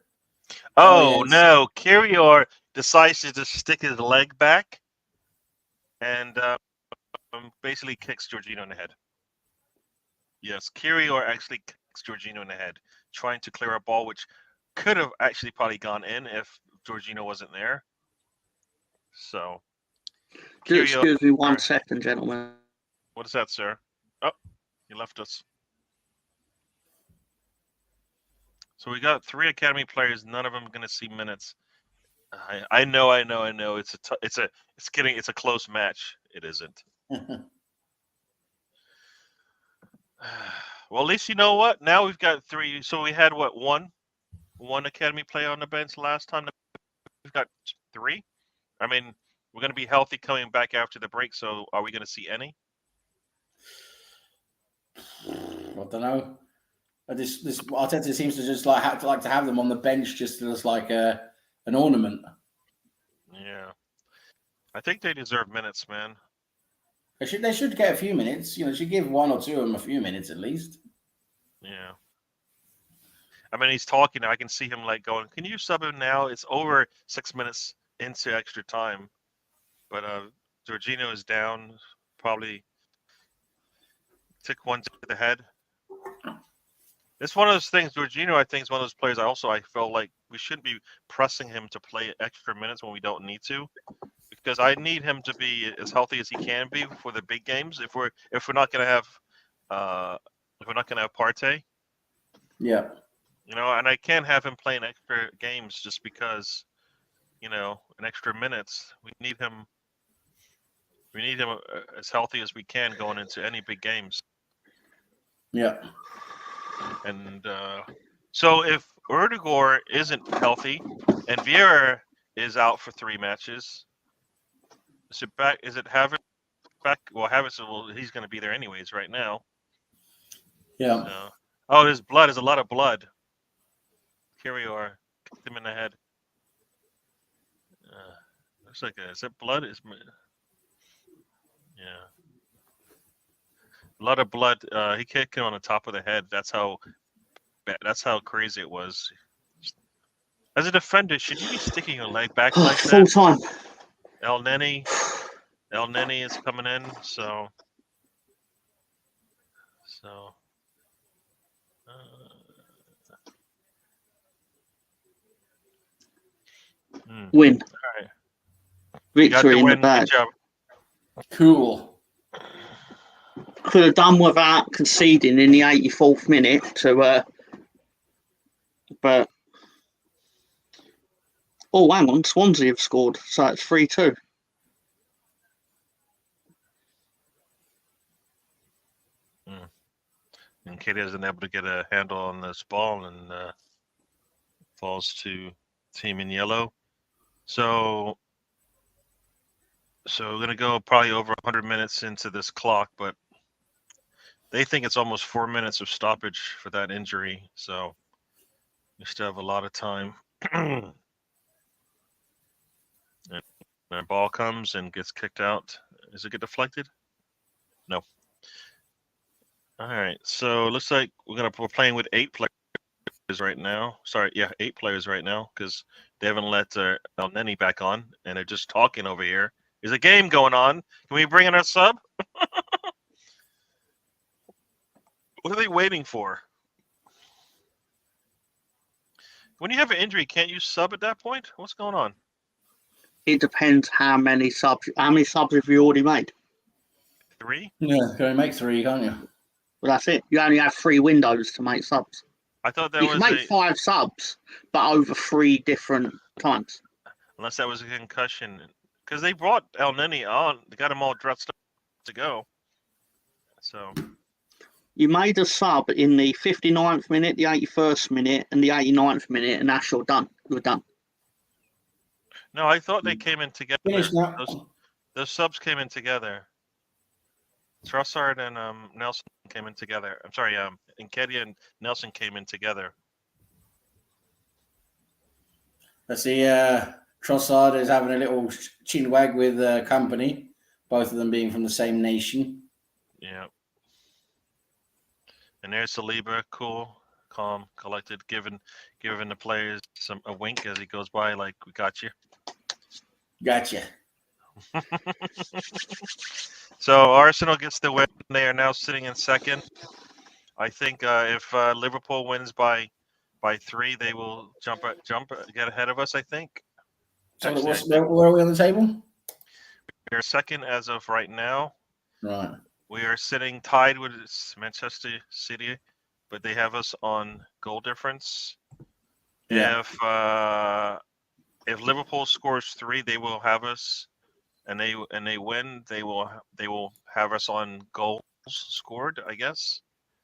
Oh yes. No! Kirior decides to just stick his leg back and basically kicks Jorginho in the head. Yes, Kirior actually kicks Jorginho in the head, trying to clear a ball which could have actually probably gone in if Jorginho wasn't there. So, Excuse me 1 second, gentlemen. What is that, sir? Oh, you left us. So we got 3 academy players. None of them going to see minutes. I know. It's a close match. It isn't. Well, at least you know what. Now we've got 3. So we had what, one academy player on the bench last time. We've got 3. I mean, we're going to be healthy coming back after the break. So are we going to see any? I don't know. This Arteta seems to just like to have them on the bench just as like an ornament. Yeah, I think they deserve minutes, man. They should get a few minutes. You know, should give 1 or 2 of them a few minutes at least. Yeah. I mean, he's talking. I can see him like going, "Can you sub him now?" It's over 6 minutes into extra time, but Jorginho is down. Probably took 1 to the head. It's one of those things. Jorginho, I think, is one of those players. I felt like we shouldn't be pressing him to play extra minutes when we don't need to, because I need him to be as healthy as he can be for the big games. If we're not going to have Partey, yeah, you know, and I can't have him playing extra games just because, you know, an extra minutes. We need him as healthy as we can going into any big games. Yeah. And so if Erdegaard isn't healthy and Vieira is out for 3 matches, is it Havertz back? Well, Havertz, he's going to be there anyways right now. Yeah. So, oh, there's blood. There's a lot of blood. Kirior kicked him in the head. Looks like is it blood? Yeah. A lot of blood. He kicked him on the top of the head. That's how crazy it was. As a defender, should you be sticking your leg back like that? Full time. El Neni is coming in, so. Win. All right. Victory in the bag. Cool. Could have done without conceding in the 84th minute but Oh, hang on. Swansea have scored, so it's 3-2. And Katie hasn't been able to get a handle on this ball and falls to team in yellow. So we're going to go probably over 100 minutes into this clock, but they think it's almost 4 minutes of stoppage for that injury. So we still have a lot of time. And the ball comes and gets kicked out. Does it get deflected? No. All right. So it looks like we're playing with 8 players right now. Sorry, yeah, 8 players right now because they haven't let El Neni back on, and they're just talking over here. There's a game going on. Can we bring in our sub? What are they waiting for? When you have an injury, can't you sub at that point? What's going on? It depends how many subs. How many subs have you already made? 3? Yeah, can only make 3, can't you? Well, that's it. You only have 3 windows to make subs. I thought that you was can make 5 subs, but over 3 different times. Unless that was a concussion. Because they brought El Neni on. They got him all dressed up to go. So you made a sub in the 59th minute, the 81st minute, and the 89th minute, and that's done. You're done. No, I thought they came in together. Finish now. Those subs came in together. Trossard and Nelson came in together. I'm sorry, Nketiah and Nelson came in together. I see Trossard is having a little chin wag with company, both of them being from the same nation. Yeah. And there's Saliba, cool, calm, collected, giving the players a wink as he goes by, like, we got you. Gotcha. So Arsenal gets the win. They are now sitting in second. I think if Liverpool wins by 3, they will get ahead of us, I think. So where are we on the table? We are second as of right now. Right. We are sitting tied with Manchester City, but they have us on goal difference. Yeah. If Liverpool scores 3, they will have us, and they win, they will have us on goals scored, I guess.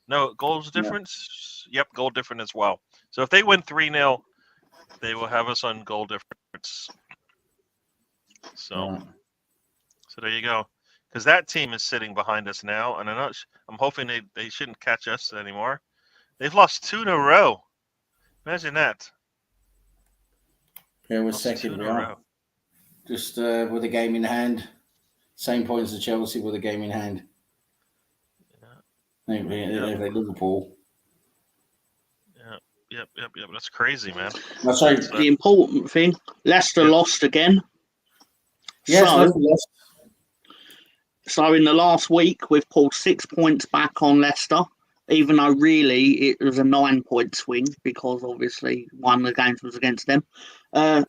No, goals difference. Yeah. Yep, goal difference as well. So if they win 3-0, they will have us on goal difference. So there you go. Because that team is sitting behind us now, and I'm hoping they shouldn't catch us anymore. They've lost 2 in a row. Imagine that. Yeah, we're second. We are just with a game in hand. Same points as Chelsea with a game in hand. Yeah. They Liverpool. Yep. That's crazy, man. That's right. The important thing: Leicester lost again. Yes, Leicester lost. So in the last week, we've pulled 6 points back on Leicester, even though really it was a 9-point swing because obviously one of the games was against them. And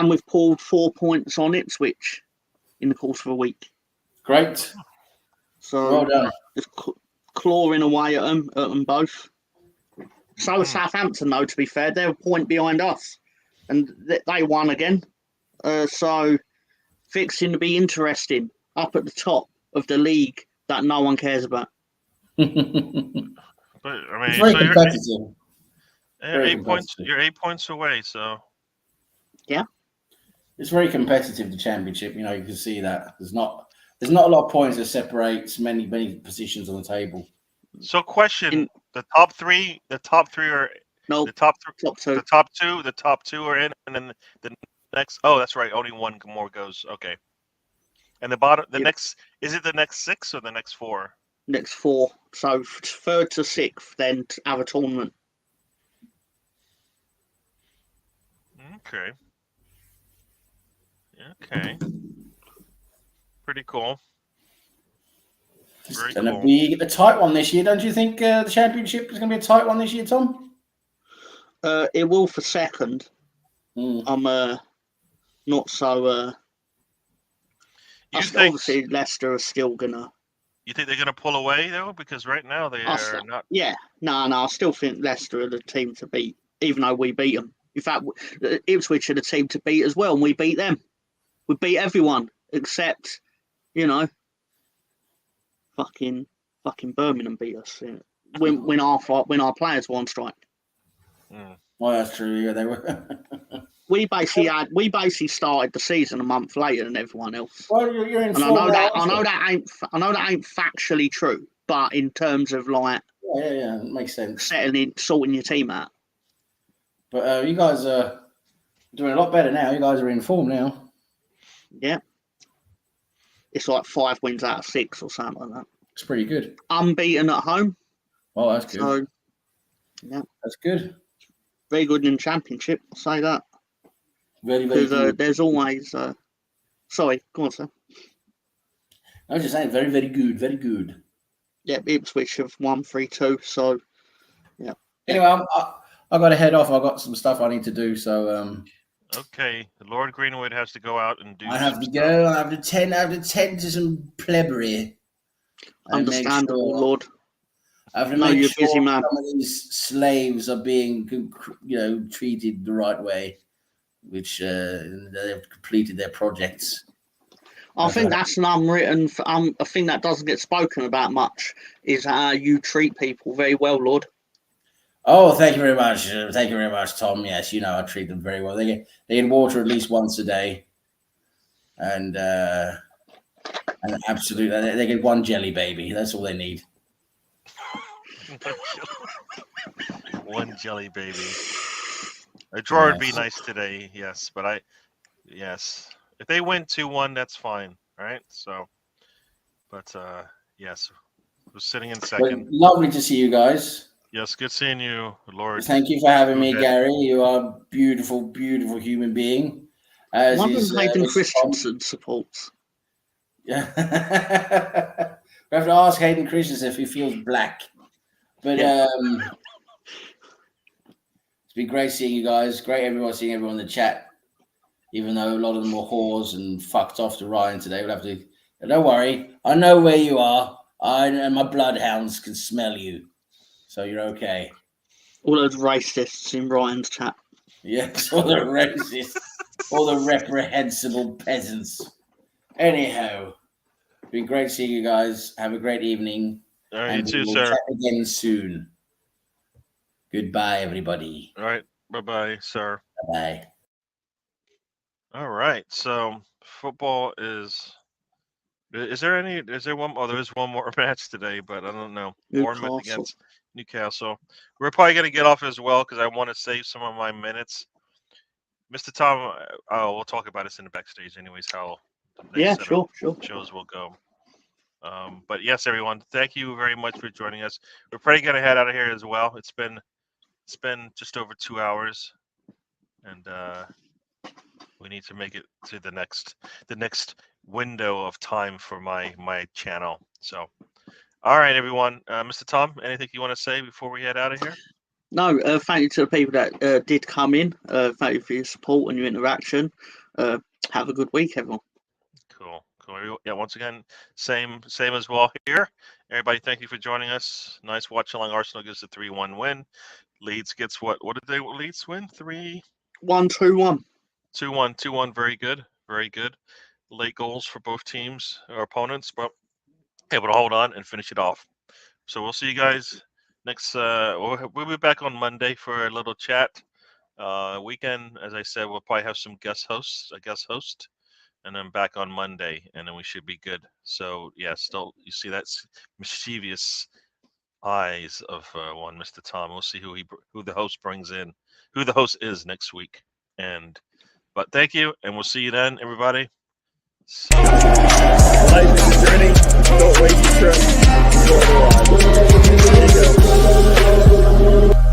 we've pulled 4 points on Ipswich in the course of a week. Great. So well done. Just clawing away at them both. So was Southampton, though, to be fair. They're a point behind us. And they won again. So fixing to be interesting. Up at the top of the league that no one cares about. But I mean, it's very competitive. You're 8 points away, so yeah, it's very competitive. The championship, you can see that there's not a lot of points that separates many positions on the table. So, question: the top three are the top 2. The top 2 are in, and then the next. Oh, that's right. Only one more goes. Okay. And the bottom, next, is it the next 6 or the next 4? Next 4. So 3rd to 6th, then have a tournament. Okay. Pretty cool. It's going to be a tight one this year, don't you think? The championship is going to be a tight one this year, Tom? It will for second. I'm not so. Obviously, Leicester are still gonna. You think they're gonna pull away though? Because right now they are not. Yeah, no. I still think Leicester are the team to beat, even though we beat them. In fact, Ipswich are the team to beat as well, and we beat them. We beat everyone except, fucking Birmingham beat us. When our players were on strike. Well, that's true. Yeah, they were. We basically started the season a month later than everyone else. Well, you're in. And I know that ain't factually true, but in terms of like, yeah, it makes sense. Sorting your team out. But you guys are doing a lot better now. You guys are in form now. Yeah, it's like 5 wins out of 6 or something like that. It's pretty good. Unbeaten at home. Oh, that's good. So, yeah, that's good. Very good in the Championship. I'll say that. Very, very good. There's always. Sorry, go on, sir. I was just saying, very, very good. Very good. Yeah, Ipswich have won 3-2. So, yeah. Anyway, I've got to head off. I've got some stuff I need to do. So, okay, Lord Greenwood has to go out and do. I have to go. I have to tend to some plebbery. Understandable, Lord. I have to make sure busy, man. Some of these slaves are being, treated the right way, which they've completed their projects. I think that's an unwritten. A thing that doesn't get spoken about much is how you treat people very well, Lord. Oh, thank you very much. Thank you very much, Tom. Yes, I treat them very well. They get water at least once a day, and absolutely, they get one jelly baby. That's all they need. One jelly baby. A drawer would be nice today, yes, but yes. If they win 2-1, that's fine, right? So, but yes, we're sitting in second. Well, lovely to see you guys. Yes, good seeing you, Lord. Thank you for having me, Gary. You are a beautiful, beautiful human being. One of Hayden Christensen supports. Yeah, we have to ask Hayden Christensen if he feels black. But it's been great seeing you guys. Great seeing everyone in the chat. Even though a lot of them were whores and fucked off to Ryan today, we'll have to. Don't worry, I know where you are. And my bloodhounds can smell you, so you're okay. All those racists in Ryan's chat. Yes, all the racists, all the reprehensible peasants. Anyhow, it's been great seeing you guys. Have a great evening. All right, you too, we'll sir. Chat again soon. Goodbye, everybody. All right, bye-bye, sir. Bye. All right, so football is there one? Oh, there is one more match today, but I don't know. Bournemouth against Newcastle. We're probably going to get off as well because I want to save some of my minutes. Mr. Tom, we'll talk about this in the backstage anyways, how sure. shows will go. But yes, everyone, thank you very much for joining us. We're probably going to head out of here as well. It's been just over 2 hours, and we need to make it to the next window of time for my channel. So, all right, everyone. Mr. Tom, anything you want to say before we head out of here? No, thank you to the people that did come in. Thank you for your support and your interaction. Have a good week, everyone. Cool. Yeah, once again, same as well here. Everybody, thank you for joining us. Nice watch along. Arsenal gets a 3-1 win. Leeds gets what did Leeds win? 3-1, 2-1. 2-1. Very good. Late goals for both teams or opponents, but able to hold on and finish it off. So we'll see you guys next. We'll be back on Monday for a little chat. Weekend, as I said, we'll probably have a guest host, and then back on Monday, and then we should be good. So yeah, still you see that mischievous eyes of one Mr. Tom. We'll see who the host brings in, who the host is next week. But thank you, and we'll see you then, everybody. Life is a journey. Don't waste your trip. Enjoy the ride. There you go.